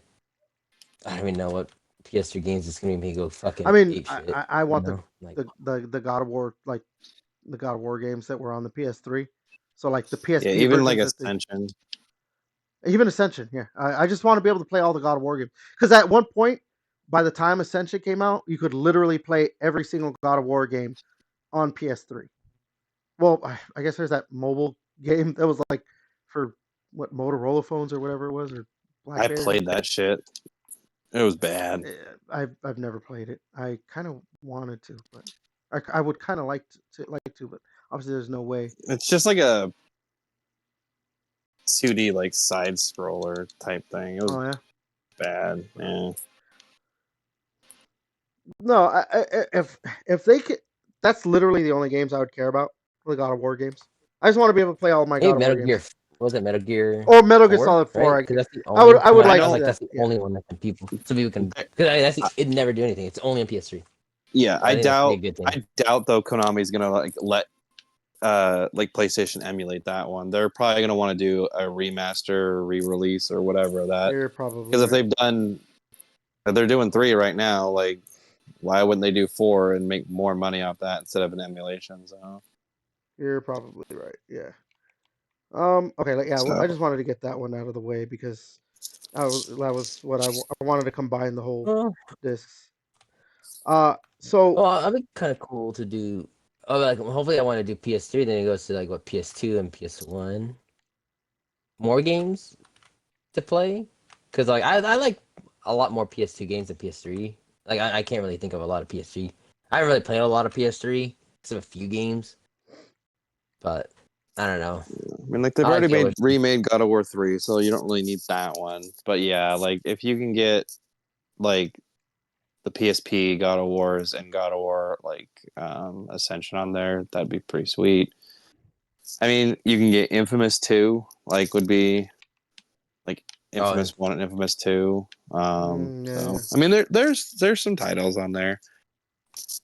don't even know what PS3 games is gonna make me go I fucking mean, ape shit. I want Like, the God of War like the God of War games that were on the PS3. So like the Yeah, PSP even like versions that they Ascension. even Ascension, yeah. I just want to be able to play all the God of War games because at one point, by the time Ascension came out, you could literally play every single God of War game on PS3. Well, I guess there's that mobile game that was like for what Motorola phones or whatever it was or I BlackBerry. played that shit. It was bad. I've never played it. I kind of wanted to, but I would kind of like to, but obviously there's no way. It's just like a 2D like side scroller type thing. It was Oh yeah. bad. Yeah. No, if they could, that's literally the only games I would care about. The God of War games. I just want to be able to play all my maybe God of War Metal Gear. games. Was it Metal Gear Or Metal Gear 4? Solid Right? 4. Because that's the I would only. I No, would I like I to feel see don't. like that. that's the Yeah. only one that people can. Because it never do anything. It's only on PS3. Yeah, So I think that's a doubt. good thing. I doubt though. Konami's gonna like let like PlayStation emulate that one. They're probably gonna want to do a remaster, re-release, or whatever of that. You're probably Because right. if they're doing 3 right now, like why wouldn't they do 4 and make more money off that instead of an emulation? You're probably right. Yeah. Okay. Like, yeah. Well, So I just wanted to get that one out of the way because that was what I wanted to combine the whole Well, discs. So I'd be kind of cool to do. Oh, like hopefully I want to do PS3. Then it goes to like what PS2 and PS1. More games to play, because like I like a lot more PS2 games than PS3. Like I can't really think of a lot of PS3. I haven't really played a lot of PS3, except a few games. But I don't know. I mean, like they've I like already the older. remade God of War 3, so you don't really need that one. But yeah, like if you can get like the PSP God of Wars and God of War like Ascension on there, that'd be pretty sweet. I mean, you can get Infamous 2, like would be like Oh, Infamous 1 and Infamous 2. So Yeah. I mean there's some titles on there.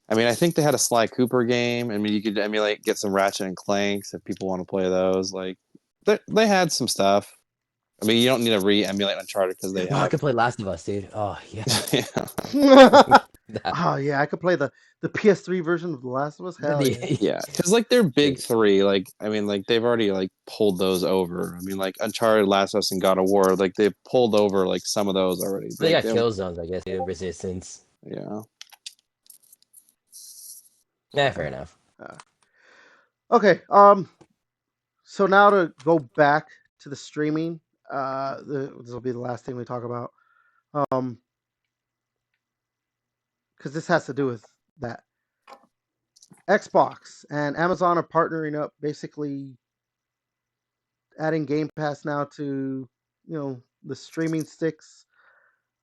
I mean, I think they had a Sly Cooper game. I mean, you could emulate, get some Ratchet and Clanks if people want to play those. Like, they had some stuff. I mean, you don't need to re-emulate Uncharted because they oh, I have. could play Last of Us, dude. Oh yeah. Oh yeah, I could play the PS3 version of The Last of Us. Hell yeah. Yeah, because like their big three, like I mean, like they've already like pulled those over. I mean, like Uncharted, Last of Us, and God of War, like they pulled over like some of those already. They got kill zones, I guess. Dude. Resistance. Yeah. Yeah, fair enough. Okay. So now to go back to the streaming. This will be the last thing we talk about. Because this has to do with that. Xbox and Amazon are partnering up, basically adding Game Pass now to, the streaming sticks.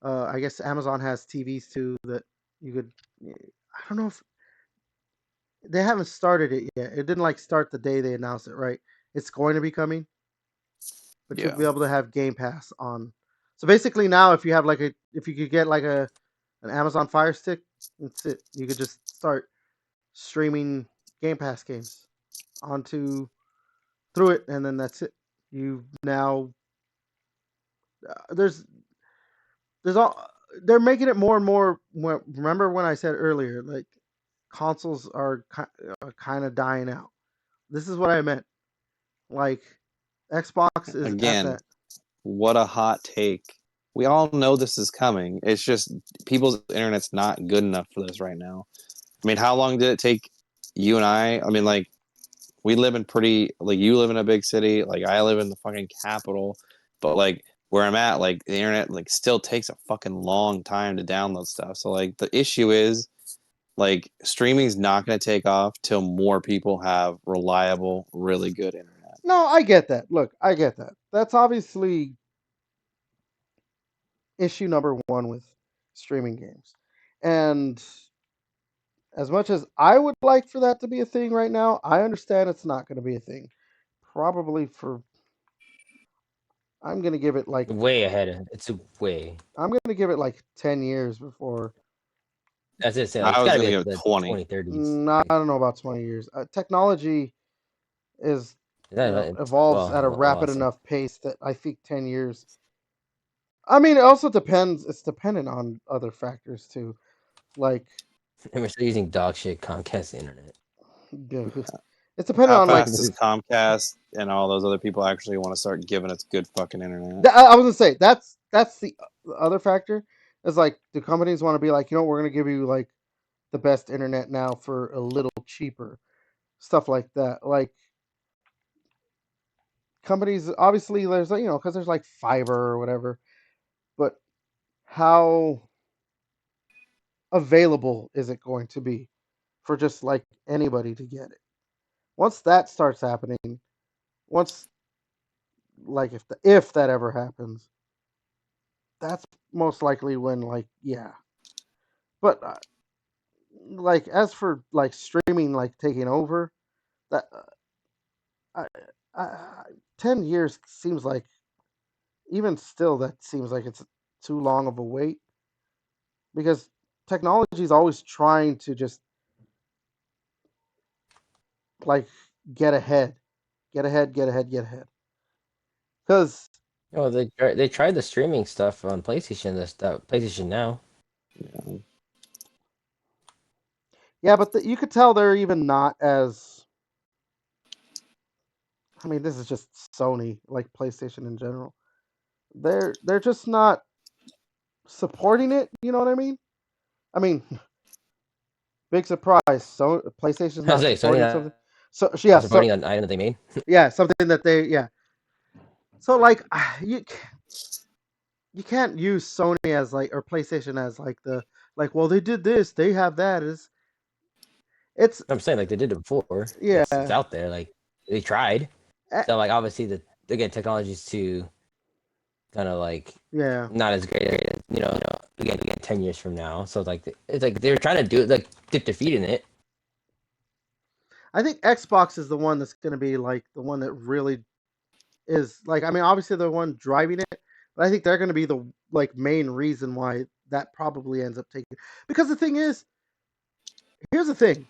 I guess Amazon has TVs too that you could. I don't know if they haven't started it yet. It didn't like start the day they announced it, right? It's going to be coming, but you'll Yeah. be able to have Game Pass on. So basically, now if you have if you could get like an Amazon Fire Stick, that's it. You could just start streaming Game Pass games onto through it, and then that's it. You now there's all they're making it more and more. Remember when I said earlier, like consoles are kind of dying out. This is what I meant. Like Xbox is at Again, that. what a hot take. We all know this is coming. It's just people's internet's not good enough for this right now. I mean, how long did it take you and I mean, like, we live in like, you live in a big city, like, I live in the fucking capital, but, like, where I'm at, like, the internet, like, still takes a fucking long time to download stuff. So, like, the issue is, like, streaming's not going to take off till more people have reliable, really good internet. No, I get that. Look, I get that. That's obviously issue number one with streaming games. And as much as I would like for that to be a thing right now, I understand it's not going to be a thing. Probably for I'm going to give it like Way ahead. It's way. I'm going to give it like 10 years before. That's it. I It's was got to going be to like give it the 20. 2030s. I don't know about 20 years. Technology is That, evolves at a rapid enough pace that I think 10 years. I mean, it also depends. It's dependent on other factors too, like and we're still using dog shit Comcast internet. it's dependent How on like. fast does Comcast and all those other people actually want to start giving us good fucking internet? I was gonna say that's the other factor. Is like, do companies want to be like, we're gonna give you like the best internet now for a little cheaper, stuff like that. Like companies, obviously, there's because there's like fiber or whatever, but how available is it going to be for just like anybody to get it? Once that starts happening, once like if that ever happens, that's most likely when like But like as for like streaming like taking over, that I, I 10 years seems like even still that seems like it's too long of a wait because technology is always trying to just like get ahead, get ahead, get ahead, get ahead. Because Oh, they tried the streaming stuff on PlayStation. PlayStation Now. yeah, but you could tell they're even not as. I mean, this is just Sony, like PlayStation in general. They're just not supporting it. You know what I mean? I mean, big surprise. So PlayStation's I was not like, Sony supporting not something. So yeah, supporting an item that they made. yeah, something that they. So like you can't use Sony as like or PlayStation as like the like. Well, they did this, they have that. It's I'm saying like they did it before. It's yeah, out there. Like they tried. eh, So like obviously the again technology's too kind of like yeah. not as great as again 10 years from now. So like it's like they're trying to do it like dip their feet in it. I think Xbox is the one that's going to be like the one that really is like. I mean, obviously the one driving it, but I think they're going to be the like main reason why that probably ends up taking. Because the thing is, here's the thing,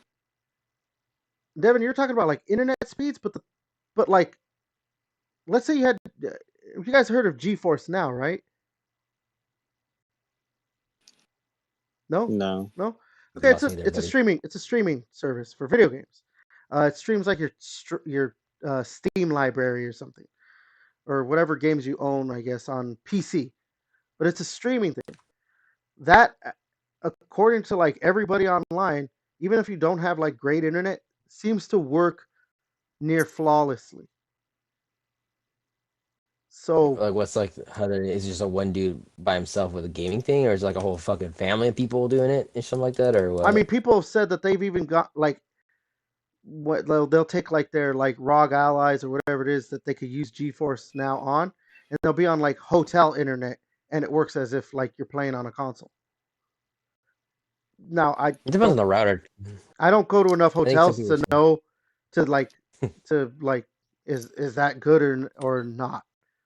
Devin, you're talking about like internet speeds, but like let's say you had, you guys heard of GeForce Now, right? No, No. no. You Okay, lost me there, buddy. it's a streaming service for video games. It streams like your Steam library or something, or whatever games you own, I guess, on PC. But it's a streaming thing. That, according to like everybody online, even if you don't have like great internet, seems to work near flawlessly. So, Like what's like how there is just a one dude by himself with a gaming thing, or is it like a whole fucking family of people doing it or something like that, or I mean, what? people have said that they've even got like what they'll take like their like ROG allies or whatever it is that they could use GeForce Now on, and they'll be on like hotel internet, and it works as if like you're playing on a console. Now, It depends on the router. I don't go to enough I think some hotels people to say. know to like to like is that good or not.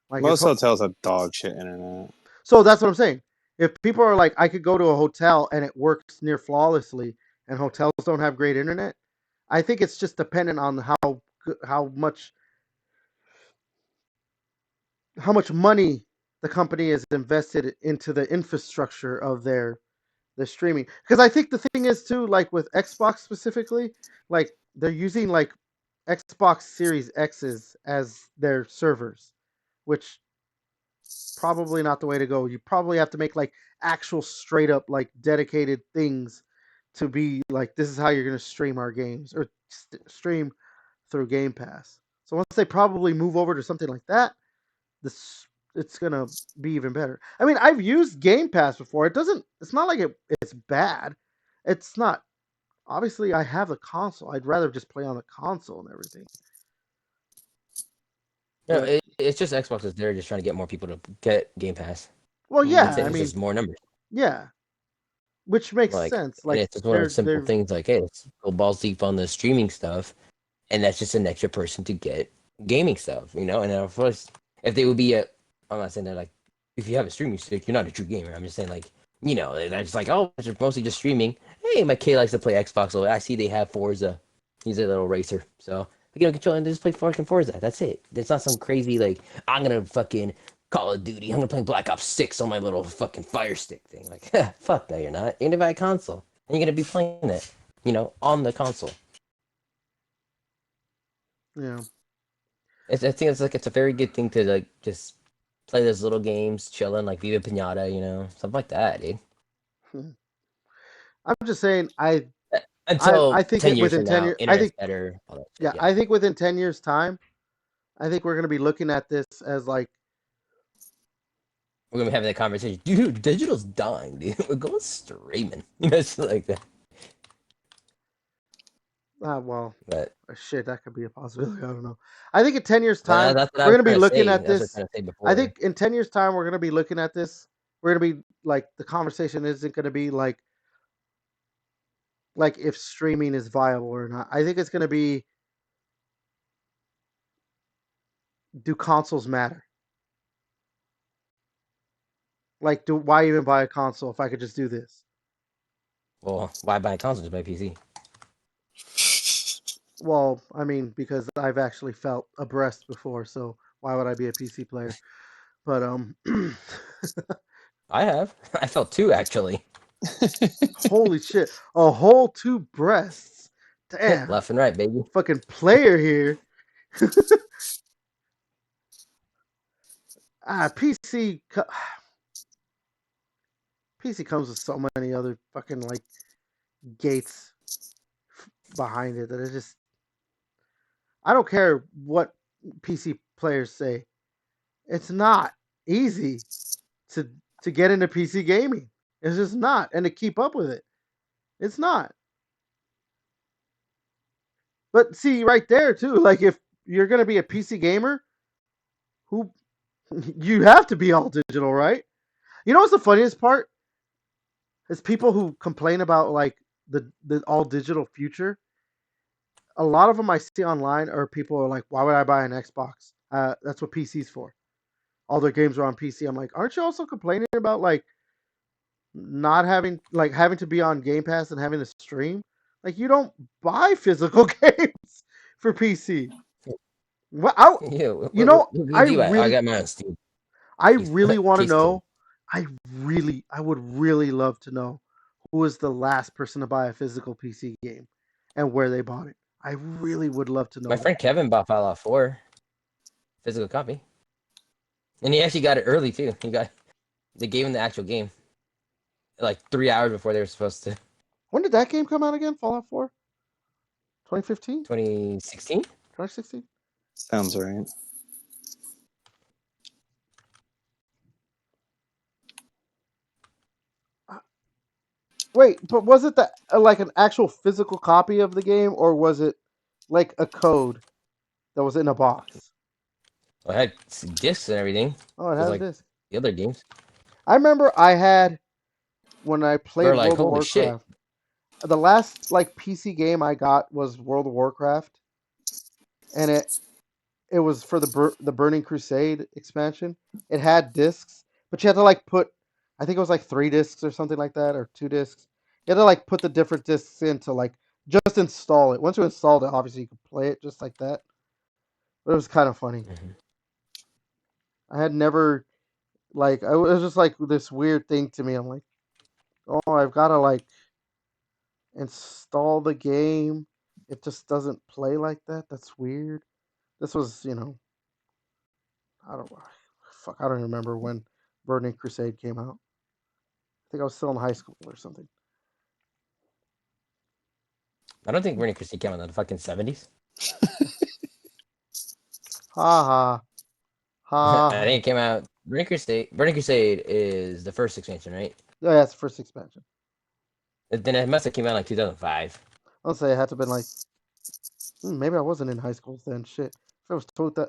Like if Most hotels have dog shit internet. so that's what I'm saying. If people are like I could go to a hotel and it works near flawlessly, and hotels don't have great internet, I think it's just dependent on how much how much money the company has invested into the infrastructure of their streaming. Because I think the thing is too, like with Xbox specifically, like they're using like Xbox Series X's as their servers, which probably not the way to go. You probably have to make like actual straight up like dedicated things to be like this is how you're going to stream our games or stream through Game Pass. So once they probably move over to something like that, this it's gonna be even better. I mean, I've used Game Pass before. It doesn't. It's not like it's bad. It's not. Obviously, I have a console. I'd rather just play on the console and everything. No, But it's just Xbox is there just trying to get more people to get Game Pass. well, That's yeah. it. I It's mean, just more numbers. yeah, which makes Like, sense. and Like it's just one of those simple they're things. Like, hey, let's go balls deep on the streaming stuff, and that's just an extra person to get gaming stuff, And of course, if they would be a, I'm not saying that like, if you have a streaming stick, you're not a true gamer. I'm just saying like, they're just like, oh, it's mostly just streaming. Hey, my kid likes to play Xbox, so I see they have Forza. He's a little racer, so control and just play fucking Forza. That's it. It's not some crazy like I'm gonna fucking Call of Duty. I'm gonna play Black Ops 6 on my little fucking Fire Stick thing. Like, fuck no, you're not. You're gonna buy a console, and you're gonna be playing it, on the console. yeah. I think it's a very good thing to like just play those little games, chilling like Viva Pinata, something like that, dude. I'm just saying. I Until think ten it years within from 10 years. now, I internet's think better, all that shit. yeah. Yeah, I think within 10 years time, I think we're gonna be looking at this as like we're gonna be having that conversation, dude. Digital's dying, dude. We're going streaming, it's like that. well, But shit, that could be a possibility. I don't know. I think in 10 years time that's what I we're was gonna be trying to looking say. at That's what I was this. trying to say I before. think in 10 years time we're gonna be looking at this. We're gonna be like the conversation isn't gonna be like if streaming is viable or not. I think it's gonna be do consoles matter? Like do why even buy a console if I could just do this? Well, why buy a console? Just buy a PC. Well, I mean because I've actually felt abreast before, so why would I be a PC player? But I have. I felt two actually, holy shit, a whole two breasts. Damn, left and right, baby. fucking player here. PC PC comes with so many other fucking like gates behind it that it just I don't care what PC players say. It's not easy to to get into PC gaming. It's just not, and to keep up with it, it's not. But see, right there too, like if you're gonna be a PC gamer, who you have to be all digital, right? You know what's the funniest part? Is people who complain about like the all digital future. A lot of them I see online are people who are like, why would I buy an Xbox? That's what PC's for. All their games are on PC. I'm like, aren't you also complaining about like not having to be on Game Pass and having to stream? Like you don't buy physical games for PC. Well, Yeah, you know, what do you buy? Oh, I got mine on Steam. I really want to Case closed. know. I would really love to know who was the last person to buy a physical PC game and where they bought it. I really would love to know My that. friend Kevin bought Fallout 4 physical copy, and he actually got it early too. They gave him the actual game like 3 hours before they were supposed to. When did that game come out again? Fallout 4? 2015? 2016. 2016? Sounds right. Wait, but was it like an actual physical copy of the game, or was it like a code that was in a box? Well, it had discs and everything, Oh, it just had a like disc. the other games. I remember I had when I played We're like, World of holy shit! Warcraft. The last like PC game I got was World of Warcraft, and it was for the Burning Crusade expansion. It had discs, but you had to like put, I think it was like 3 discs or something like that, or 2 discs. You had to like put the different discs in to like just install it. Once you installed it, obviously you could play it just like that. But it was kind of funny. Mhm. I had never like it was just like this weird thing to me. I'm like, oh, I've got to like install the game. It just doesn't play like that. That's weird. This was, I don't fuck, I don't remember when Burning Crusade came out. I think I was still in high school or something. I don't think Burning Crusade came out in the fucking 70s. Ha ha I ha ha. think it came out. Burning Crusade. Burning Crusade is the first expansion, right? Oh, yeah, it's the first expansion. Then it must have came out like 2005. I'll say it had to have been like maybe I wasn't in high school then. Shit, if it was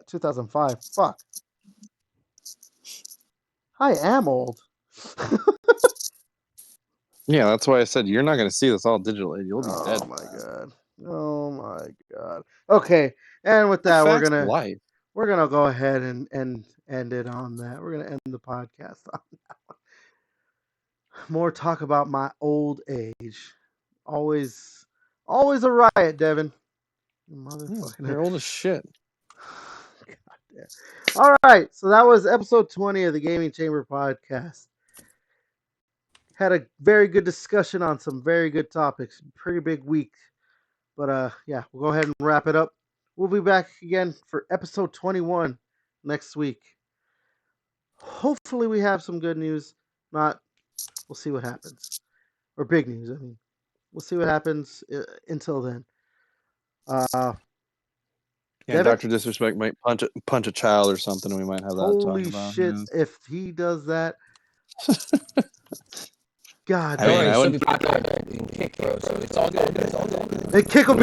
2005, fuck, I am old. Yeah, that's why I said you're not going to see this all digitally. You'll be dead. Oh my god. Oh my god. Okay, and with The that, facts of life. we're gonna go ahead and end it on that. We're gonna end the podcast on that one. More talk about my old age. Always, always a riot, Devin. You motherfucking. You're old as shit. God damn. All right, so that was episode 20 of the Gaming Chamber podcast. Had a very good discussion on some very good topics. Pretty big week. But yeah, we'll go ahead and wrap it up. We'll be back again for episode 21 next week. Hopefully we have some good news. Not, we'll see what happens. Or big news, I mean. We'll see what happens until then. Yeah, Devin? Dr. Disrespect might punch a child or something, and we might have that to Holy talk about. shit, Yeah. if he does that. God I Don't mean, worry, I she'll would- be popular in Kick, bro. So it's all good. It's all good. And Kick will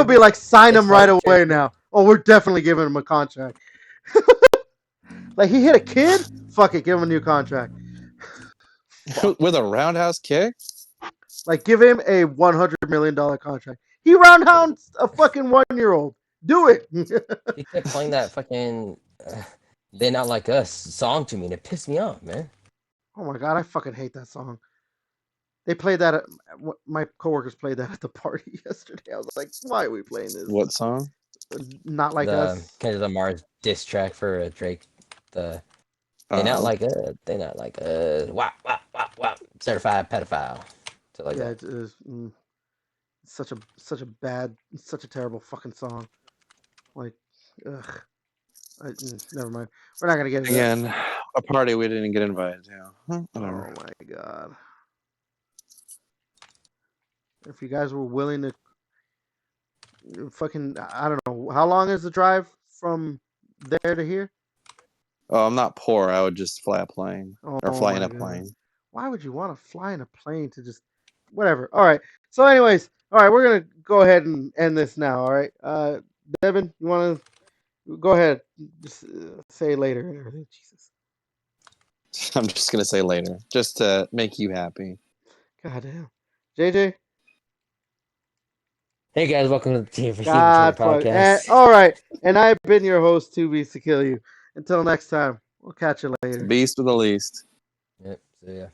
be like, sign him right away now. Oh, we're definitely giving him a contract. Like he hit a kid? Fuck it, give him a new contract. with a roundhouse kick. Like give him a $100 million contract. He roundhounds a fucking 1-year-old. Do it. He kept playing that fucking "They Not Like Us" song to me, and it pissed me off, man. Oh my god, I fucking hate that song. They played that. My coworkers played that at the party yesterday. I was like, why are we playing this? What song? Not Like The Us. Kendrick Lamar's diss track for Drake. They not like us. They not like us. Wop wop wop wop. Certified pedophile. So like Yeah, that. it is such a bad, such a terrible fucking song. Like, ugh. Never mind. We're not gonna get into that. Again, a party we didn't get invited to. Whatever. Oh my god. If you guys were willing to fucking, I don't know, how long is the drive from there to here? Oh, I'm not poor. I would just fly a plane or Oh fly in my a god. plane. Why would you want to fly in a plane to just whatever? All right. So, anyways, all right, we're gonna go ahead and end this now. All right. Devin, you want to go ahead? Just say later and everything. Jesus. I'm just gonna say later, just to make you happy. Goddamn. JJ. Hey guys, welcome to the Team for Stephen King God fuck. podcast. All right. And I've been your host, 2 Beats to Kill You. Until next time, we'll catch you later. Beast with the least. Yep, so yeah.